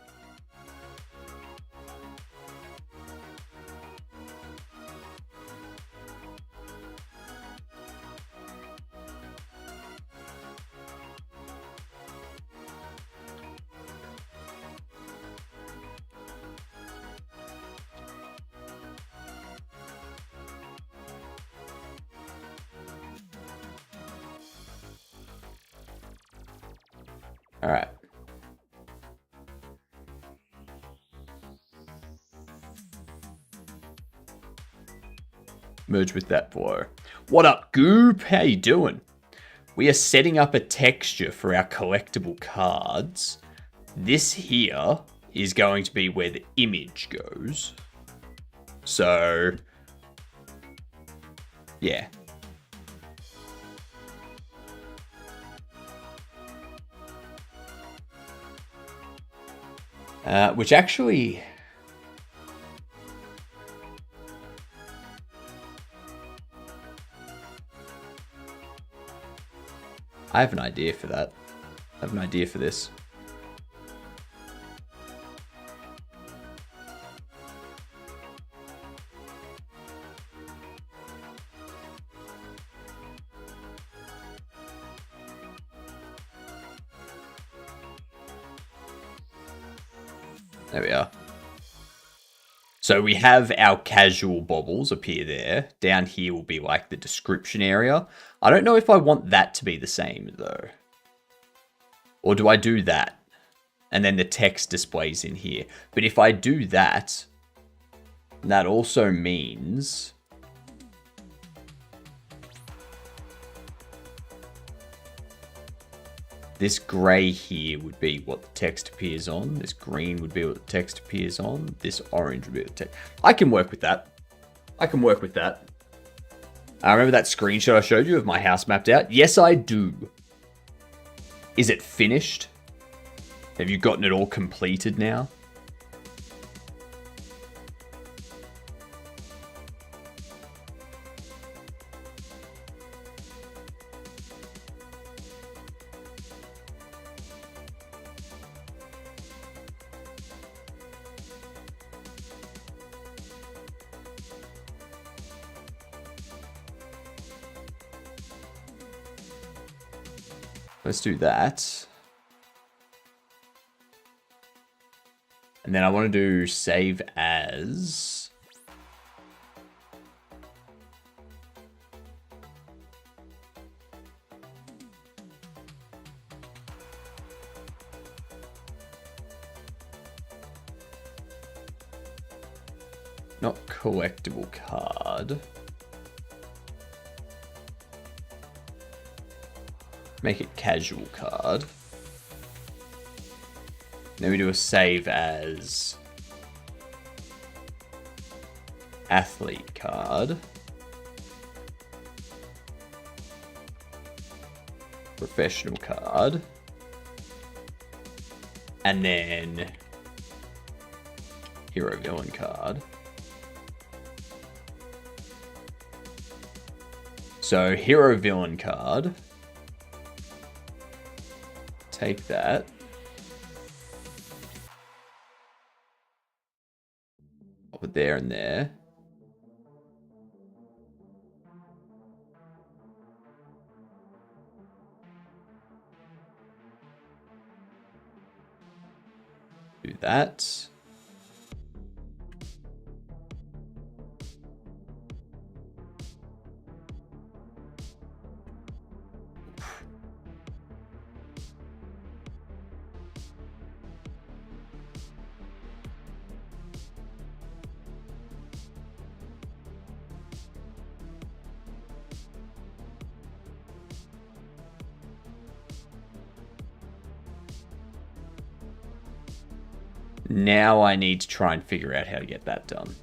All right. Merge with that boy. What up, Goop? How you doing? We are setting up a texture for our collectible cards. This here is going to be where the image goes. So, yeah. Which actually... I have an idea for that. I have an idea for this. There we are. So we have our casual bobbles appear there. Down here will be like the description area. I don't know if I want that to be the same though. Or do I do that? And then the text displays in here. But if I do that, that also means... this grey here would be what the text appears on. This green would be what the text appears on. This orange would be what the text... I can work with that. I can work with that. I remember that screenshot I showed you of my house mapped out? Yes, I do. Is it finished? Have you gotten it all completed now? Let's do that. And then I want to do save as. Not collectible card. Make it casual card. Then we do a save as athlete card. Professional card. And then hero villain card. So hero villain card. Take that. Pop it there and there. Do that. Now I need to try and figure out how to get that done.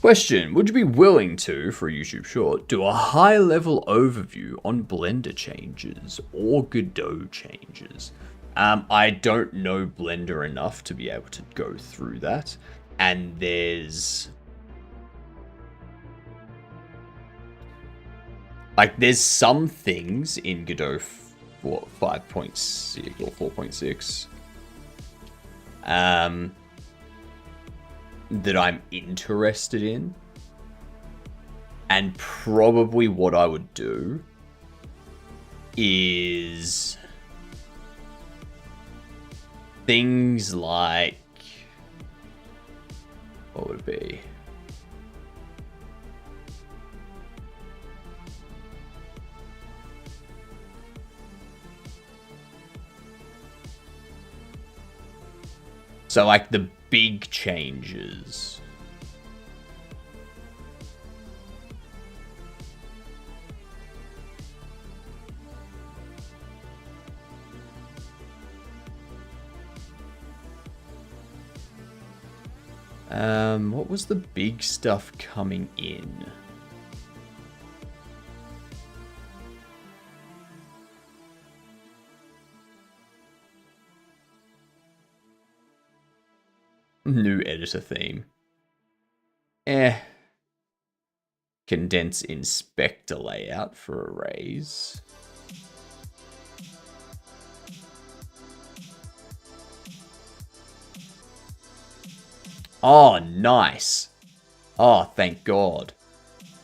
Question, would you be willing to, for a YouTube short, do a high-level overview on Blender changes or Godot changes? I don't know Blender enough to be able to go through that. And there's... like, there's some things in Godot 5.6 or 4.6 that I'm interested in. And probably what I would do is things like... what would it be? So, like, the big changes. What was the big stuff coming in? New editor theme. Condense inspector layout for arrays. Oh, nice. Oh, thank God.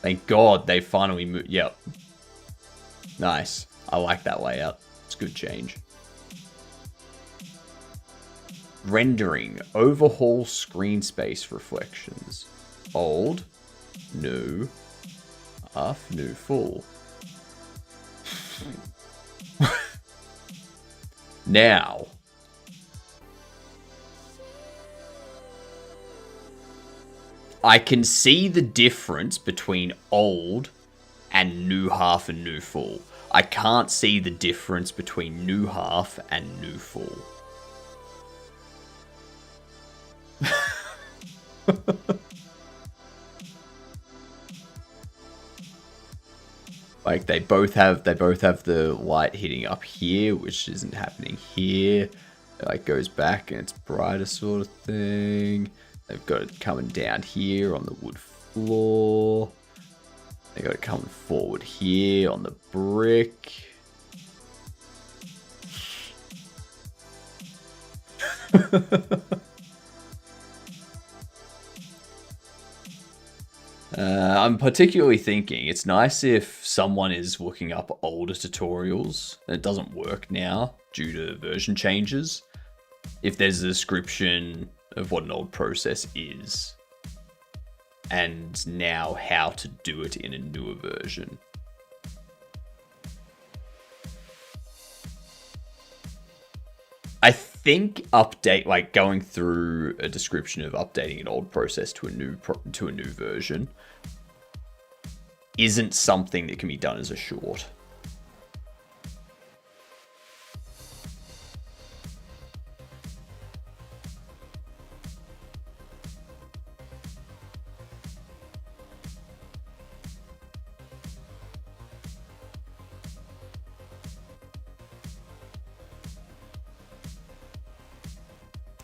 Thank God they finally moved. Yep. Nice. I like that layout. It's a good change. Rendering. Overhaul screen space reflections. Old. New. Off. New. Full. Now. I can see the difference between old and new half and new full. I can't see the difference between new half and new full. Like they both have the light hitting up here, which isn't happening here. It like goes back and it's brighter sort of thing. They've got it coming down here on the wood floor. They got it coming forward here on the brick. I'm particularly thinking it's nice if someone is looking up older tutorials and it doesn't work now due to version changes. If there's a description of what an old process is and now how to do it in a newer version. I think going through a description of updating an old process to a new version isn't something that can be done as a short.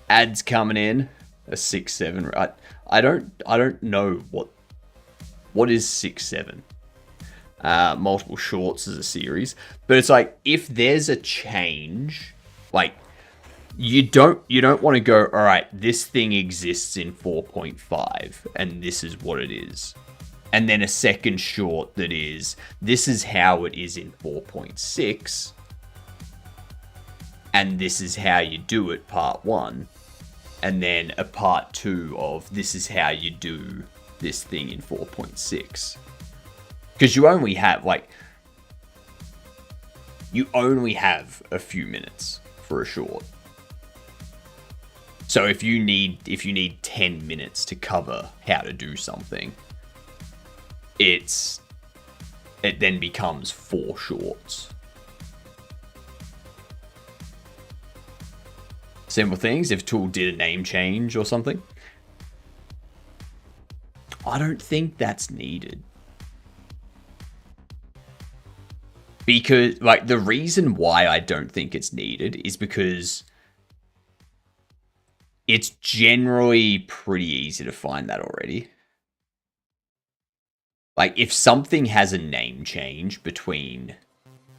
Ads coming in, a 6-7. I don't know what is 6-7. Multiple shorts as a series, but it's like if there's a change, like you don't want to go, all right, this thing exists in 4.5 and this is what it is, and then a second short that is this is how it is in 4.6, and this is how you do it, part 1. And then a part 2 of this is how you do this thing in 4.6. Because you only have a few minutes for a short. So if you need 10 minutes to cover how to do something, it then becomes 4 shorts. Simple things, if a tool did a name change or something. I don't think that's needed. Because, like, the reason why I don't think it's needed is because it's generally pretty easy to find that already. Like, if something has a name change between...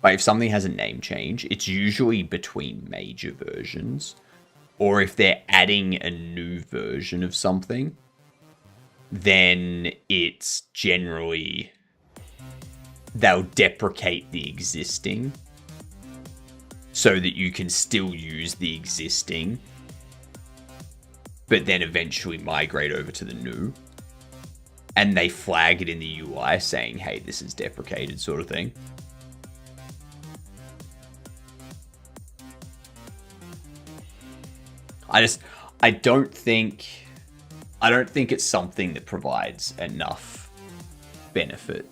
Like, if something has a name change, it's usually between major versions. Or if they're adding a new version of something, then it's generally... They'll deprecate the existing so that you can still use the existing, but then eventually migrate over to the new. And they flag it in the UI saying, hey, this is deprecated, sort of thing. I don't think it's something that provides enough benefit.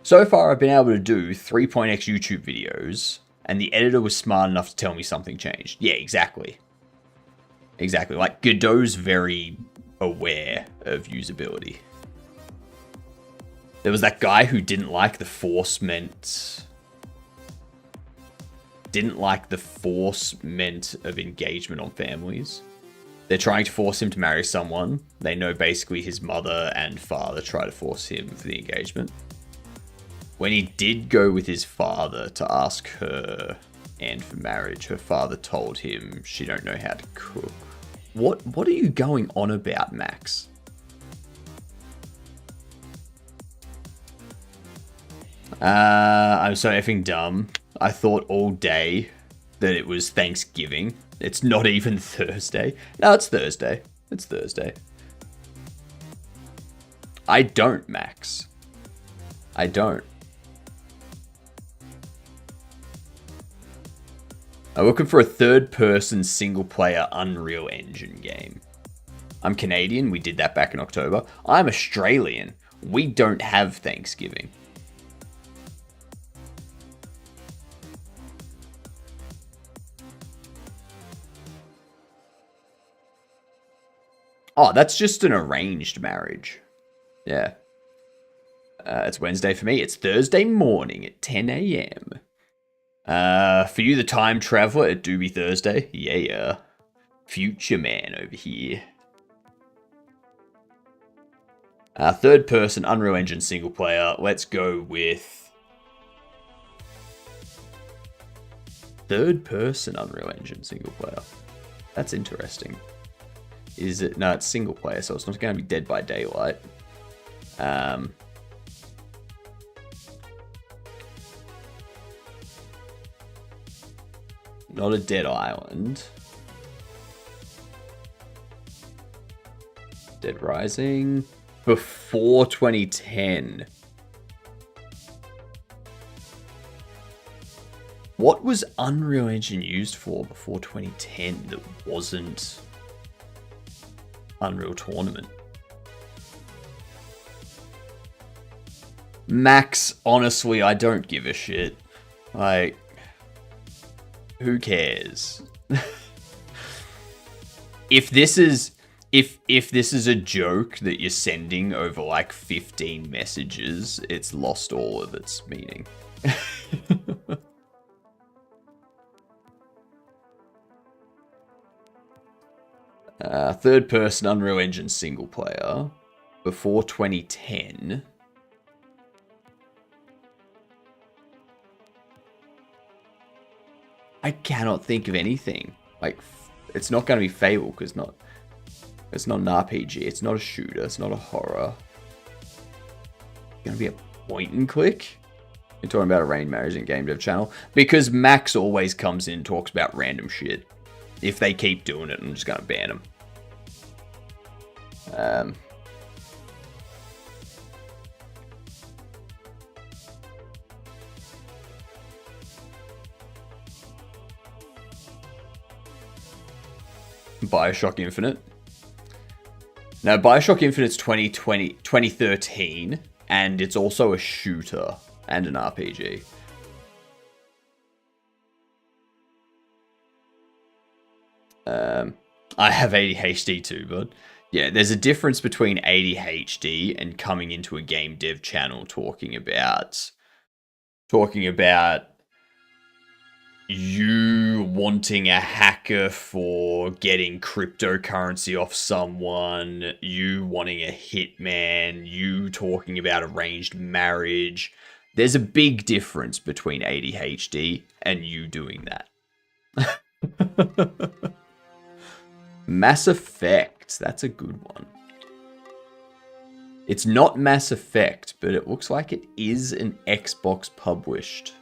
So far, I've been able to do 3.x YouTube videos, and the editor was smart enough to tell me something changed. Yeah, exactly. Exactly. Like, Godot's very aware of usability. There was that guy who didn't like the force meant of engagement on families. They're trying to force him to marry someone. They know basically his mother and father try to force him for the engagement. When he did go with his father to ask her and for marriage, her father told him she don't know how to cook. What are you going on about, Max? I'm so effing dumb. I thought all day that it was Thanksgiving. It's not even Thursday. No, it's Thursday. It's Thursday. I don't, Max. I don't. I'm looking for a third-person single-player Unreal Engine game. I'm Canadian. We did that back in October. I'm Australian. We don't have Thanksgiving. Oh, that's just an arranged marriage. Yeah. It's Wednesday for me. It's Thursday morning at 10 a.m. For you, the time traveler, it do be Thursday. Yeah. Future man over here. Third person, Unreal Engine single player. Let's go with third person Unreal Engine single player. That's interesting. Is it? No, it's single player, so it's not going to be Dead by Daylight. Not a Dead Island. Dead Rising. Before 2010. What was Unreal Engine used for before 2010 that wasn't Unreal Tournament? Max, honestly, I don't give a shit. Like, who cares? If this is a joke that you're sending over like 15 messages, it's lost all of its meaning. Third person Unreal Engine single player before 2010. I cannot think of anything. Like, it's not going to be Fable because it's not an RPG. It's not a shooter. It's not a horror. It's going to be a point and click. You're talking about a arranged marriage and game dev channel because Max always comes in and talks about random shit. If they keep doing it, I'm just going to ban them. BioShock Infinite. Now, BioShock Infinite's 2013, and it's also a shooter and an RPG. I have ADHD too, but yeah, there's a difference between ADHD and coming into a game dev channel talking about you wanting a hacker for getting cryptocurrency off someone, you wanting a hitman, you talking about arranged marriage. There's a big difference between ADHD and you doing that. Mass Effect, that's a good one. It's not Mass Effect, but it looks like it is an Xbox published.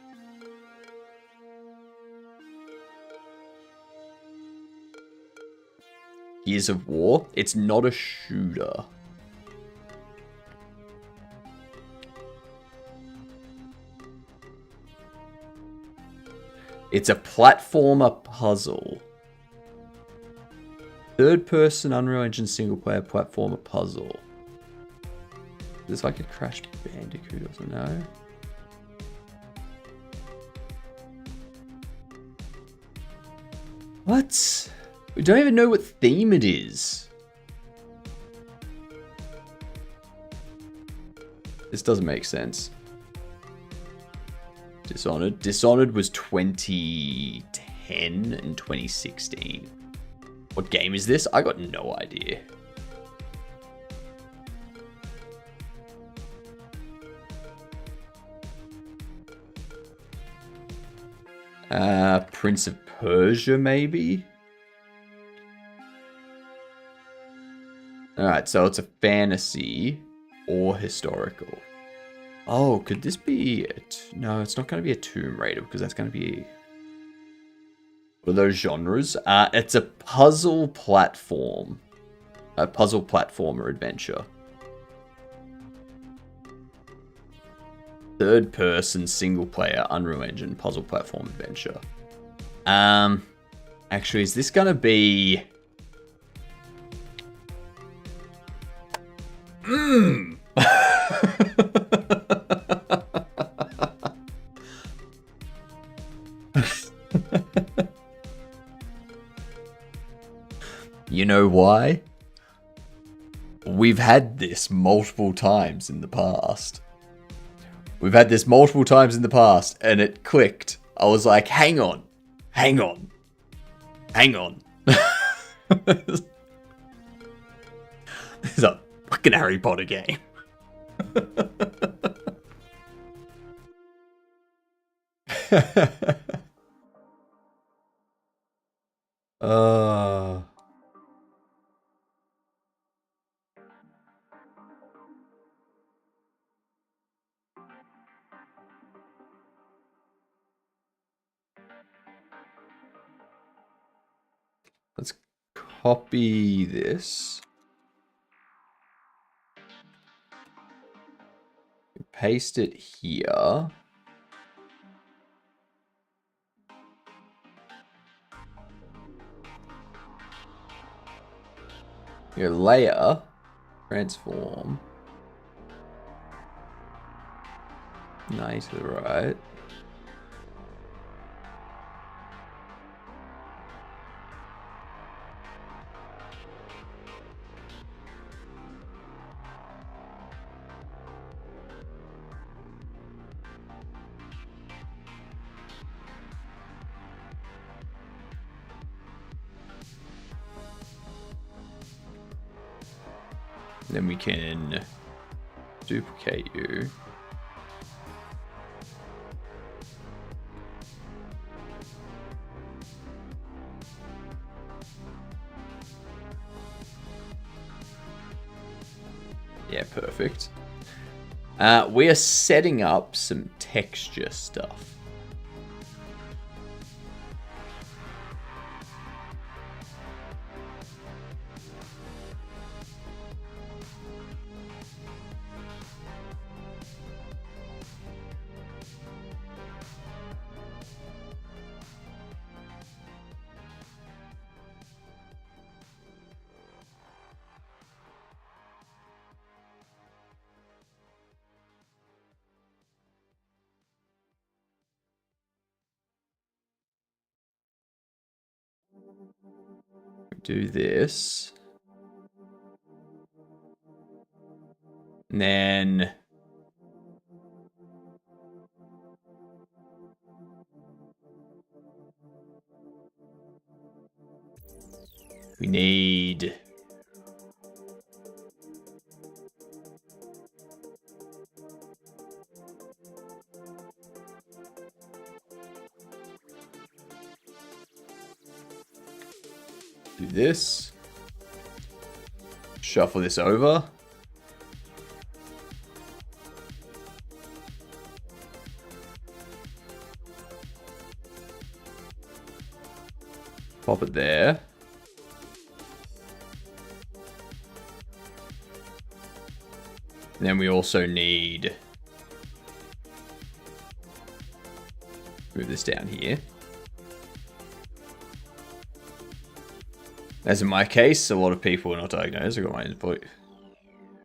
Gears of War, it's not a shooter. It's a platformer puzzle. Third-person Unreal Engine single-player platformer puzzle. Is this like a Crash Bandicoot or something? No. What? We don't even know what theme it is. This doesn't make sense. Dishonored. Dishonored was 2010 and 2016. What game is this? I got no idea. Prince of Persia, maybe? Alright, so it's a fantasy or historical. Oh, could this be it? No, it's not going to be a Tomb Raider because that's going to be... What are those genres? It's a puzzle platform. A puzzle platformer adventure. Third person, single player, Unreal Engine, puzzle platform adventure. Actually, is this going to be... You know why? We've had this multiple times in the past. We've had this multiple times in the past, and it clicked. I was like, hang on. Hang on. Hang on. This is a fucking Harry Potter game. Let's copy this. Paste it here. Your layer, transform. 90 to the right. Then we can duplicate you. Yeah, perfect. We are setting up some texture stuff. do this. And then we need do this. Shuffle this over. Pop it there. And then we also need move this down here. As in my case, a lot of people are not diagnosed. I got my input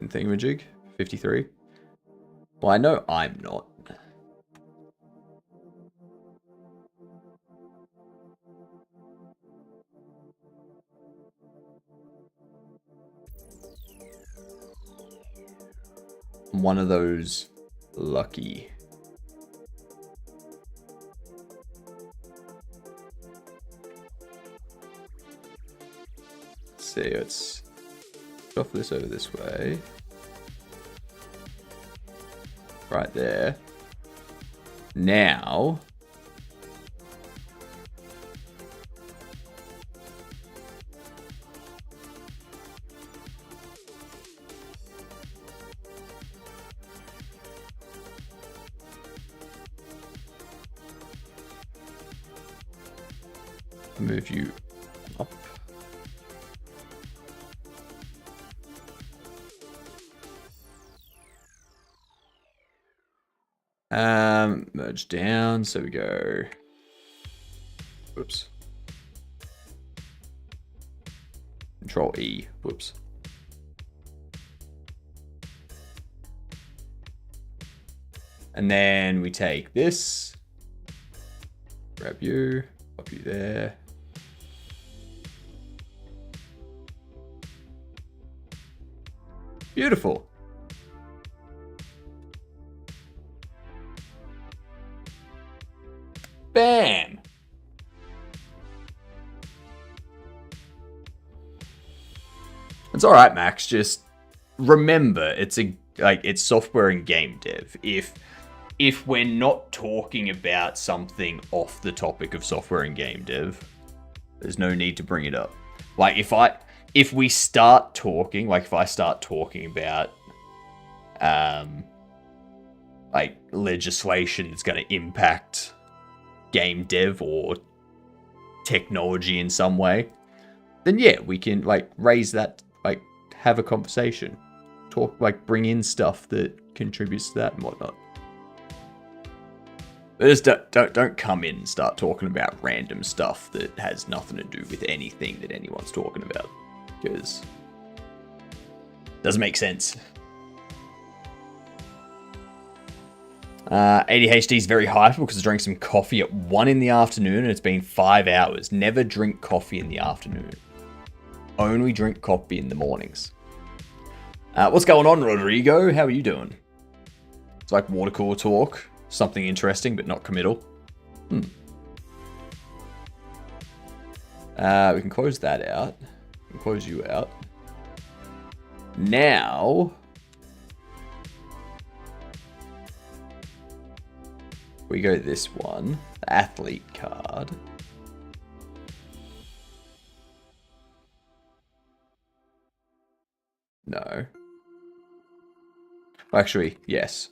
in thingamajig, 53. Well, I know I'm not. I'm one of those lucky. See, let's shuffle this over this way. Right there. Now, move you up. Merge down, so we go. Whoops. Control E. Whoops. And then we take this. Grab you. Pop you there. Beautiful. Bam. It's all right, Max. Just remember, it's software and game dev. If we're not talking about something off the topic of software and game dev, there's no need to bring it up. Like if I start talking about like legislation that's going to impact game dev or technology in some way, then yeah, we can like raise that, like have a conversation, talk, like bring in stuff that contributes to that and whatnot. But just don't come in and start talking about random stuff that has nothing to do with anything that anyone's talking about, because it doesn't make sense. ADHD is very hyper because I drank some coffee at 1 in the afternoon and it's been 5 hours. Never drink coffee in the afternoon. Only drink coffee in the mornings. What's going on, Rodrigo? How are you doing? It's like water cooler talk. Something interesting, but not committal. We can close that out. We can close you out. Now, we go this one, the athlete card. No. Actually, yes.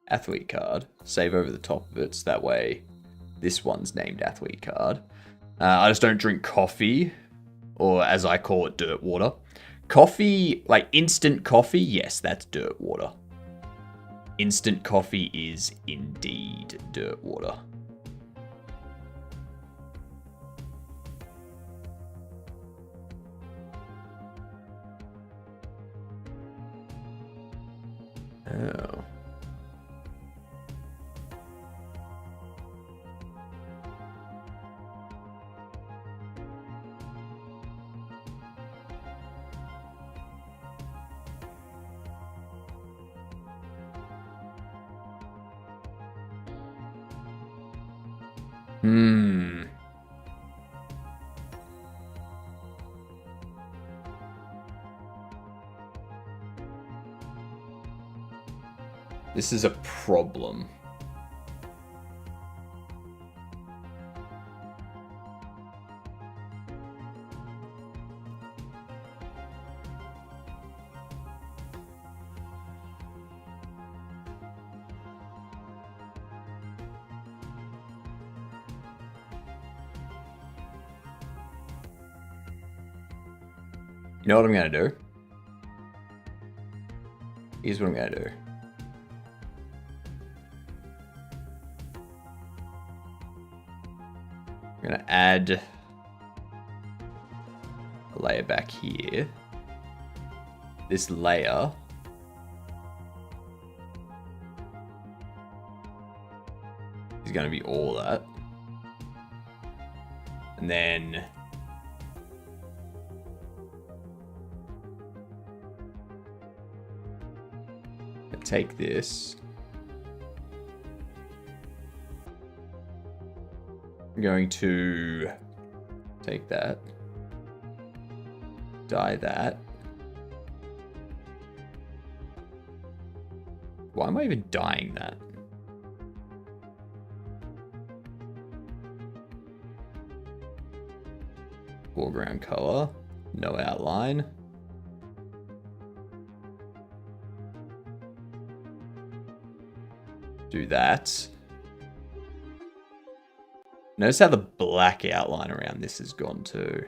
Athlete card. Save over the top of it, so that way this one's named athlete card. I just don't drink coffee, or as I call it, dirt water. Coffee, like instant coffee, yes, that's dirt water. Instant coffee is indeed dirt water. Oh. This is a problem. You know what I'm going to do? Here's what I'm going to do. I'm going to add a layer back here. This layer is going to be all that. And then take this. I'm going to take that, dye that. Why am I even dyeing that? Foreground color, no outline. Do that. Notice how the black outline around this is gone too.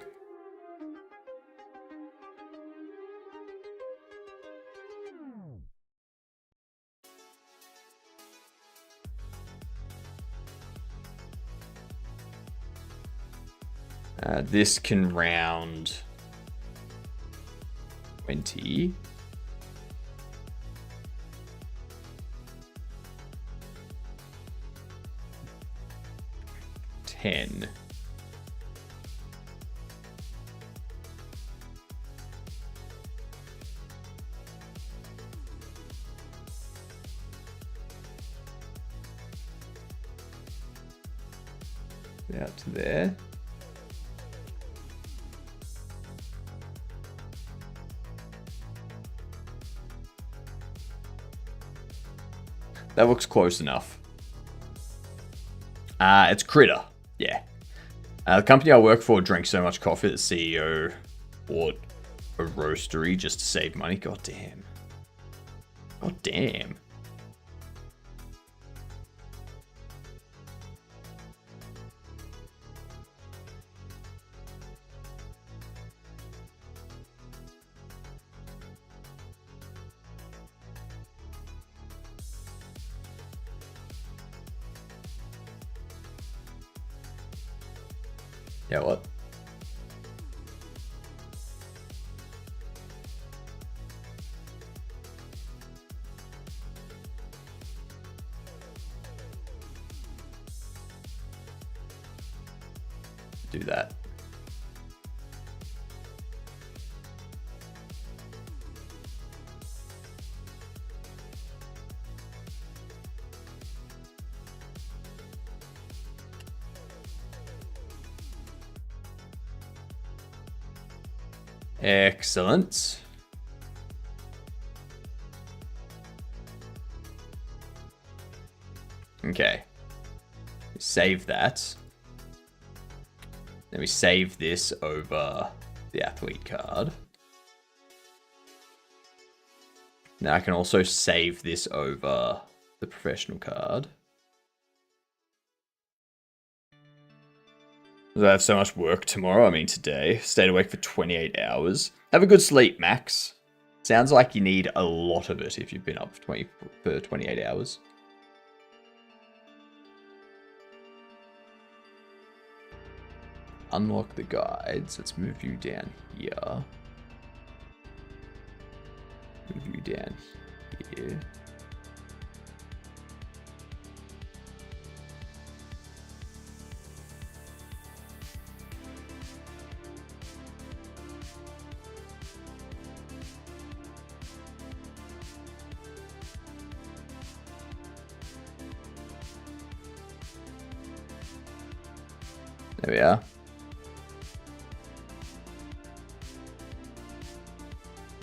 This can round 20. $10. Out to there. That looks close enough. It's Critter. Yeah. The company I work for drinks so much coffee that the CEO bought a roastery just to save money. God damn. God damn. Yeah, what? Do that. Excellent. Okay. Save that. Then we save this over the athlete card. Now I can also save this over the professional card. I have so much work tomorrow. I mean, today. Stayed awake for 28 hours. Have a good sleep, Max. Sounds like you need a lot of it if you've been up for 28 hours. Unlock the guides. Let's move you down here. Move you down here. There we are.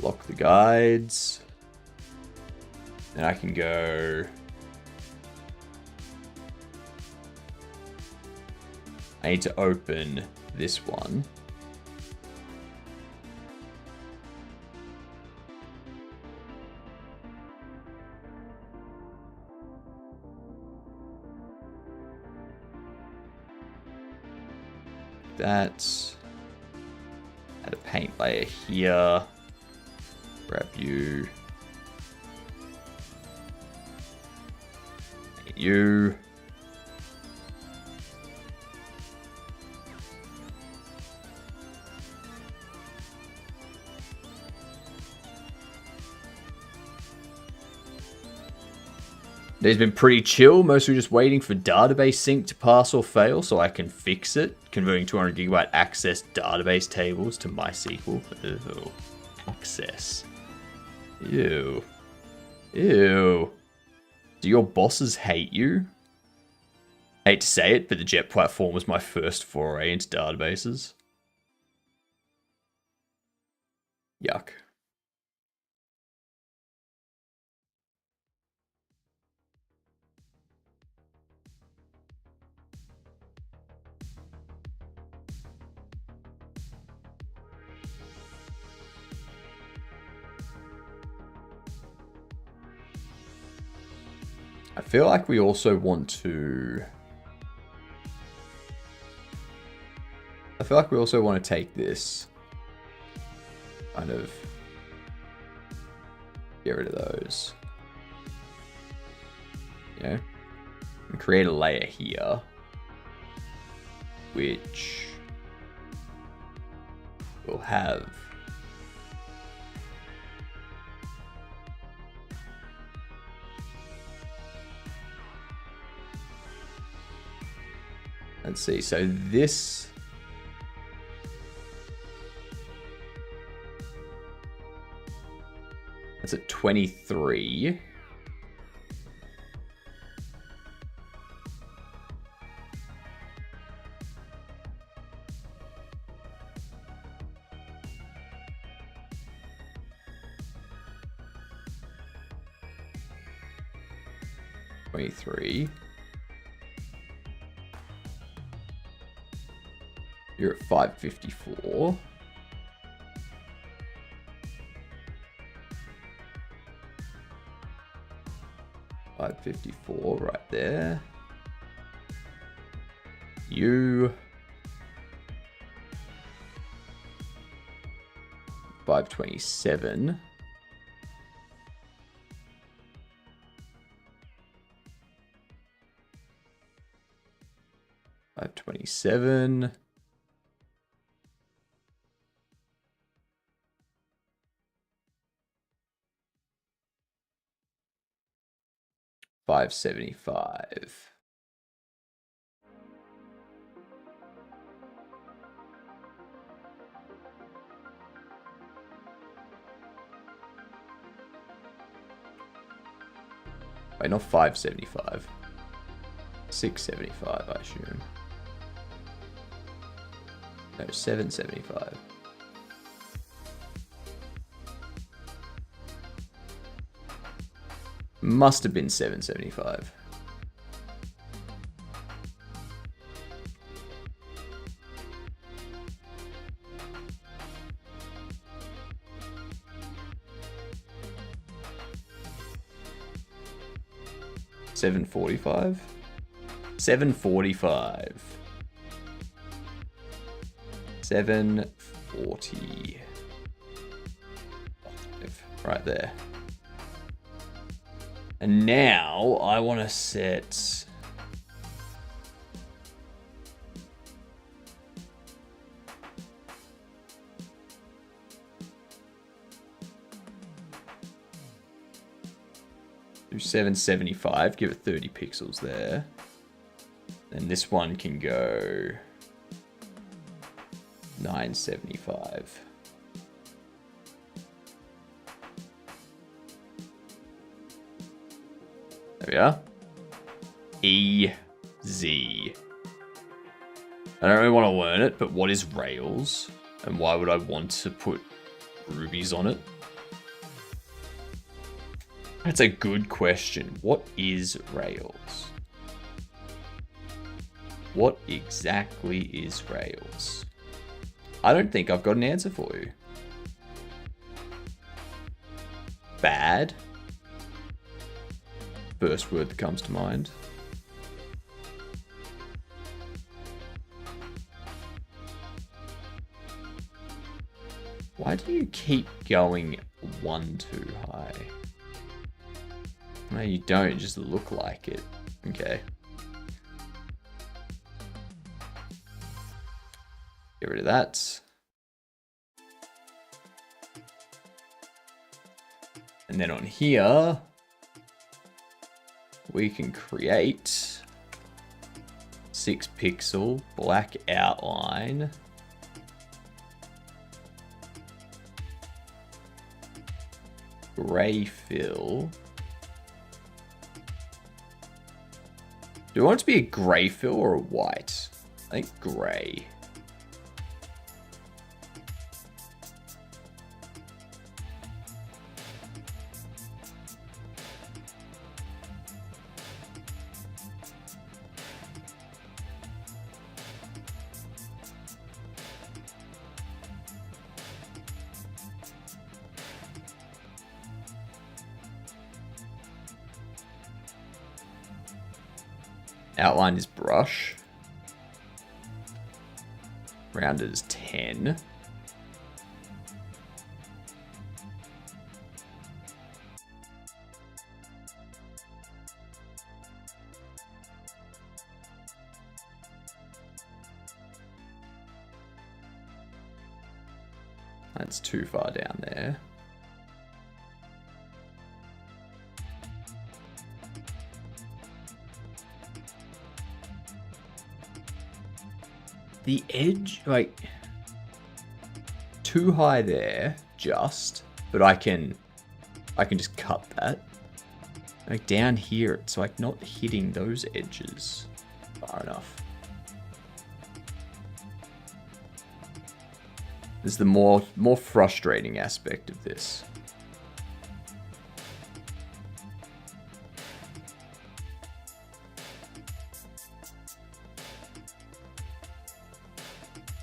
Lock the guides. Then I can go... I need to open this one. That. Add a paint layer here. Grab you. Paint you. Day's been pretty chill, mostly just waiting for database sync to pass or fail so I can fix it, converting 200 gigabyte access database tables to MySQL. Ew. Access. Ew. Ew. Do your bosses hate you? I hate to say it, but the Jet platform was my first foray into databases. Yuck. I feel like we also want to... I feel like we also want to take this, kind of get rid of those, you know, and create a layer here, which will have let's see, so this that's at 23. You're at 554. $554 right there. You 527. $527. $575. Wait, not 575. 675, I assume. No, 775. Must have been 775. $745? $745. 740. Right there. And now I want to set do 775, give it 30 pixels there. And this one can go 975. There we are. Easy. I don't really want to learn it, but what is rails? And why would I want to put rubies on it? That's a good question. What is rails? What exactly is rails? I don't think I've got an answer for you. Bad? First word that comes to mind. Why do you keep going one too high? No, you don't. You just look like it. Okay. Get rid of that. And then on here, we can create 6 pixel black outline. Gray fill. Do I want it to be a gray fill or a white? I think gray. Outline is brush. Rounded is 10. That's too far down there. The edge, like, too high there, just, but I can just cut that. Like down here, it's like not hitting those edges far enough. This is the more frustrating aspect of this.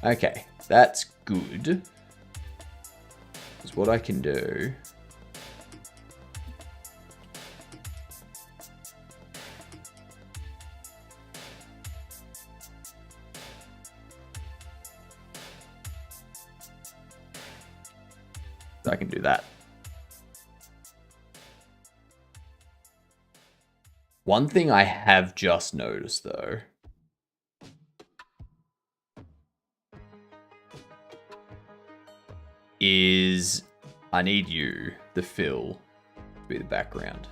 Okay, that's good. Because what I can do... I can do that. One thing I have just noticed, though... is I need you, the fill, to be the background.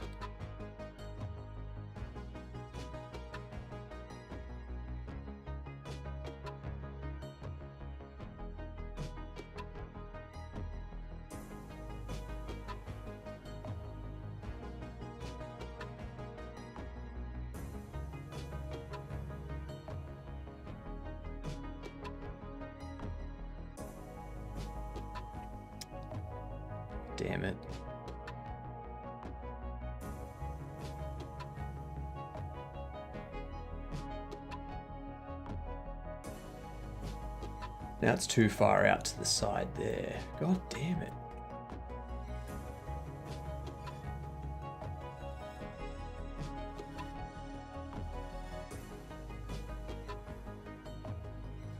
Damn it. Now it's too far out to the side there. God damn it.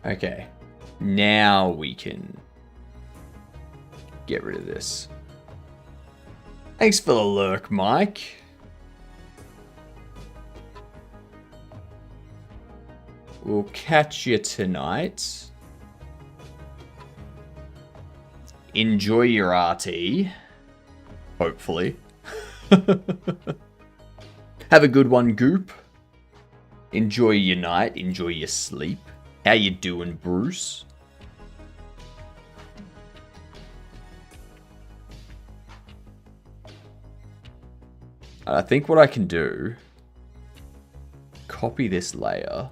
Okay. Now we can get rid of this. Thanks for the lurk, Mike. We'll catch you tonight. Enjoy your RT. Hopefully. Have a good one, Goop. Enjoy your night. Enjoy your sleep. How you doing, Bruce? I think what I can do, copy this layer,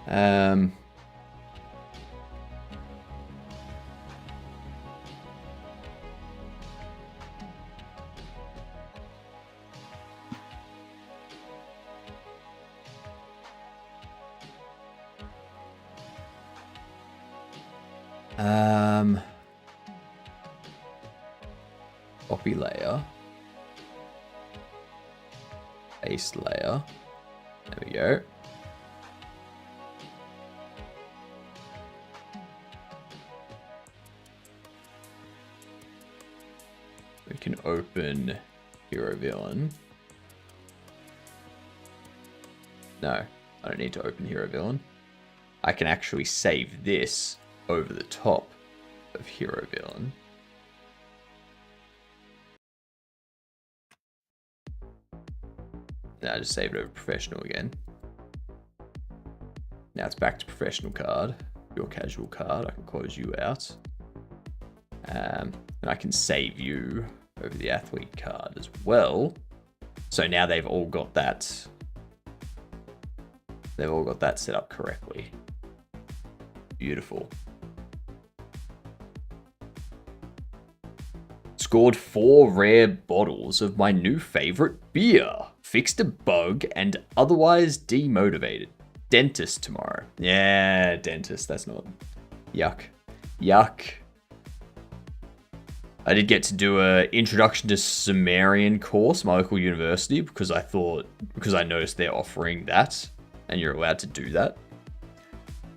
Um, copy layer. Paste layer. There we go. We can open hero villain. No, I don't need to open hero villain. I can actually save this over the top of hero villain. Now I just saved over professional again. Now it's back to professional card. Your casual card. I can close you out. And I can save you over the athlete card as well. So now they've all got that. They've all got that set up correctly. Beautiful. Scored 4 rare bottles of my new favorite beer. Fixed a bug and otherwise demotivated. Dentist tomorrow. Yeah, dentist. That's not... Yuck. Yuck. I did get to do a Introduction to Sumerian course at my local university because I noticed they're offering that and you're allowed to do that.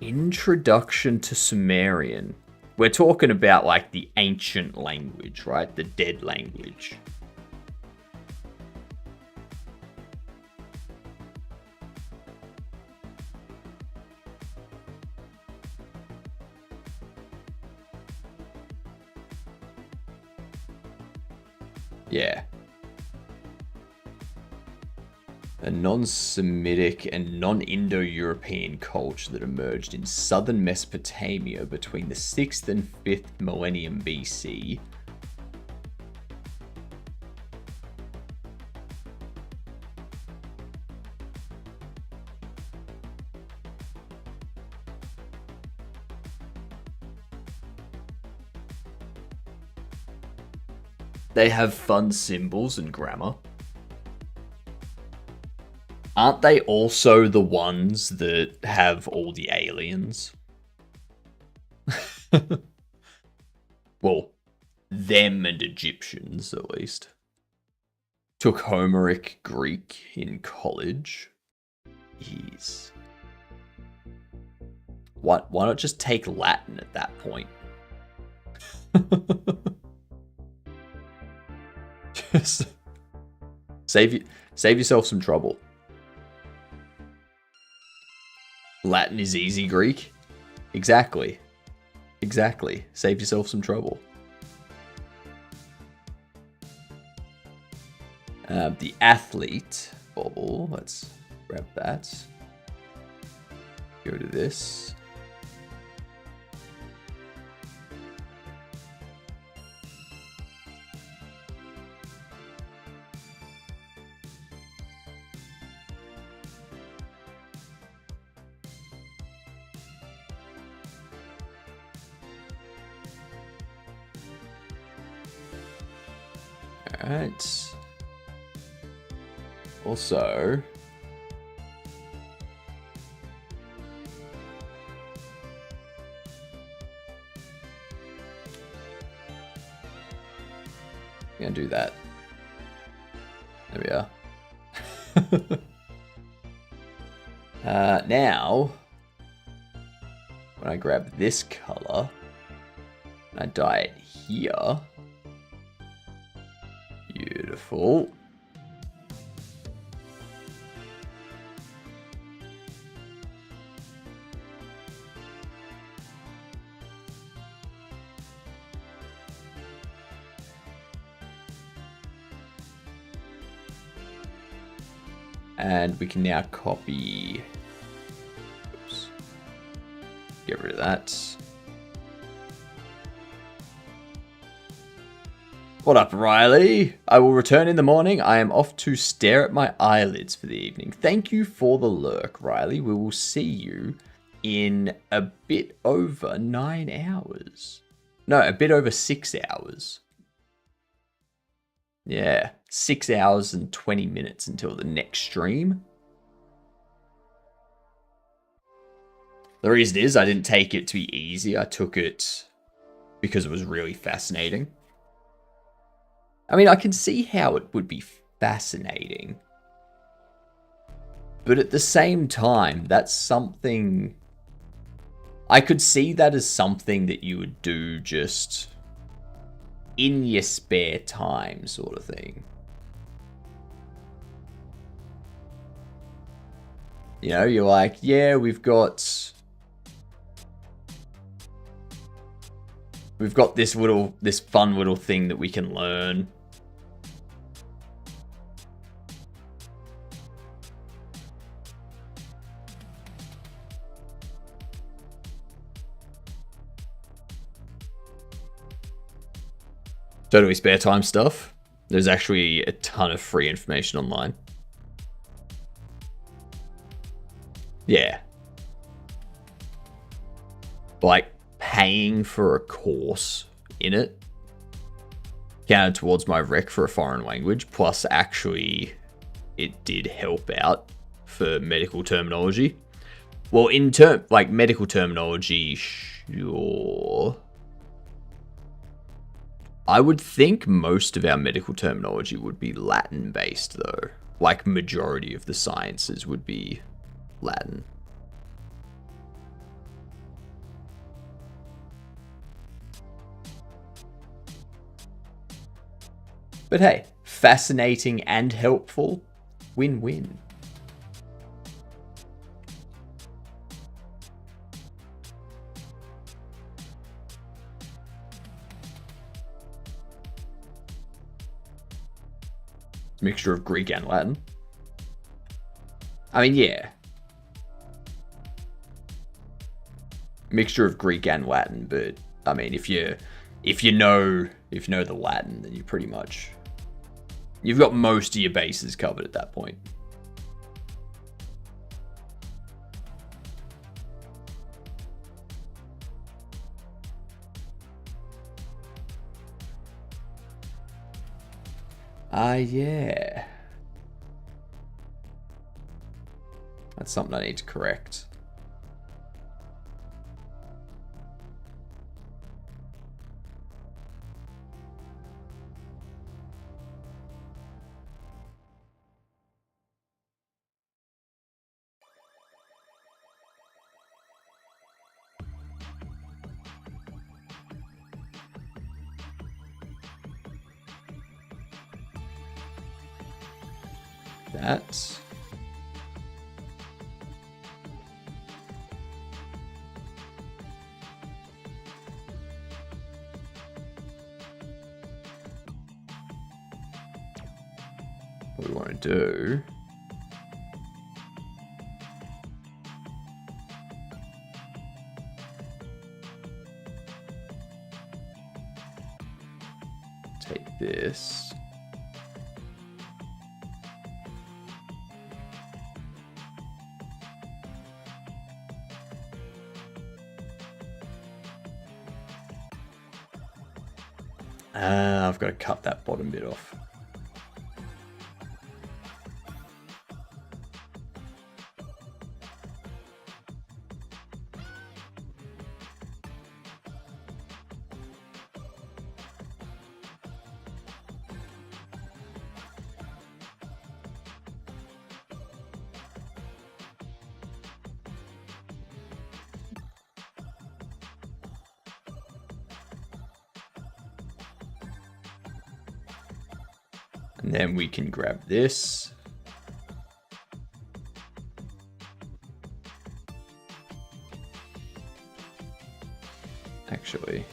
Introduction to Sumerian. We're talking about like the ancient language, right? The dead language. Yeah. A non-Semitic and non-Indo-European culture that emerged in southern Mesopotamia between the 6th and 5th millennium BC. They have fun symbols and grammar. Aren't they also the ones that have all the aliens? Well, them and Egyptians, at least. Took Homeric Greek in college. Jeez. What? Why not just take Latin at that point? Just save yourself some trouble. Latin is easy Greek. Exactly. Save yourself some trouble. The athlete bobble. Let's grab that. Go to this. Alright. Also, I'm gonna do that. There we are. Now, when I grab this color, and I dye it here. Beautiful. And we can now copy. Oops. Get rid of that. What up, Riley? I will return in the morning. I am off to stare at my eyelids for the evening. Thank you for the lurk, Riley. We will see you in a bit over 9 hours. No, a bit over 6 hours. Yeah, 6 hours and 20 minutes until the next stream. The reason is I didn't take it to be easy. I took it because it was really fascinating. I mean, I can see how it would be fascinating. But at the same time, that's something... I could see that as something that you would do just in your spare time, sort of thing. You know, you're like, yeah, we've got this fun little thing that we can learn. Totally spare time stuff. There's actually a ton of free information online. Yeah. Like paying for a course in it counted towards my rec for a foreign language, plus actually it did help out for medical terminology. Well, like medical terminology, sure. I would think most of our medical terminology would be Latin based though. Like majority of the sciences would be Latin. But hey, fascinating and helpful. Win-win. Mixture of Greek and Latin. I mean, yeah. Mixture of Greek and Latin, but I mean, if you know the Latin, then you've got most of your bases covered at that point. Yeah. That's something I need to correct. That. What we want to do. Take this. I've got to cut that bottom bit off. And then we can grab this. Actually.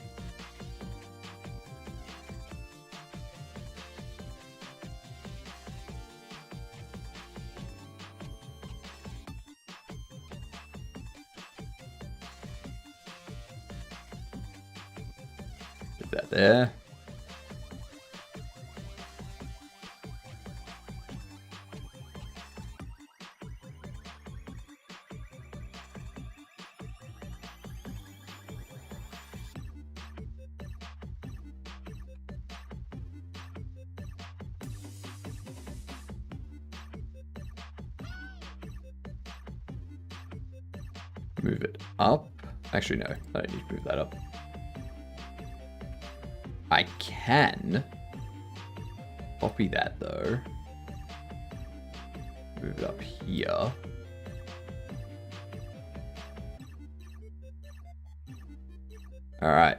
Put that there. Move it up. Actually, no. I don't need to move that up. I can copy that, though. Move it up here. Alright.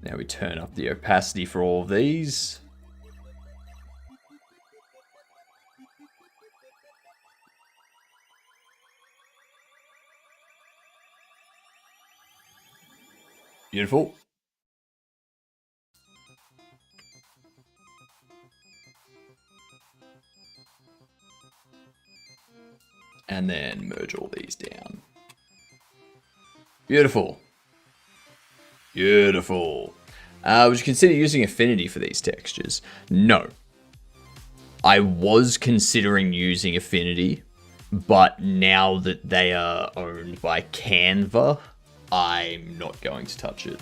Now we turn up the opacity for all of these. Beautiful. And then merge all these down. Beautiful. Beautiful. Would you consider using Affinity for these textures? No. I was considering using Affinity, but now that they are owned by Canva, I'm not going to touch it.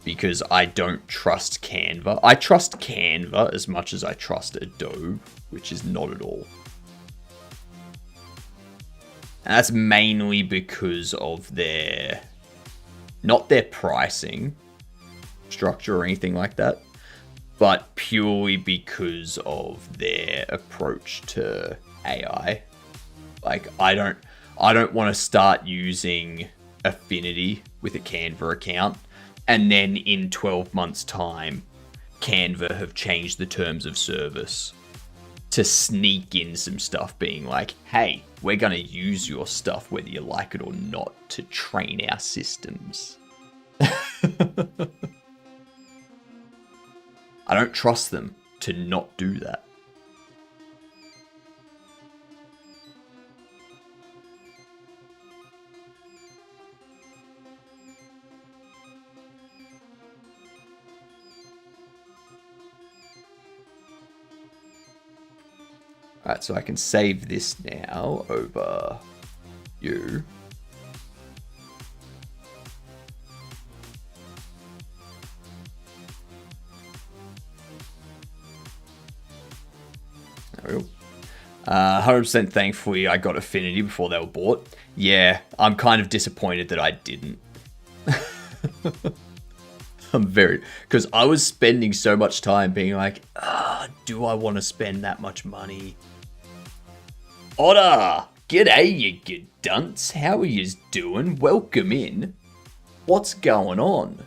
Because I don't trust Canva. I trust Canva as much as I trust Adobe, which is not at all. And that's mainly because of their, not their pricing structure or anything like that, but purely because of their approach to AI. Like, I don't want to start using Affinity with a Canva account, and then in 12 months' time, Canva have changed the terms of service to sneak in some stuff being like, hey, we're going to use your stuff whether you like it or not to train our systems. I don't trust them to not do that. Alright, so I can save this now over you. There we go. 100% thankfully I got Affinity before they were bought. Yeah, I'm kind of disappointed that I didn't. I'm very... Because I was spending so much time being like, do I want to spend that much money? Otter! G'day, you good dunce. How are yous doing? Welcome in. What's going on?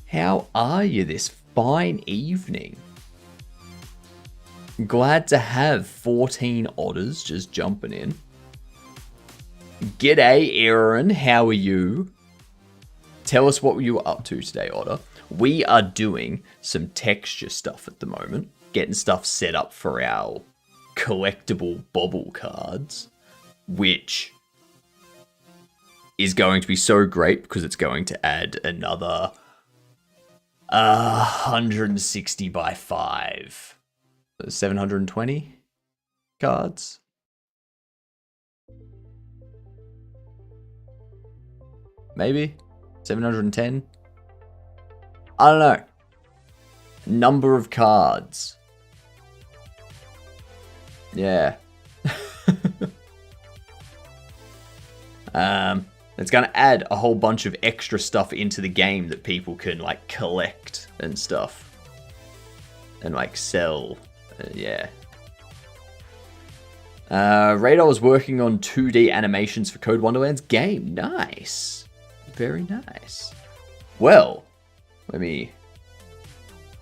How are you this fine evening? Glad to have 14 otters just jumping in. G'day, Aaron. How are you? Tell us what you were up to today, Otter. We are doing some texture stuff at the moment. Getting stuff set up for our collectible bobble cards, which is going to be so great because it's going to add another 160 by 5. 720 cards. Maybe 710. I don't know. Number of cards. Yeah. It's going to add a whole bunch of extra stuff into the game that people can like collect and stuff. And like sell. Yeah. Radar was working on 2D animations for Code Wonderland's game. Nice. Very nice. Well, let me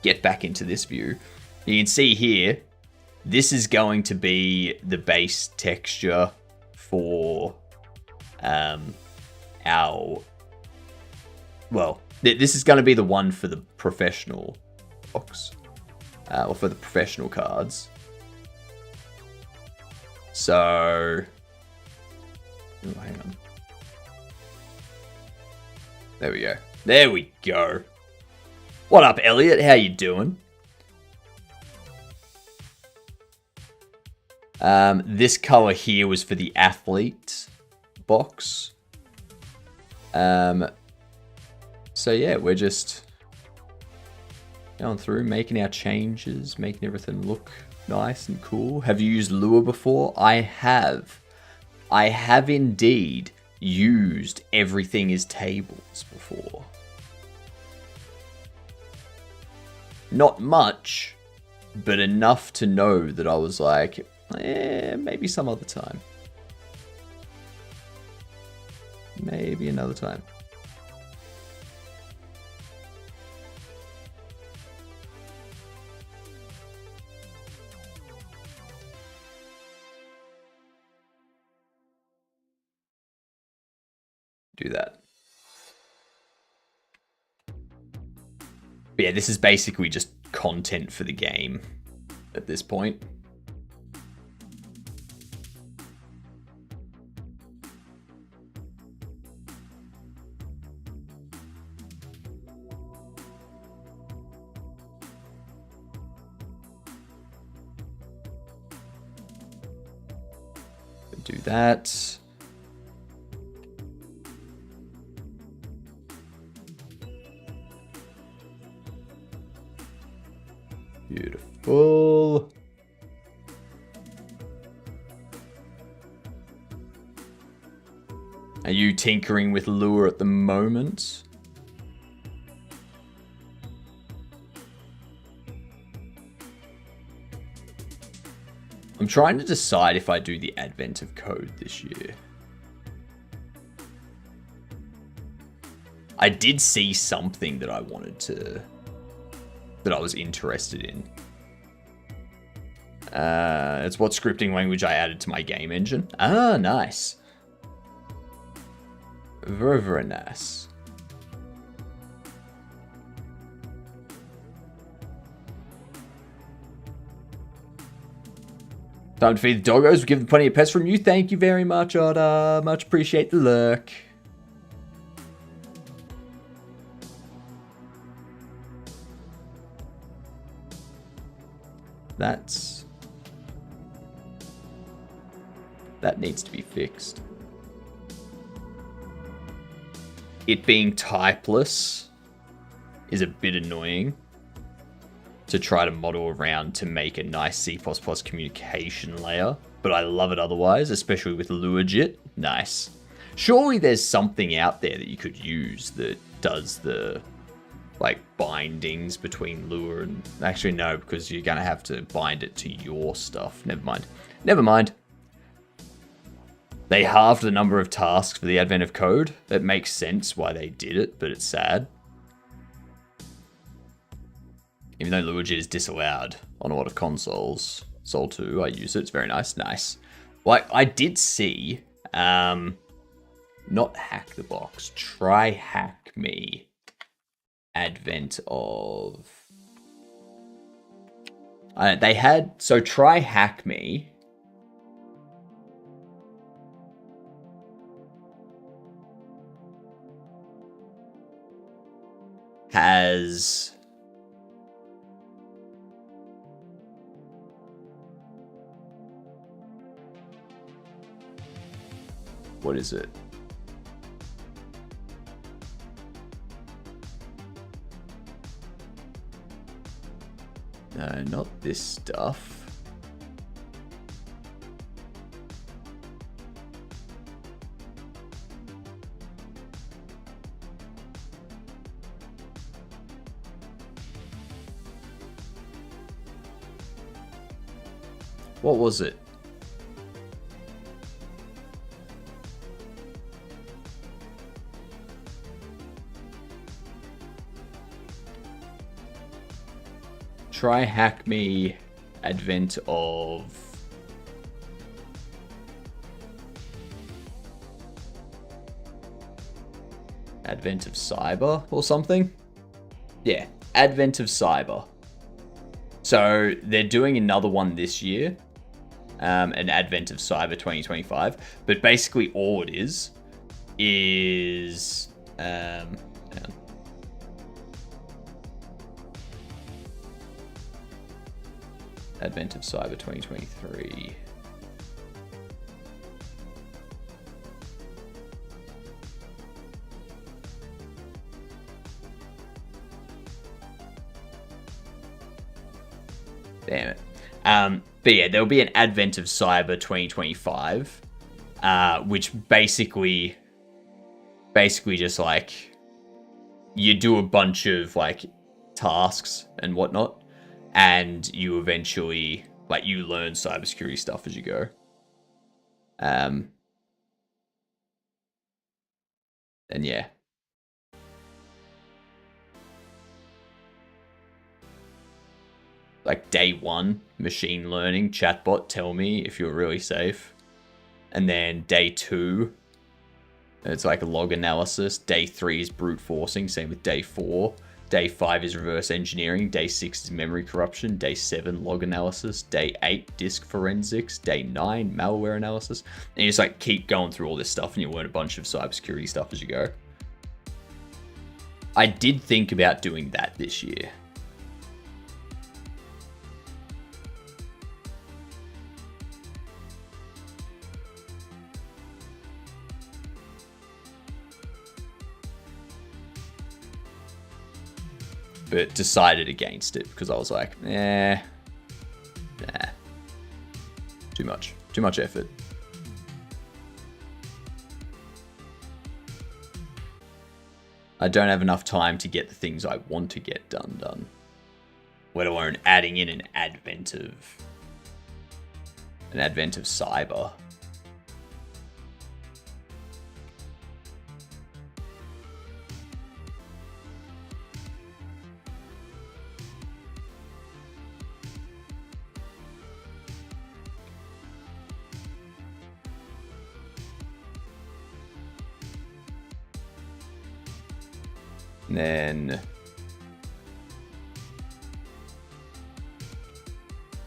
get back into this view. You can see here, this is going to be the base texture for our... Well, this is going to be the one for the professional box. Or for the professional cards. So... Oh, hang on. There we go. There we go. What up, Elliot? How you doing? This color here was for the athlete box. So yeah, we're just going through, making our changes, making everything look nice and cool. Have you used Lua before? I have. I have indeed used everything is tables before. Not much, but enough to know that I was like, maybe some other time. Maybe another time. Do that. But yeah, this is basically just content for the game at this point. Do that. Beautiful. Are you tinkering with lure at the moment? I'm trying to decide if I do the advent of code this year. I did see something that I wanted to... that I was interested in. It's what scripting language I added to my game engine. Ah, nice. Very, very nice. Time to feed the doggos. We've given plenty of pets from you. Thank you very much, Otter. Much appreciate the lurk. That needs to be fixed. It being typeless is a bit annoying to try to model around to make a nice C++ communication layer, but I love it otherwise, especially with LureJIT. Nice. Surely there's something out there that you could use that does the like bindings between Lure and... Actually, no, because you're going to have to bind it to your stuff. Never mind. Never mind. They halved the number of tasks for the advent of code. That makes sense why they did it, but it's sad. Even though LureJIT is disallowed on a lot of consoles. Sol 2, I use it. It's very nice. Nice. Like, I did see... not hack the box. Try hack me. Advent of... they had... So, try hack me... has... What is it? No, not this stuff. What was it? Try hack me advent of... Advent of cyber or something? Yeah, advent of cyber. So they're doing another one this year. An advent of cyber 2025. But basically all it is... Advent of Cyber 2023. Damn it. But yeah, there'll be an Advent of Cyber 2025. which basically just like you do a bunch of like tasks and whatnot, and you eventually like you learn cybersecurity stuff as you go. And yeah. Like day 1, machine learning, chatbot, tell me if you're really safe. And then day 2, it's like a log analysis. Day 3 is brute forcing, same with day 4. Day 5 is reverse engineering. Day 6 is memory corruption. Day 7, log analysis. Day 8, disk forensics. Day 9, malware analysis. And you just like keep going through all this stuff and you learn a bunch of cybersecurity stuff as you go. I did think about doing that this year. But decided against it because I was like, nah. Too much effort. I don't have enough time to get the things I want to get done. Let alone adding in an advent of cyber. And then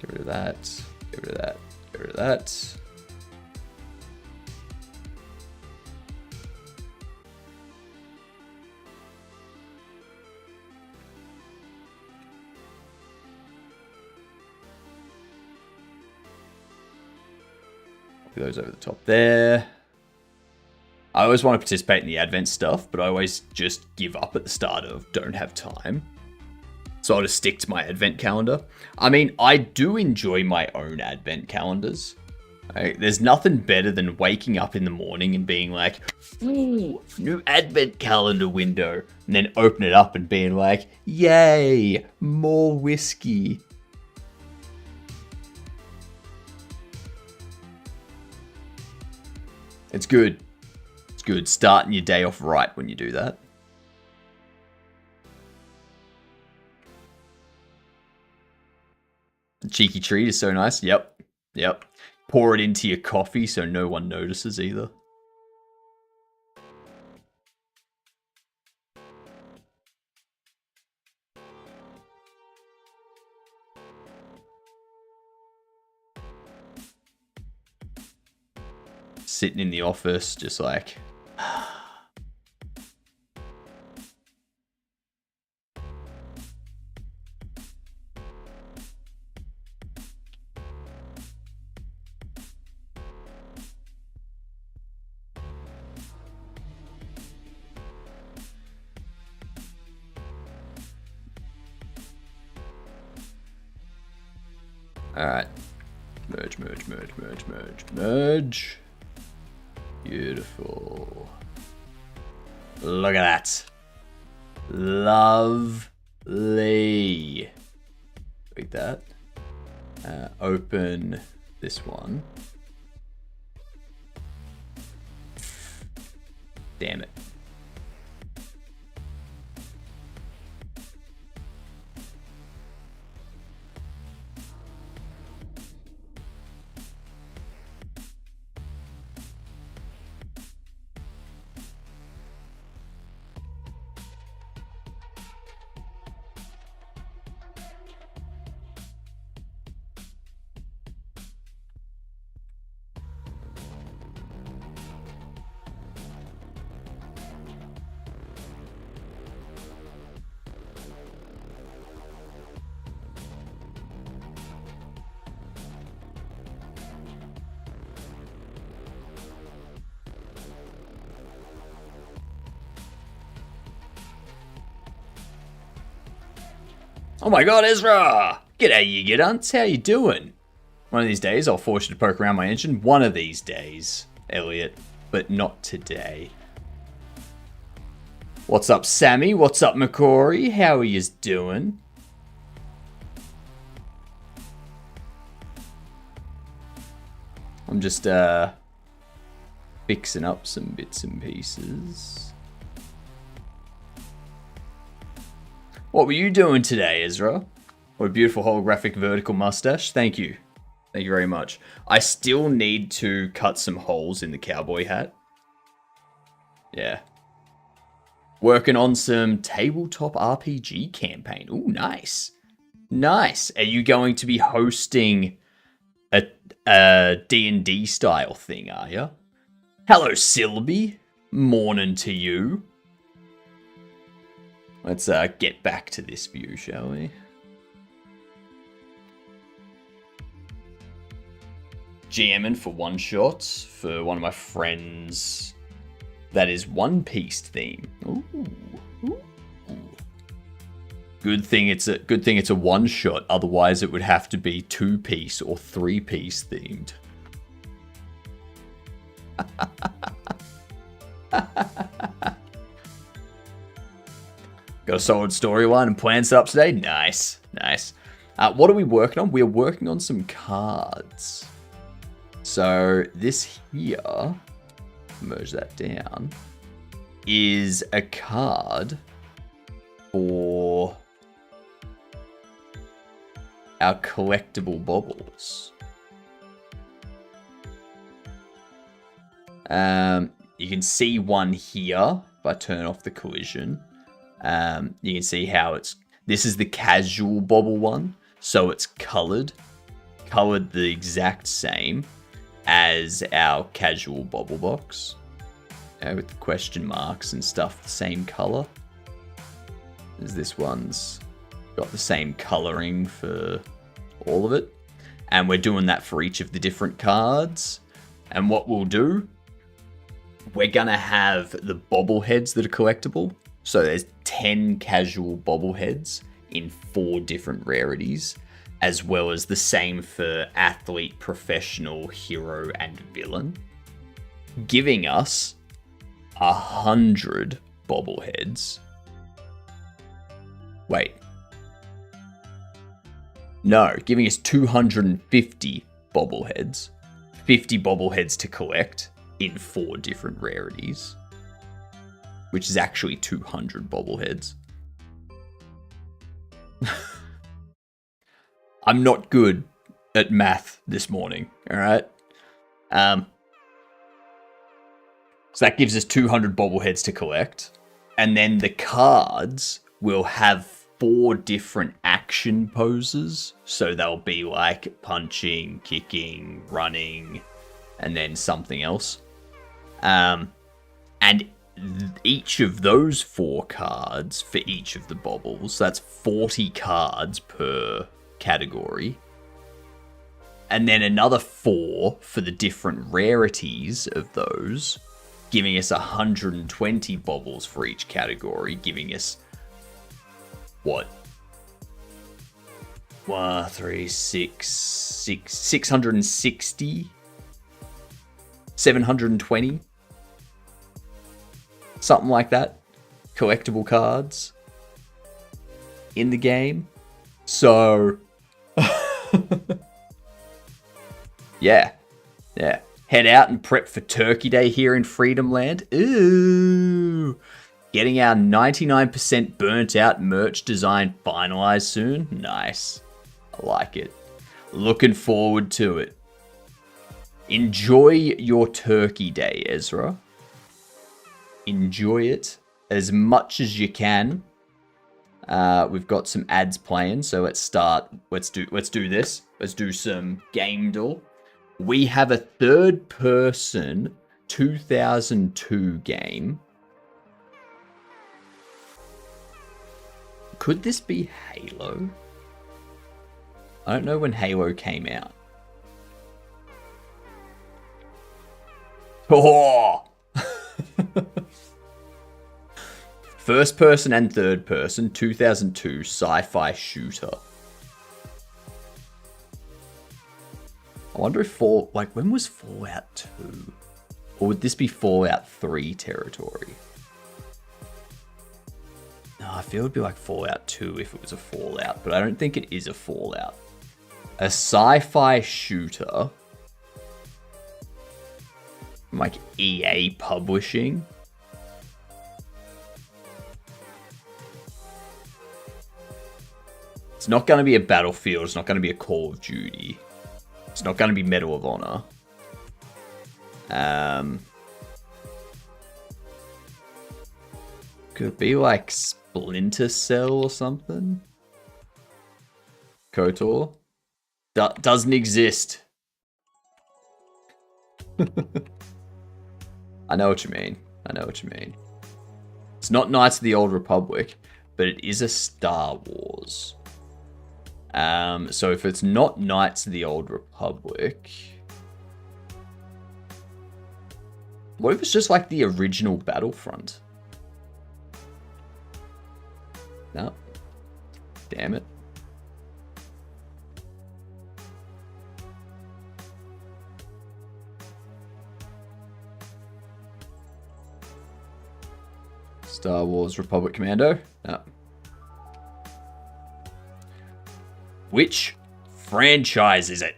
get rid of that, get rid of that, get rid of that. Copy those over the top there. I always want to participate in the advent stuff, but I always just give up at the start of don't have time. So I'll just stick to my advent calendar. I mean, I do enjoy my own advent calendars. Right? There's nothing better than waking up in the morning and being like, ooh, new advent calendar window. And then open it up and being like, yay, more whiskey. It's good. Good. Starting your day off right when you do that. The cheeky treat is so nice. Yep. Pour it into your coffee so no one notices either. Sitting in the office, just like... Alright. Merge. Beautiful. Look at that. Lovely. Like that. Open this one. Damn it. Oh my god, Ezra! G'day, you gidunts. How you doing? One of these days, I'll force you to poke around my engine. One of these days. Elliot, but not today. What's up, Sammy? What's up, McCrory? How are yous doing? I'm just fixing up some bits and pieces. What were you doing today, Ezra? What a beautiful holographic vertical mustache. Thank you. Thank you very much. I still need to cut some holes in the cowboy hat. Yeah. Working on some tabletop RPG campaign. Ooh, nice. Nice. Are you going to be hosting a D&D style thing, are you? Hello, Sylvie. Morning to you. Let's get back to this view, shall we? GMing for one shots for one of my friends that is One Piece theme. Ooh. Ooh. Good thing it's a one shot, otherwise it would have to be 2-piece or 3-piece themed. Got a solid storyline and plans up today? Nice. Nice. What are we working on? We're working on some cards. So this here, merge that down, is a card for our collectible baubles. You can see one here if I turn off the collision. You can see how this is the casual bauble one, so it's colored the exact same as our casual bauble box, with the question marks and stuff the same color. As this one's got the same coloring for all of it, and we're doing that for each of the different cards. And what we'll do, we're gonna have the bobbleheads that are collectible. So there's 10 casual bobbleheads in 4 different rarities, as well as the same for athlete, professional, hero, and villain, giving us 100 bobbleheads. Wait. No, giving us 250 bobbleheads. 50 bobbleheads to collect in 4 different rarities, which is actually 200 bobbleheads. I'm not good at math this morning, alright? So that gives us 200 bobbleheads to collect. And then the cards will have 4 different action poses. So they'll be like punching, kicking, running, and then something else. And each of those 4 cards for each of the baubles, that's 40 cards per category. And then another 4 for the different rarities of those, giving us 120 baubles for each category, giving us what? 1, 3, 6, 660? 720? Something like that. Collectible cards in the game. So, yeah. Head out and prep for Turkey Day here in Freedom Land. Ooh. Getting our 99% burnt out merch design finalized soon. Nice. I like it. Looking forward to it. Enjoy your Turkey Day, Ezra. Enjoy it as much as you can. We've got some ads playing, so let's start. Let's do this. Let's do some game duel. We have a third-person 2002 game. Could this be Halo? I don't know when Halo came out. Oh! First person and third person 2002 sci-fi shooter. I wonder if when was Fallout 2? Or would this be Fallout 3 territory? No, I feel it would be like Fallout 2 if it was a Fallout, but I don't think it is a Fallout. A sci-fi shooter from like EA Publishing. It's not going to be a Battlefield. It's not going to be a Call of Duty. It's not going to be Medal of Honor. Could it be like Splinter Cell or something? KOTOR? Doesn't exist. I know what you mean. I know what you mean. It's not Knights of the Old Republic, but it is a Star Wars. So if it's not Knights of the Old Republic, what if it's just like the original Battlefront? No. Damn it. Star Wars Republic Commando? No. Which franchise is it?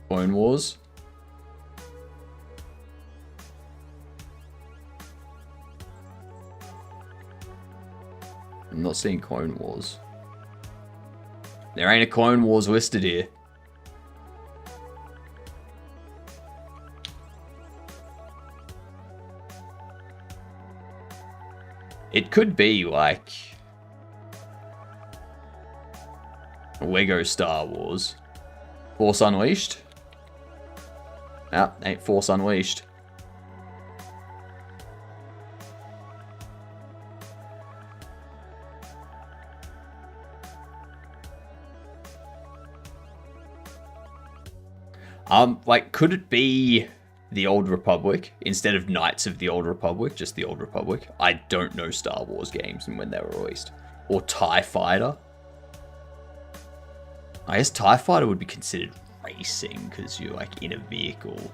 Clone Wars? I'm not seeing Clone Wars. There ain't a Clone Wars listed here. It could be like Lego Star Wars. Force Unleashed? Nah, ain't Force Unleashed. Like, could it be the Old Republic instead of Knights of the Old Republic, just the Old Republic? I don't know Star Wars games and when they were released. Or TIE Fighter? I guess TIE Fighter would be considered racing because you're like in a vehicle.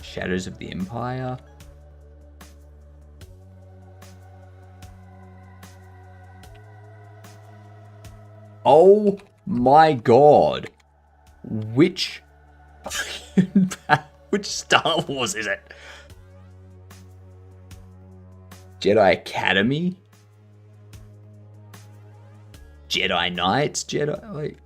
Shadows of the Empire? Oh my god. Which Star Wars is it? Jedi Academy? Jedi Knights? Jedi... Like...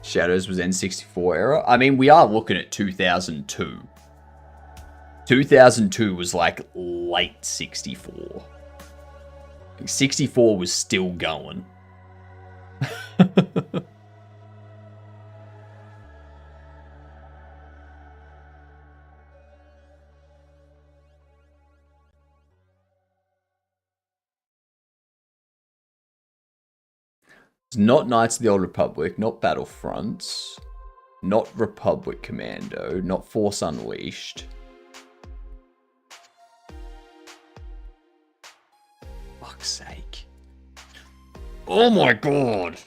Shadows was N64 era? I mean, we are looking at 2002. 2002 was like late 64. 64 was still going. It's not Knights of the Old Republic, not Battlefronts, not Republic Commando, not Force Unleashed. Fuck's sake. Oh my god.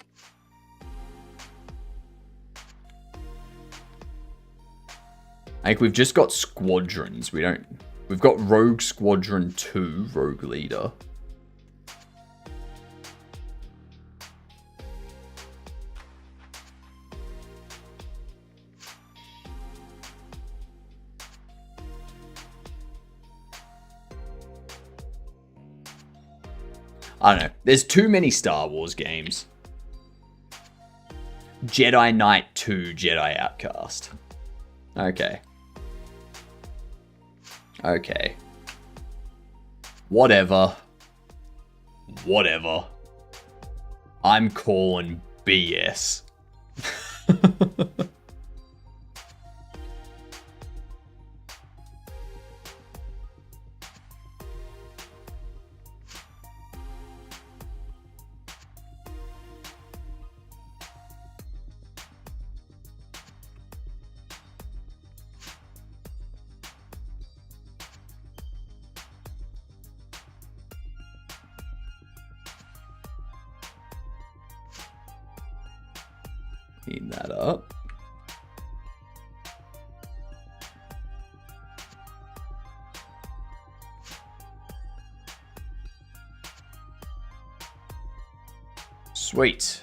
I think we've just got squadrons. We've got Rogue Squadron 2, Rogue Leader. I don't know. There's too many Star Wars games. Jedi Knight 2, Jedi Outcast. Okay. Okay. Whatever. Whatever. I'm calling BS. Clean that up. Sweet.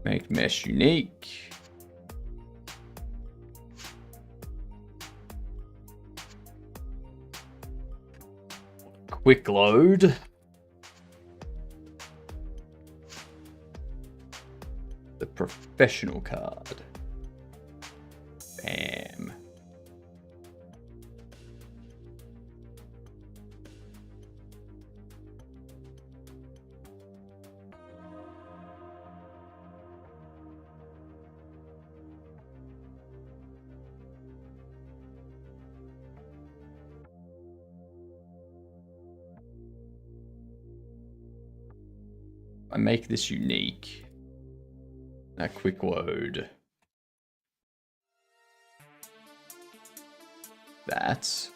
Make mesh unique. Quick load. The professional card. Bam. I make this unique. Now quick load. That.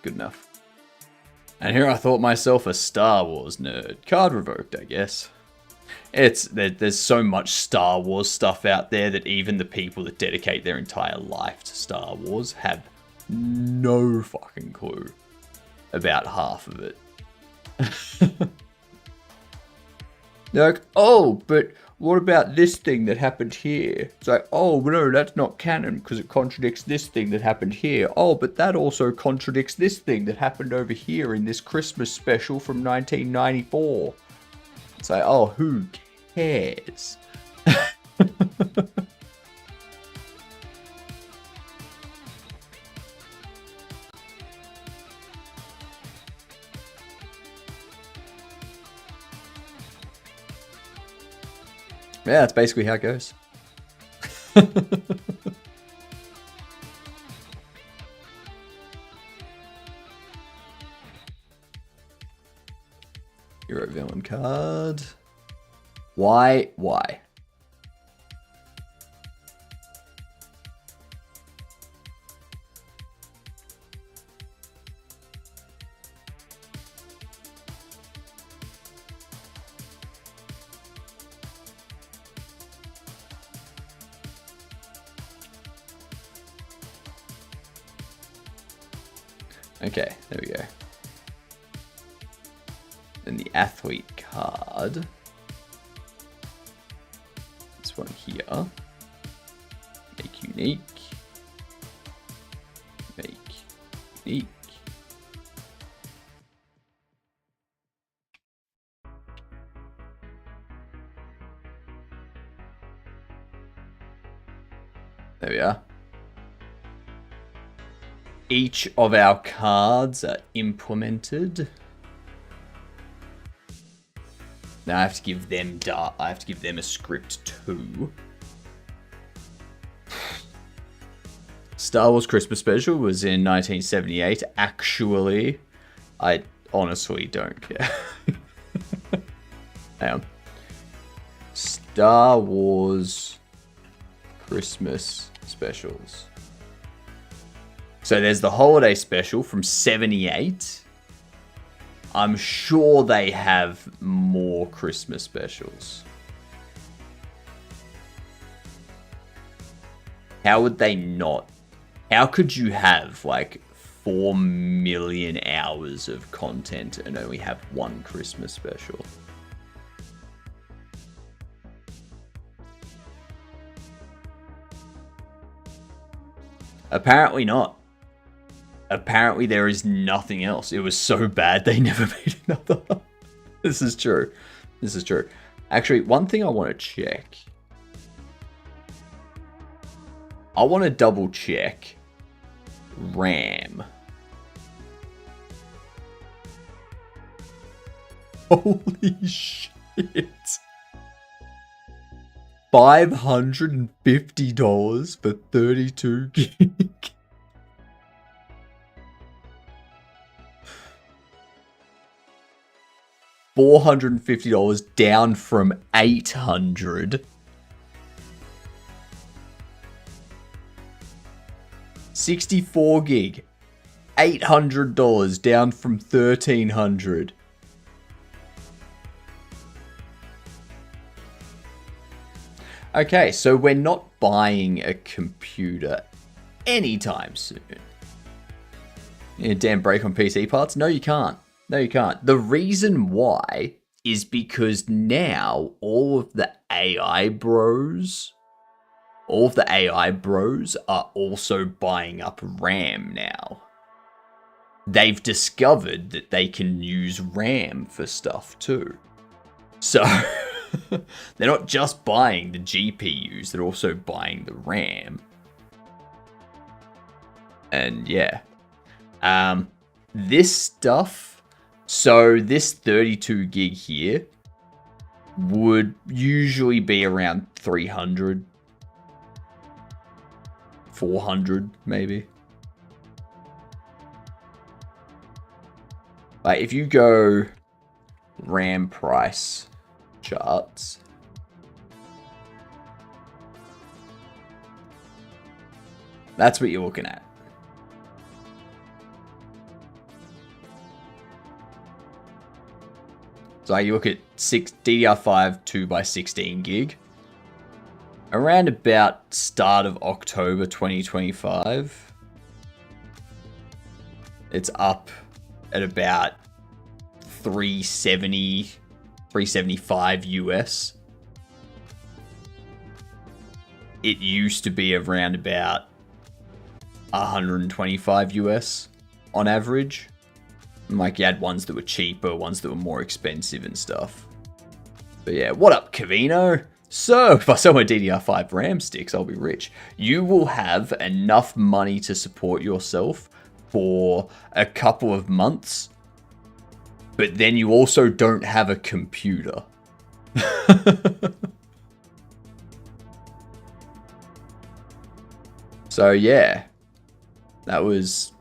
Good enough. And here I thought myself a Star Wars nerd. Card revoked, I guess. There's so much Star Wars stuff out there that even the people that dedicate their entire life to Star Wars have no fucking clue about half of it. They're like, oh, but what about this thing that happened here? It's like, oh, no, that's not canon because it contradicts this thing that happened here. Oh, but that also contradicts this thing that happened over here in this Christmas special from 1994. It's like, oh, who cares? Yeah, that's basically how it goes. Hero villain card. Why? Okay, there we go. Then the athlete card. This one here. Make unique. Make unique. There we are. Each of our cards are implemented. Now I have to give them I have to give them a script too. Star Wars Christmas Special was in 1978. Actually, I honestly don't care. Hang on. Star Wars Christmas Specials. So there's the holiday special from 78. I'm sure they have more Christmas specials. How would they not? How could you have like 4 million hours of content and only have one Christmas special? Apparently not. Apparently there is nothing else. It was so bad they never made another. This is true. This is true. Actually, one thing I want to check. I want to double check RAM. Holy shit. $550 for 32 gig. $450 down from $800. 64 gig. $800 down from $1,300. Okay, so we're not buying a computer anytime soon. Yeah, damn break on PC parts? No, you can't. No, you can't. The reason why is because now all of the AI bros are also buying up RAM now. They've discovered that they can use RAM for stuff too. So they're not just buying the GPUs, they're also buying the RAM. And yeah. This stuff, so this 32 gig here would usually be around 300, 400 maybe. Like if you go RAM price charts, that's what you're looking at. So you look at DDR5 2x16 gig. Around about start of October 2025, it's up at about 370, 375 US. It used to be around about 125 US on average. Like you had ones that were cheaper, ones that were more expensive and stuff. But yeah, what up, Cavino? So, if I sell my DDR5 RAM sticks, I'll be rich. You will have enough money to support yourself for a couple of months, but then you also don't have a computer. So yeah, that was...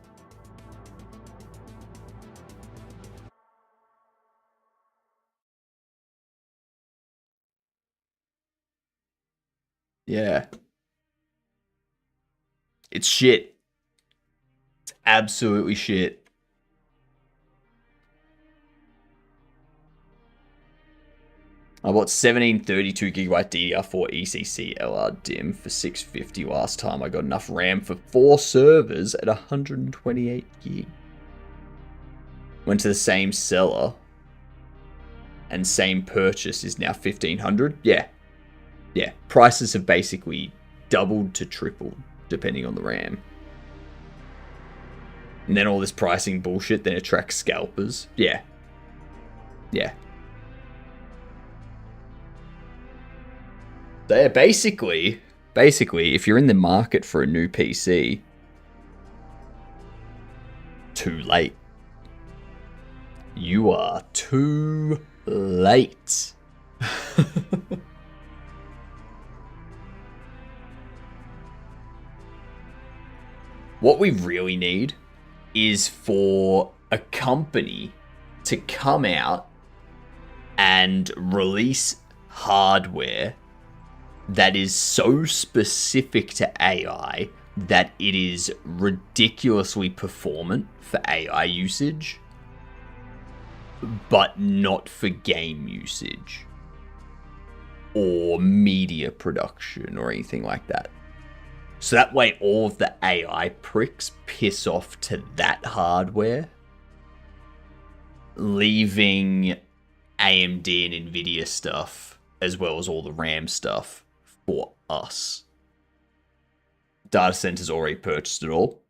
Yeah. It's shit. It's absolutely shit. I bought 1732 gigabyte DDR4 ECC LR DIMM for $650 last time. I got enough RAM for 4 servers at 128 gig. Went to the same seller, and same purchase is now $1,500. Yeah. Yeah, prices have basically doubled to tripled, depending on the RAM. And then all this pricing bullshit then attracts scalpers. Yeah. Yeah. So yeah, basically, if you're in the market for a new PC, too late. You are too late. What we really need is for a company to come out and release hardware that is so specific to AI that it is ridiculously performant for AI usage, but not for game usage or media production or anything like that. So that way all of the AI pricks piss off to that hardware, leaving AMD and Nvidia stuff, as well as all the RAM stuff, for us. Data centers already purchased it all.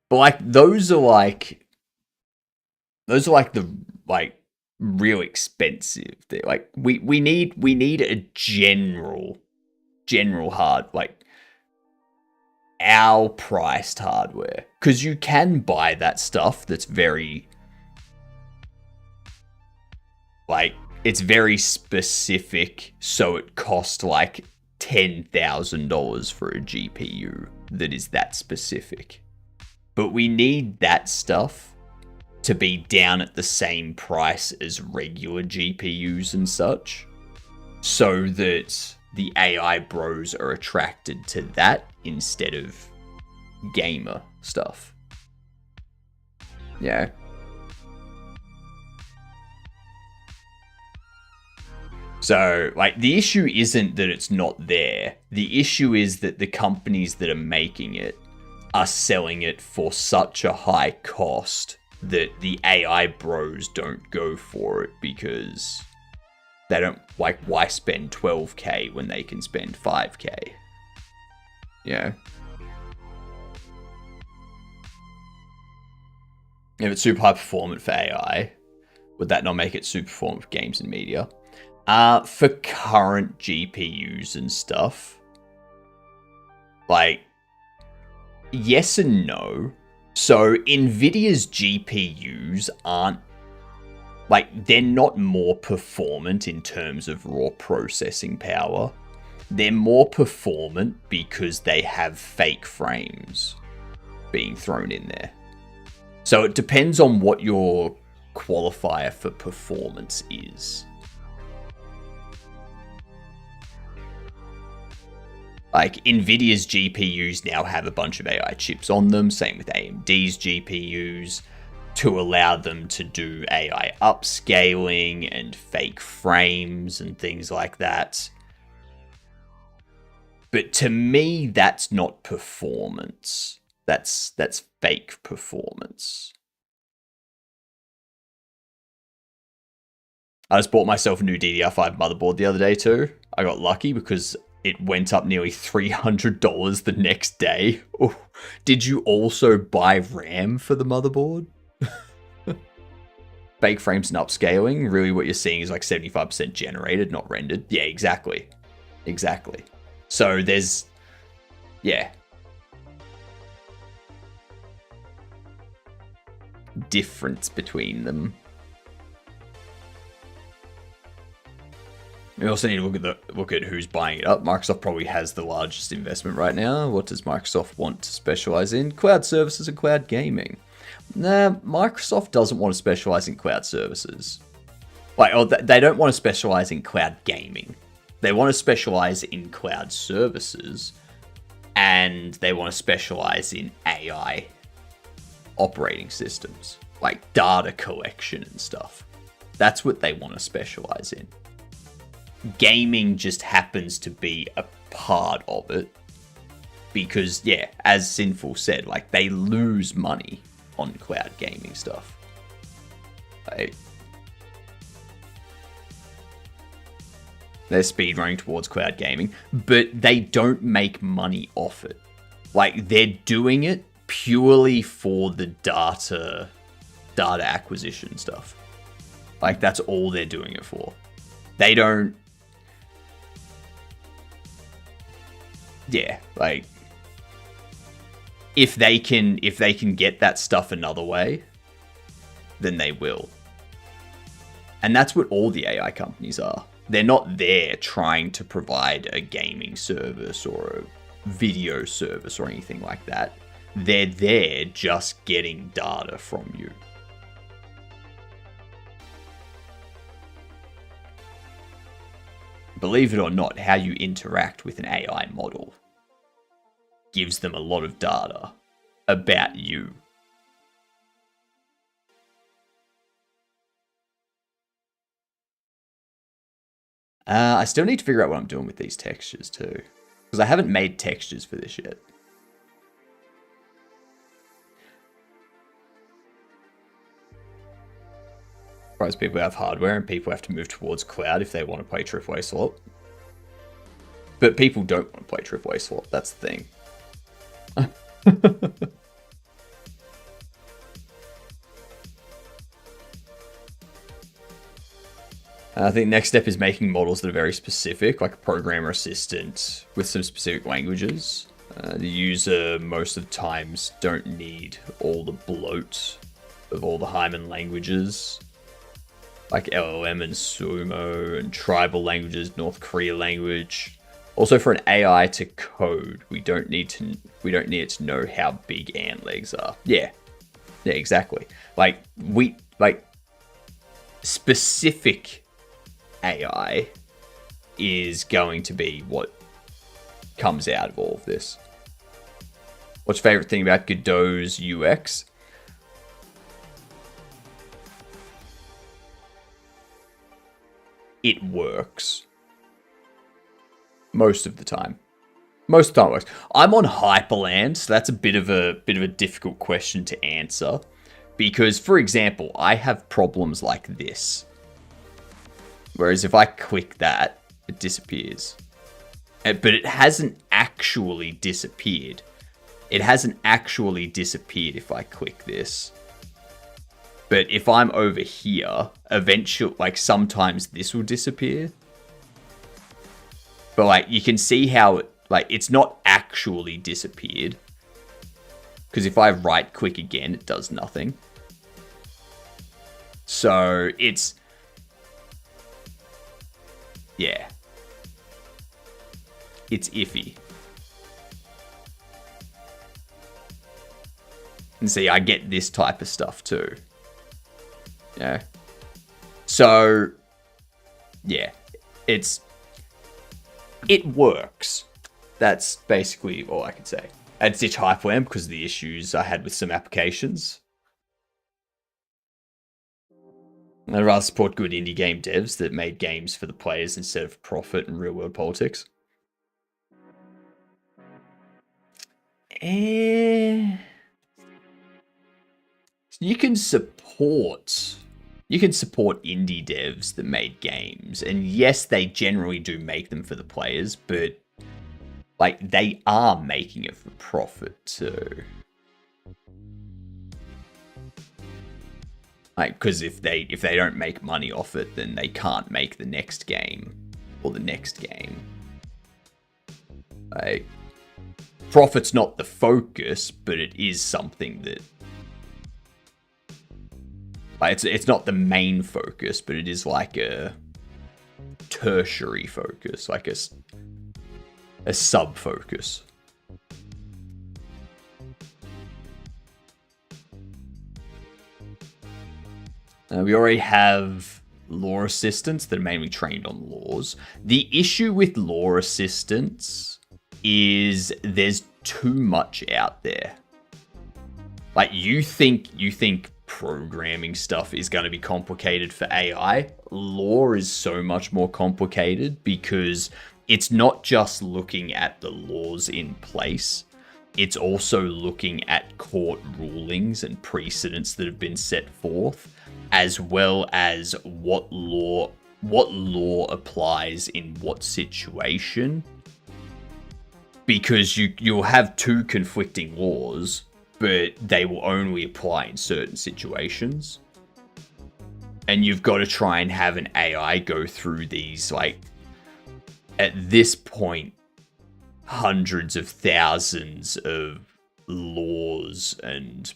But like those are like the real expensive. They're like we need a general hard, like our priced hardware, because you can buy that stuff that's very Like, it's very specific, so it costs like $10,000 for a GPU that is that specific. But we need that stuff to be down at the same price as regular GPUs and such, so that the AI bros are attracted to that instead of gamer stuff. Yeah. So, like, the issue isn't that it's not there. The issue is that the companies that are making it are selling it for such a high cost that the AI bros don't go for it because they don't, like, why spend 12k when they can spend 5k? Yeah. If it's super high performant for AI, would that not make it super performant for games and media? For current GPUs and stuff, like, yes and no. So Nvidia's GPUs aren't, like, they're not more performant in terms of raw processing power. They're more performant because they have fake frames being thrown in there. So it depends on what your qualifier for performance is. Like, Nvidia's GPUs now have a bunch of AI chips on them, same with AMD's GPUs, to allow them to do AI upscaling and fake frames and things like that. But to me, that's not performance. That's fake performance. I just bought myself a new DDR5 motherboard the other day too. I got lucky because it went up nearly $300 the next day. Oh, did you also buy RAM for the motherboard? Fake frames and upscaling, really what you're seeing is like 75% generated, not rendered. Yeah, exactly. Exactly. So there's, yeah. Difference between them. We also need to look at who's buying it up. Microsoft probably has the largest investment right now. What does Microsoft want to specialize in? Cloud services and cloud gaming. Nah, Microsoft doesn't want to specialize in cloud services. They don't want to specialize in cloud gaming. They want to specialize in cloud services, and they want to specialize in AI operating systems, like data collection and stuff. That's what they want to specialize in. Gaming just happens to be a part of it because, yeah, as Sinful said, like, they lose money on cloud gaming stuff. They're speedrunning towards cloud gaming, but they don't make money off it. Like, they're doing it purely for the data acquisition stuff. Like, that's all they're doing it for. They don't. Yeah, like, if they can get that stuff another way, then they will. And that's what all the AI companies are. They're not there trying to provide a gaming service or a video service or anything like that. They're there just getting data from you. Believe it or not, how you interact with an AI model gives them a lot of data about you. I still need to figure out what I'm doing with these textures too, because I haven't made textures for this yet. Surprised people have hardware and people have to move towards cloud if they want to play AAA slot. But people don't want to play AAA slot, that's the thing. I think next step is making models that are very specific, like a programmer assistant with some specific languages. The user most of the times don't need all the bloat of all the Hyman languages. like LLM and Sumo and tribal languages, North Korea language. Also, for an AI to code, we don't need it to know how big ant legs are. Yeah, exactly. Like specific AI is going to be what comes out of all of this. What's your favorite thing about Godot's UX? It works. Most of the time. Most of the time it works. I'm on Hyperland, so that's a bit of a difficult question to answer. Because, for example, I have problems like this. Whereas if I click that, it disappears. But it hasn't actually disappeared. It hasn't actually disappeared if I click this. But if I'm over here, eventually, like, sometimes this will disappear. But, like, you can see how, it's not actually disappeared. Because if I right-click again, it does nothing. So, it's... yeah. It's iffy. And see, I get this type of stuff too. Yeah. So, yeah. It works. That's basically all I can say. I'd ditch Hyperland because of the issues I had with some applications. I'd rather support good indie game devs that made games for the players instead of profit and real-world politics. You can support indie devs that made games, and yes, they generally do make them for the players, but they are making it for profit too. Because if they don't make money off it, then they can't make the next game or the next game. Profit's not the focus, but it is something that... it's not the main focus, but it is like a tertiary focus, like a sub-focus. We already have law assistants that are mainly trained on laws. The issue with law assistants is there's too much out there. You think programming stuff is going to be complicated for AI. Law is so much more complicated because it's not just looking at the laws in place. It's also looking at court rulings and precedents that have been set forth, as well as what law applies in what situation. Because you'll have two conflicting laws, but they will only apply in certain situations. And you've got to try and have an AI go through these, at this point, hundreds of thousands of laws and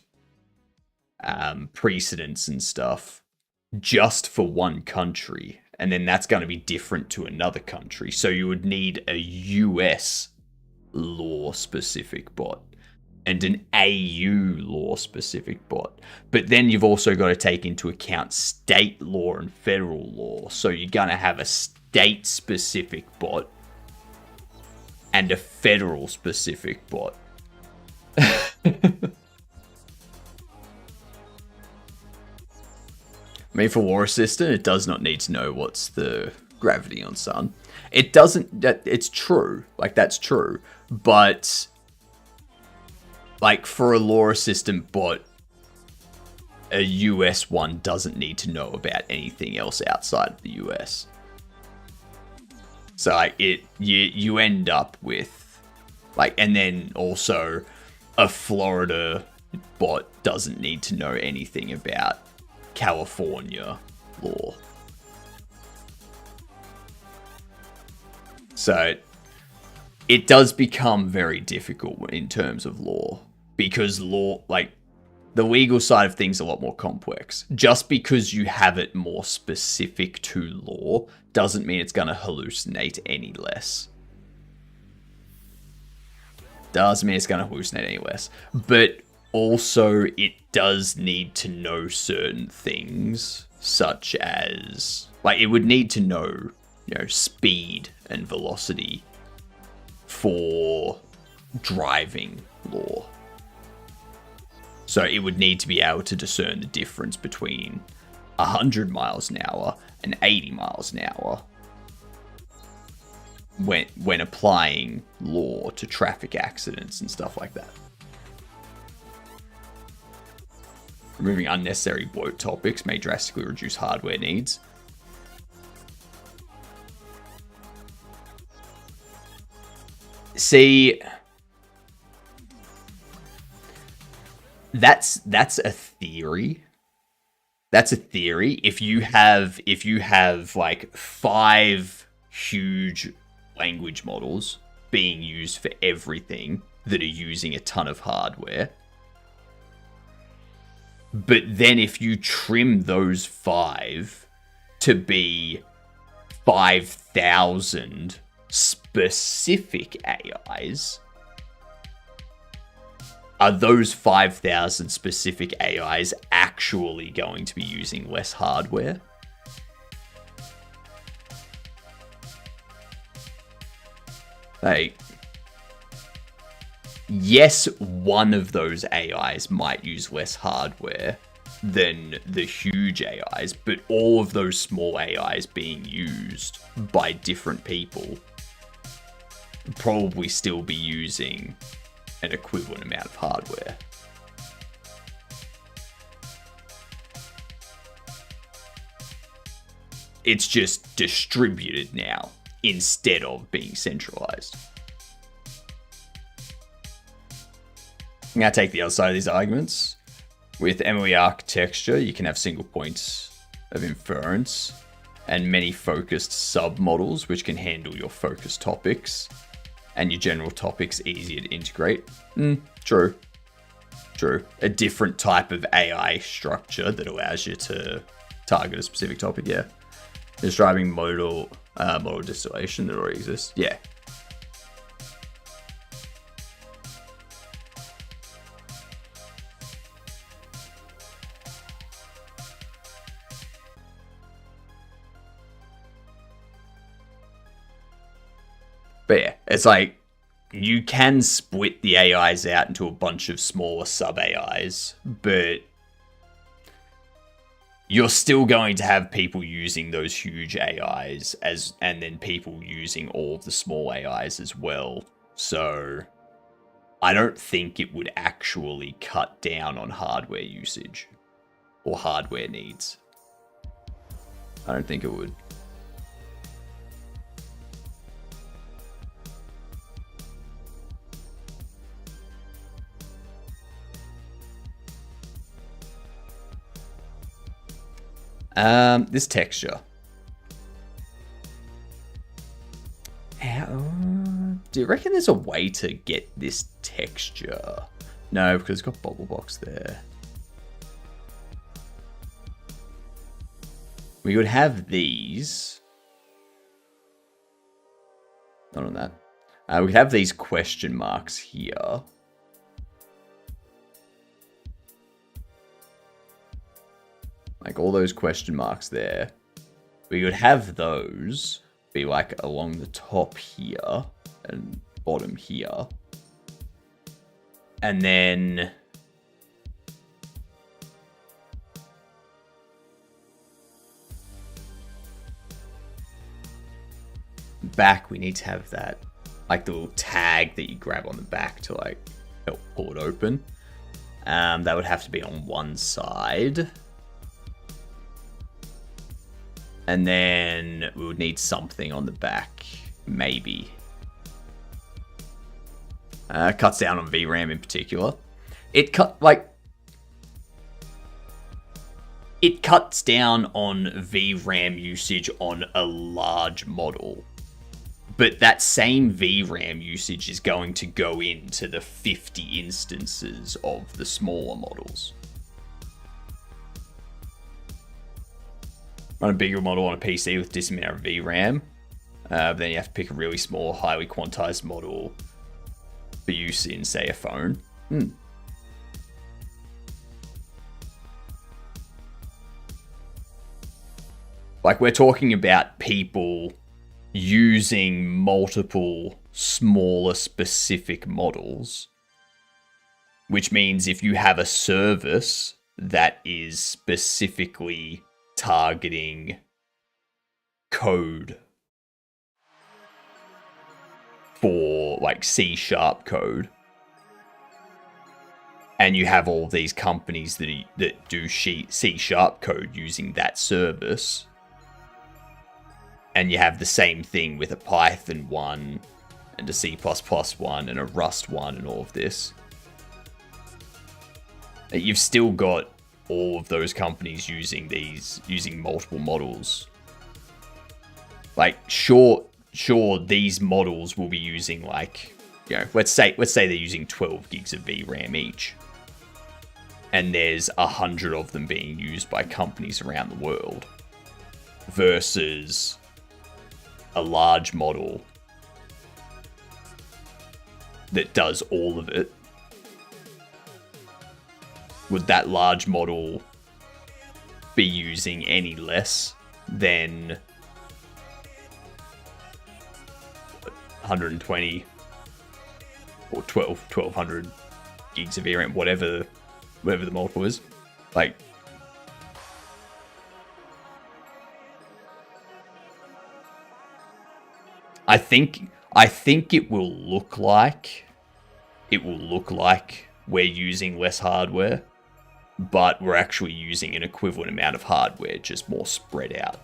precedents and stuff just for one country. And then that's going to be different to another country. So you would need a US law-specific bot and an AU law-specific bot. But then you've also got to take into account state law and federal law. So you're going to have a state-specific bot and a federal-specific bot. I mean, for Law Assistant, it does not need to know what's the gravity on Sun. It doesn't... It's true. That's true. But... for a Law Assistant bot, a US one doesn't need to know about anything else outside of the US. So, you end up with... and then also, a Florida bot doesn't need to know anything about California law. So, it does become very difficult in terms of law. Because law, The legal side of things is a lot more complex. Just because you have it more specific to law doesn't mean it's going to hallucinate any less. Doesn't mean it's going to hallucinate any less. But also, it does need to know certain things, such as... Like, it would need to know, speed and velocity for driving law. So it would need to be able to discern the difference between 100 miles an hour and 80 miles an hour when applying law to traffic accidents and stuff like that. Removing unnecessary bloat topics may drastically reduce hardware needs. See, that's a theory. That's a theory. If you have like 5 huge language models being used for everything that are using a ton of hardware, but then if you trim those 5 to be 5,000 specific AIs, are those 5,000 specific AIs actually going to be using less hardware? Like, yes, one of those AIs might use less hardware than the huge AIs, but all of those small AIs being used by different people probably still be using an equivalent amount of hardware. It's just distributed now instead of being centralized. I'm going to take the other side of these arguments. With MLE architecture, you can have single points of inference and many focused submodels which can handle your focused topics and your general topics easier to integrate. True. A different type of AI structure that allows you to target a specific topic, yeah. Describing model distillation that already exists, yeah. But yeah, it's like, you can split the AIs out into a bunch of smaller sub-AIs, but you're still going to have people using those huge AIs and then people using all of the small AIs as well. So I don't think it would actually cut down on hardware usage or hardware needs. I don't think it would. This texture. Do you reckon there's a way to get this texture? No, because it's got bubble box there. We would have these. Not on that. We could have these question marks here. Like all those question marks there. We would have those be like along the top here and bottom here. And then back, we need to have that, like the little tag that you grab on the back to like help pull it open. That would have to be on one side. And then we would need something on the back, maybe. Cuts down on VRAM in particular. It cuts down on VRAM usage on a large model. But that same VRAM usage is going to go into the 50 instances of the smaller models. Run a bigger model on a PC with decent amount of VRAM. But then you have to pick a really small, highly quantized model for use in, say, a phone. Like, we're talking about people using multiple smaller specific models, which means if you have a service that is specifically targeting code for like C# code, and you have all these companies that do C# code using that service, and you have the same thing with a Python one and a C++ one and a Rust one and all of this, you've still got all of those companies using multiple models. Like, sure, these models will be using, like, you know, let's say they're using 12 gigs of VRAM each, and there's 100 of them being used by companies around the world, versus a large model that does all of it. Would that large model be using any less than 120 or 1200 gigs of VRAM, whatever the multiple is? Like, I think it will look like we're using less hardware, but we're actually using an equivalent amount of hardware, just more spread out.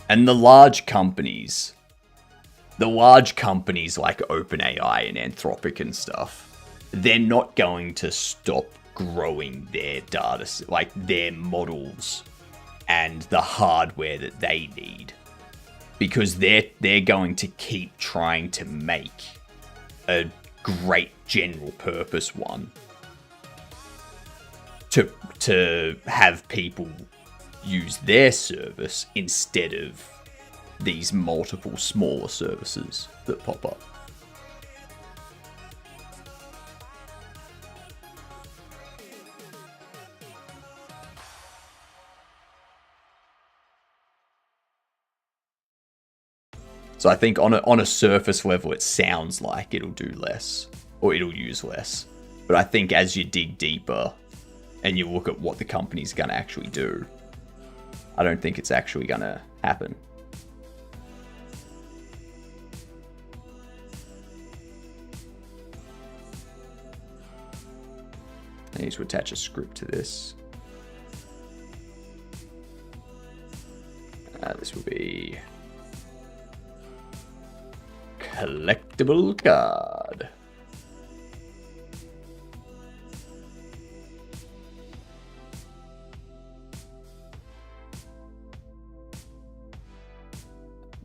And the large companies like OpenAI and Anthropic and stuff, they're not going to stop growing their data, like their models and the hardware that they need, because they're going to keep trying to make a great general purpose one to have people use their service instead of these multiple smaller services that pop up. So I think on a surface level, it sounds like it'll do less, or it'll use less. But I think as you dig deeper and you look at what the company's going to actually do, I don't think it's actually going to happen. I need to attach a script to this. This will be collectible card.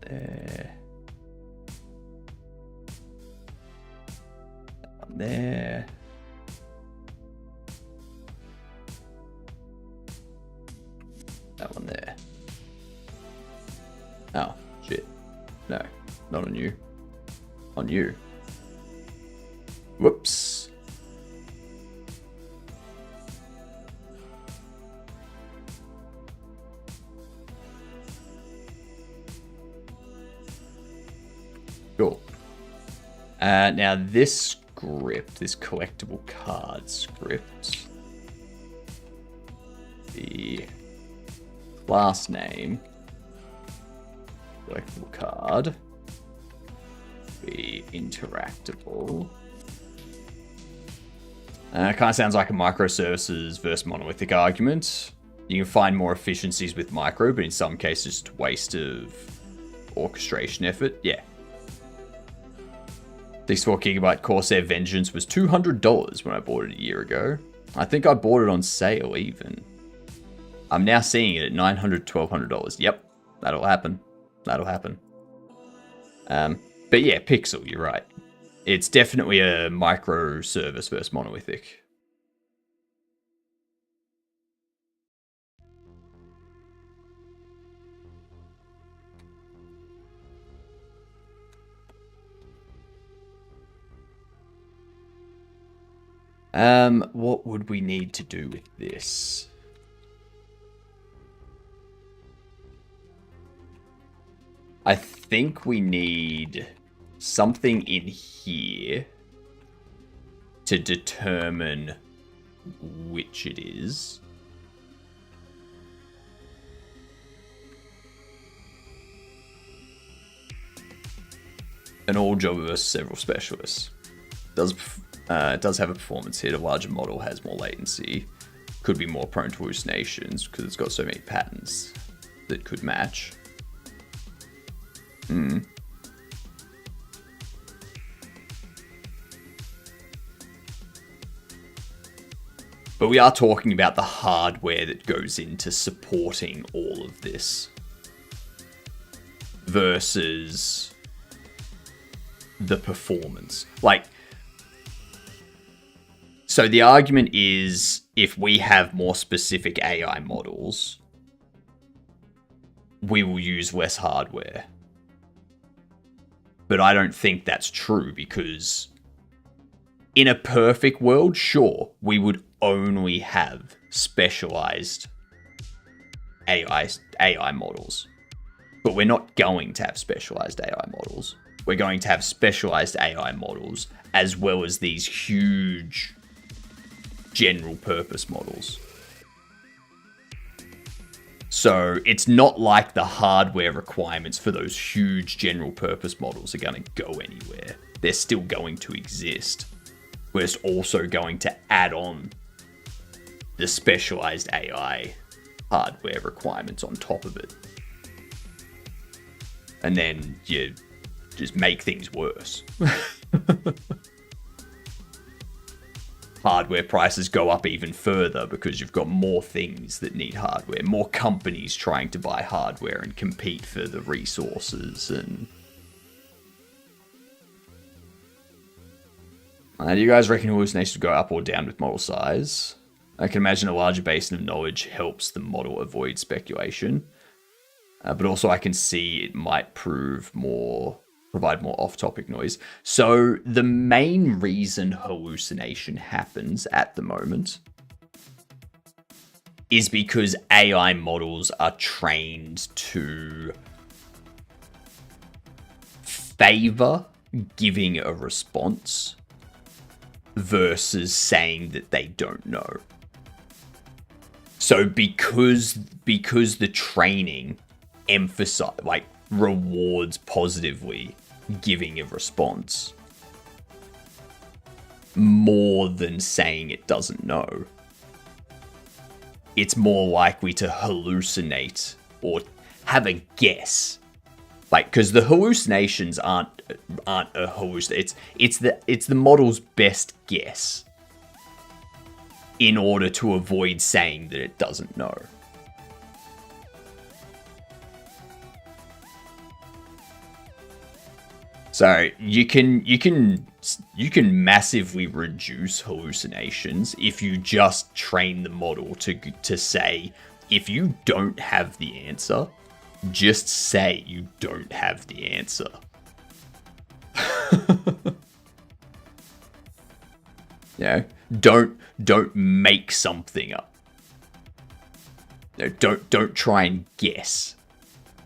There. That one there. That one there. Oh, shit. No, not on you. On you. Whoops. Cool. Now this script, this collectible card script, the class name, collectible card, be interactable. Kind of sounds like a microservices versus monolithic argument. You can find more efficiencies with micro, but in some cases it's a waste of orchestration effort. Yeah. 64GB Corsair Vengeance was $200 when I bought it a year ago. I think I bought it on sale even. I'm now seeing it at $900, $1,200. Yep, that'll happen. That'll happen. But yeah, pixel, you're right. It's definitely a microservice versus monolithic. What would we need to do with this? I think we need something in here to determine which it is. An all job versus several specialists. It does have a performance hit. A larger model has more latency. Could be more prone to hallucinations because it's got so many patterns that could match. But we are talking about the hardware that goes into supporting all of this versus the performance. Like, so the argument is if we have more specific AI models, we will use less hardware. But I don't think that's true because in a perfect world, sure, we would only have specialized AI models. But we're not going to have specialized AI models. We're going to have specialized AI models as well as these huge general purpose models. So it's not like the hardware requirements for those huge general purpose models are going to go anywhere. They're still going to exist. We're just also going to add on the specialized AI hardware requirements on top of it. And then you just make things worse. Hardware prices go up even further because you've got more things that need hardware, more companies trying to buy hardware and compete for the resources. And do you guys reckon hallucinations go up or down with model size? I can imagine a larger basin of knowledge helps the model avoid speculation, but also I can see it might provide more off-topic noise. So the main reason hallucination happens at the moment is because AI models are trained to favor giving a response versus saying that they don't know. So because the training rewards positively giving a response more than saying it doesn't know, it's more likely to hallucinate or have a guess. Like, because the hallucinations aren't a hallucination. It's the model's best guess in order to avoid saying that it doesn't know. So you can massively reduce hallucinations if you just train the model to say, if you don't have the answer, just say you don't have the answer. Yeah, don't make something up. No, don't try and guess.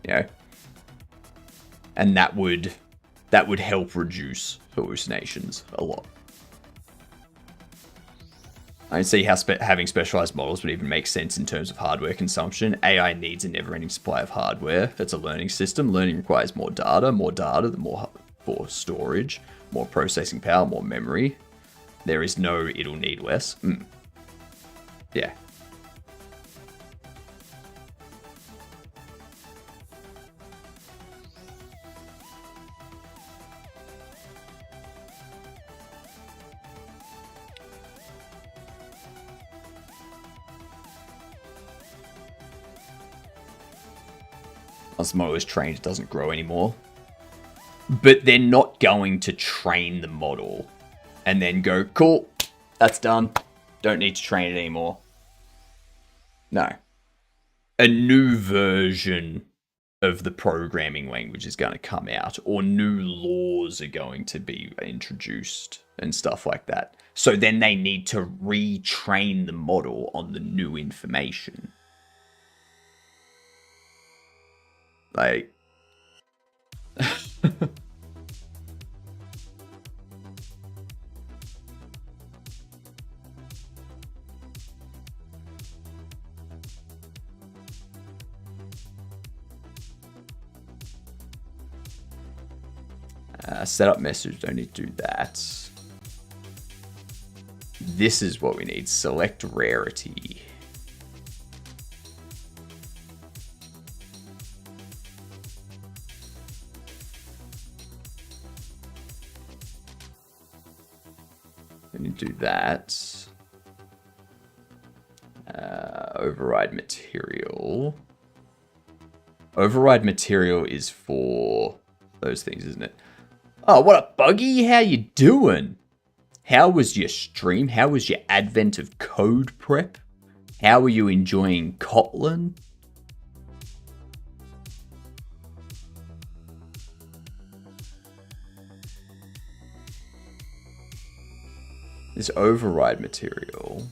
Yeah, and that would help reduce hallucinations a lot. I can see how having specialized models would even make sense in terms of hardware consumption. AI needs a never-ending supply of hardware. It's a learning system. Learning requires more data. More data, the more storage, more processing power, more memory. There is no it'll need less. Yeah. Once the model is trained, it doesn't grow anymore. but they're not going to train the model and then go, cool, that's done. Don't need to train it anymore. No. A new version of the programming language is going to come out, or new laws are going to be introduced and stuff like that. So then they need to retrain the model on the new information. Like... setup message, don't need to do that. This is what we need. Select rarity. Don't need to do that. Override material. Override material is for those things, isn't it? Oh, what up, Buggy? How you doing? How was your stream? How was your advent of code prep? How are you enjoying Kotlin? This override material.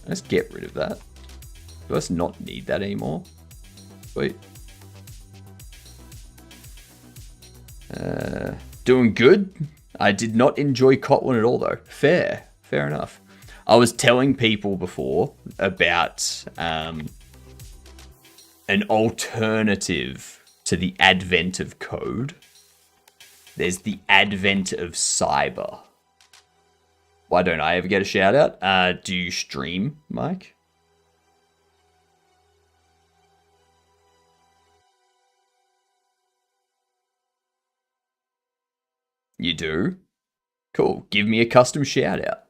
Let's get rid of that. Do us not need that anymore? Wait. Doing good. I did not enjoy Kotlin at all, though. Fair enough. I was telling people before about an alternative to the advent of code. There's the advent of cyber. Why don't I ever get a shout out? Do you stream, Mike? You do? Cool. Give me a custom shout out.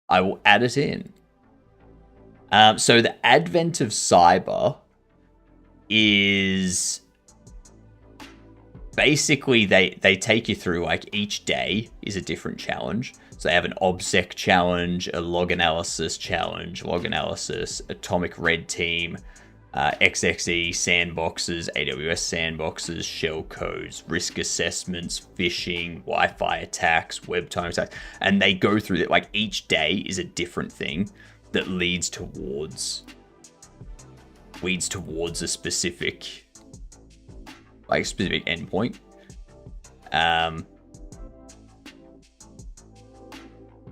I will add it in. So the advent of cyber is basically they take you through, like, each day is a different challenge. So they have an OBSEC challenge, a log analysis challenge, log analysis, atomic red team, XXE sandboxes, AWS sandboxes, shell codes, risk assessments, phishing, Wi-Fi attacks, web time attacks, and they go through that. Like, each day is a different thing that leads towards a specific endpoint.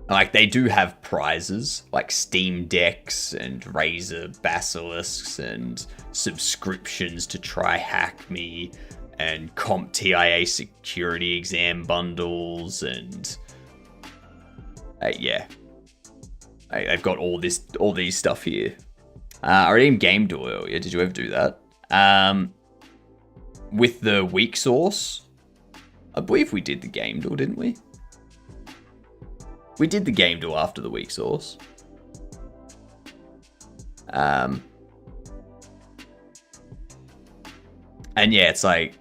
Like, they do have prizes, like Steam Decks and Razer Basilisks and subscriptions to try hack me and CompTIA security exam bundles and yeah. They've got all these stuff here. I redeemed Game Duel earlier. Did you ever do that? With the weak source, I believe we did the Game Duel, didn't we? We did the Game Duel after the weak source. And yeah, it's like,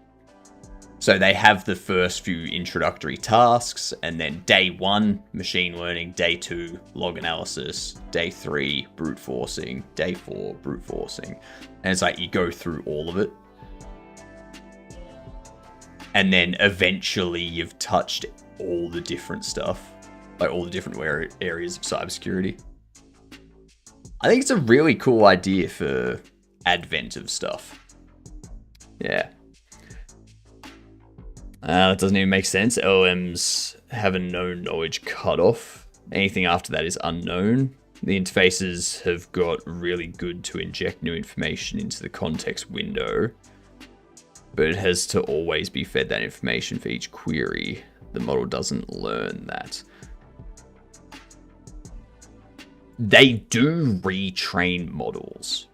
so they have the first few introductory tasks, and then day 1, machine learning, day 2, log analysis, day 3, brute forcing, day 4, brute forcing. And it's like, you go through all of it. And then eventually you've touched all the different stuff. Like, all the different areas of cybersecurity. I think it's a really cool idea for advent of stuff. Yeah. That doesn't even make sense. LLMs have a known knowledge cutoff. Anything after that is unknown. The interfaces have got really good to inject new information into the context window, but it has to always be fed that information for each query. The model doesn't learn that. They do retrain models.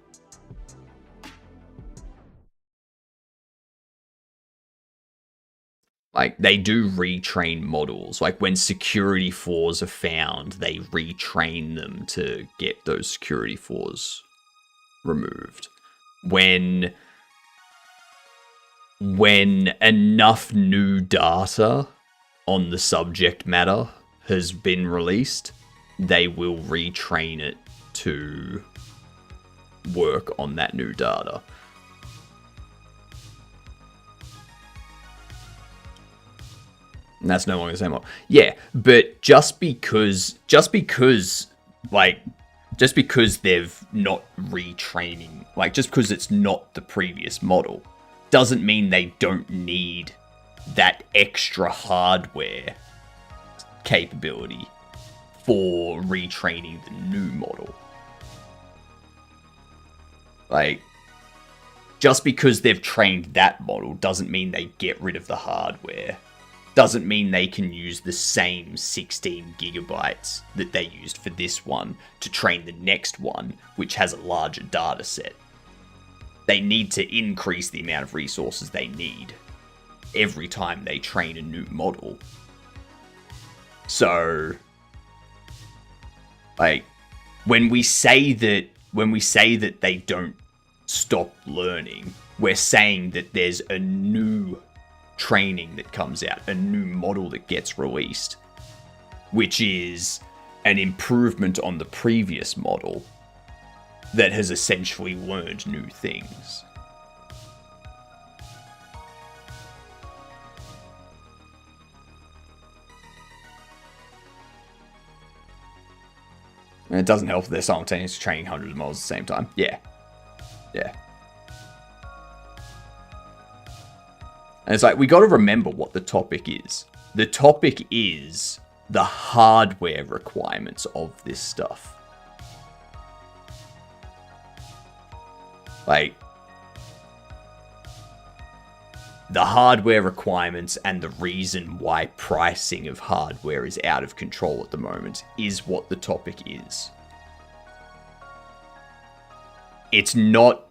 Like, they do retrain models. Like, when security flaws are found, they retrain them to get those security flaws removed. When enough new data on the subject matter has been released, they will retrain it to work on that new data. And that's no longer the same model. Yeah, but just because they've not retraining, like, just because it's not the previous model, doesn't mean they don't need that extra hardware capability for retraining the new model. Like, just because they've trained that model doesn't mean they get rid of the hardware. Doesn't mean they can use the same 16 gigabytes that they used for this one to train the next one, which has a larger data set. They need to increase the amount of resources they need every time they train a new model. So, like, when we say that they don't stop learning, we're saying that there's a new training that comes out, a new model that gets released, which is an improvement on the previous model that has essentially learned new things. And it doesn't help if they're simultaneously training hundreds of models at the same time. Yeah. And it's like, we got to remember what the topic is. The topic is the hardware requirements of this stuff. Like, the hardware requirements and the reason why pricing of hardware is out of control at the moment is what the topic is. It's not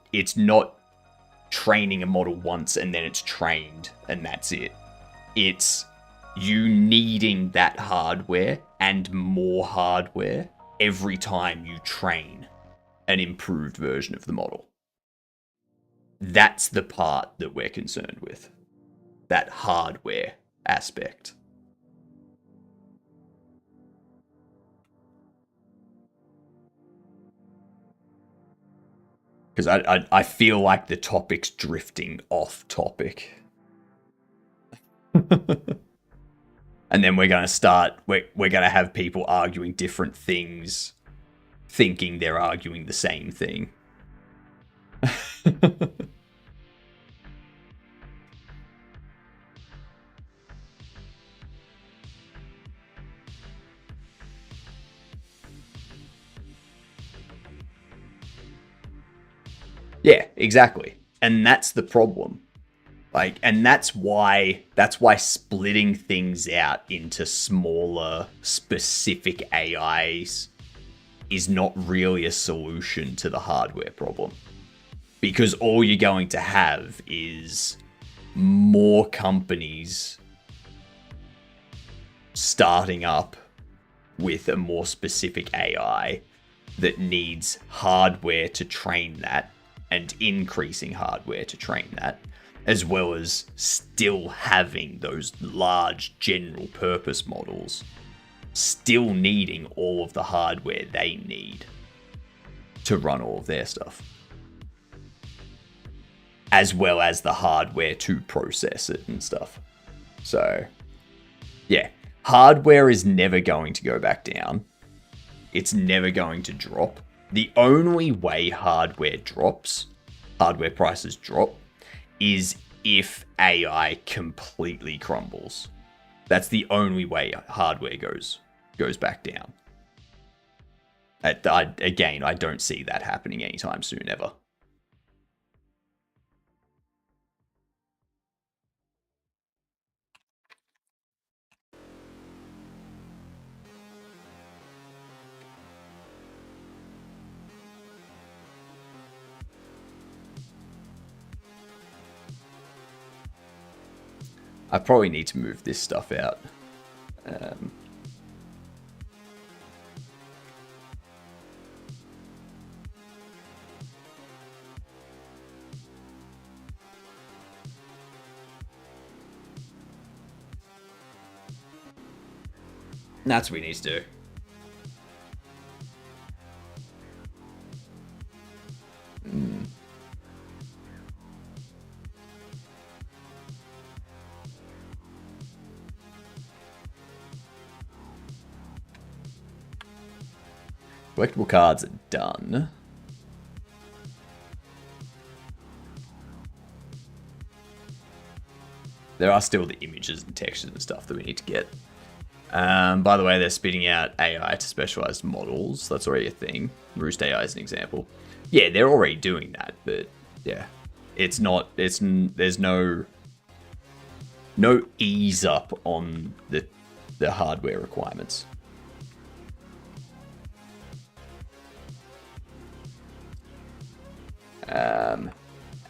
training a model once and then it's trained and that's it. It's you needing that hardware and more hardware every time you train an improved version of the model. That's the part that we're concerned with. That hardware aspect. Because I feel like the topic's drifting off topic. And then we're going to have people arguing different things, thinking they're arguing the same thing. Yeah, exactly. And that's the problem. Like, and that's why splitting things out into smaller, specific AIs is not really a solution to the hardware problem. Because all you're going to have is more companies starting up with a more specific AI that needs hardware to train that and increasing hardware to train that, as well as still having those large general purpose models still needing all of the hardware they need to run all of their stuff, as well as the hardware to process it and stuff. So, yeah, hardware is never going to go back down. It's never going to drop. The only way hardware prices drop, is if AI completely crumbles. That's the only way hardware goes back down. I don't see that happening anytime soon, ever. I probably need to move this stuff out. That's what we need to do. Collectible cards are done. There are still the images and textures and stuff that we need to get. By the way, they're spitting out AI to specialized models. That's already a thing. Roost AI is an example. Yeah, they're already doing that, but yeah, it's not. There's no ease up on the hardware requirements.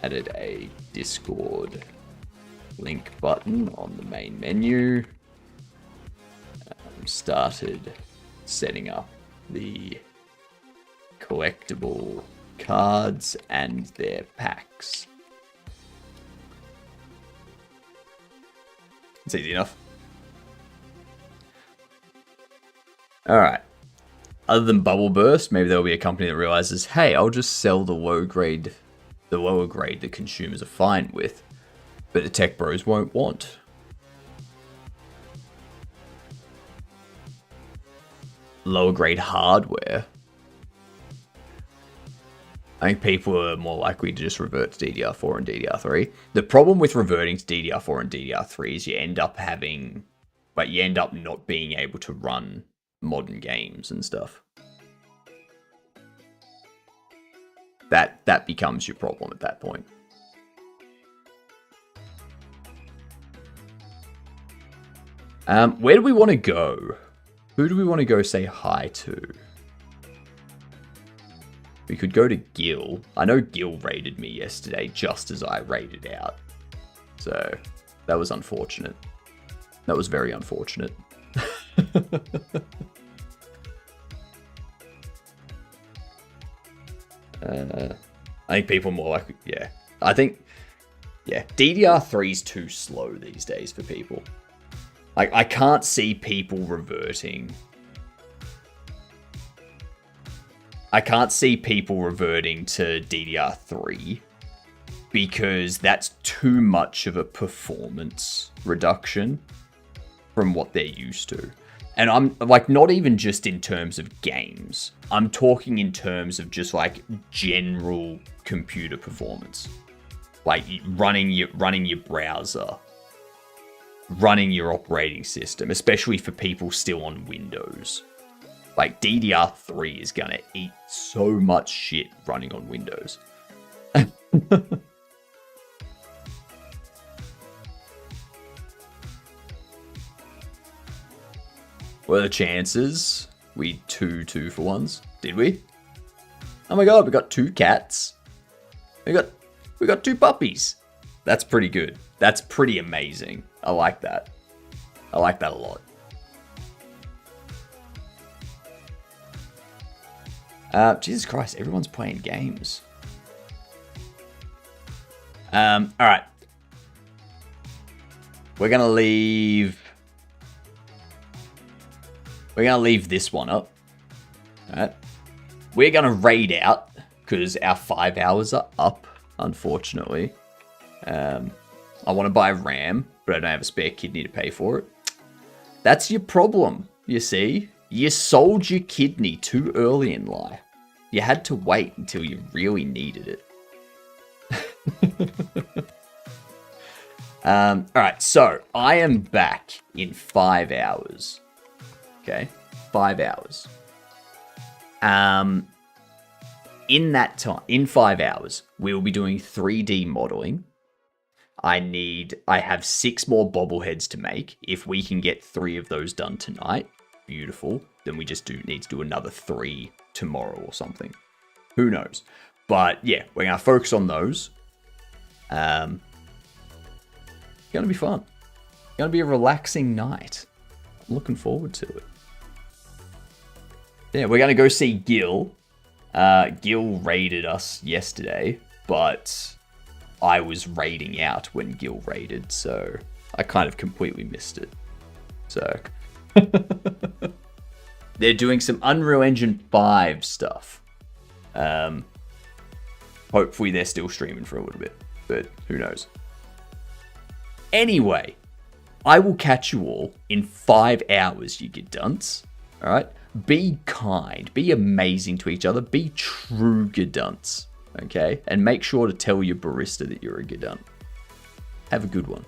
Added a Discord link button on the main menu. Started setting up the collectible cards and their packs. It's easy enough. Alright. Other than Bubble Burst, maybe there'll be a company that realizes, hey, I'll just sell the lower grade that consumers are fine with, but the tech bros won't want. Lower grade hardware. I think people are more likely to just revert to DDR4 and DDR3. The problem with reverting to DDR4 and DDR3 is you end up not being able to run modern games and stuff. That becomes your problem at that point. Where do we want to go? Who do we want to go say hi to? We could go to Gil. I know Gil raided me yesterday just as I raided out. So, that was unfortunate. That was very unfortunate. I think people are more like, yeah. I think, yeah, DDR3 is too slow these days for people. Like, I can't see people reverting. I can't see people reverting to DDR3 because that's too much of a performance reduction from what they're used to. And I'm like, not even just in terms of games. I'm talking in terms of just like general computer performance. Like running your browser, running your operating system, especially for people still on Windows. Like DDR3 is gonna eat so much shit running on Windows. What are the chances? We 2-2-for-1s. Did we? Oh my god, we got 2 cats. We got 2 puppies. That's pretty good. That's pretty amazing. I like that. I like that a lot. Jesus Christ, everyone's playing games. Alright. We're gonna leave this one up. Alright. We're gonna raid out, because our 5 hours are up, unfortunately. I want to buy RAM, but I don't have a spare kidney to pay for it. That's your problem, you see. You sold your kidney too early in life. You had to wait until you really needed it. Alright, so I am back in 5 hours. Okay, 5 hours. In that time, in 5 hours, we will be doing 3D modeling. I have 6 more bobbleheads to make. If we can get 3 of those done tonight, beautiful. Then we just need to do another 3 tomorrow or something. Who knows? But yeah, we're gonna focus on those. Gonna be fun. Gonna be a relaxing night. I'm looking forward to it. Yeah, we're gonna go see Gil. Gil raided us yesterday, but I was raiding out when Gil raided, so I kind of completely missed it. So they're doing some Unreal Engine 5 stuff. Hopefully they're still streaming for a little bit, but who knows. Anyway, I will catch you all in 5 hours, you get dunce. Alright? Be kind, be amazing to each other, be true gadunts. Okay? And make sure to tell your barista that you're a gadunt. Have a good one.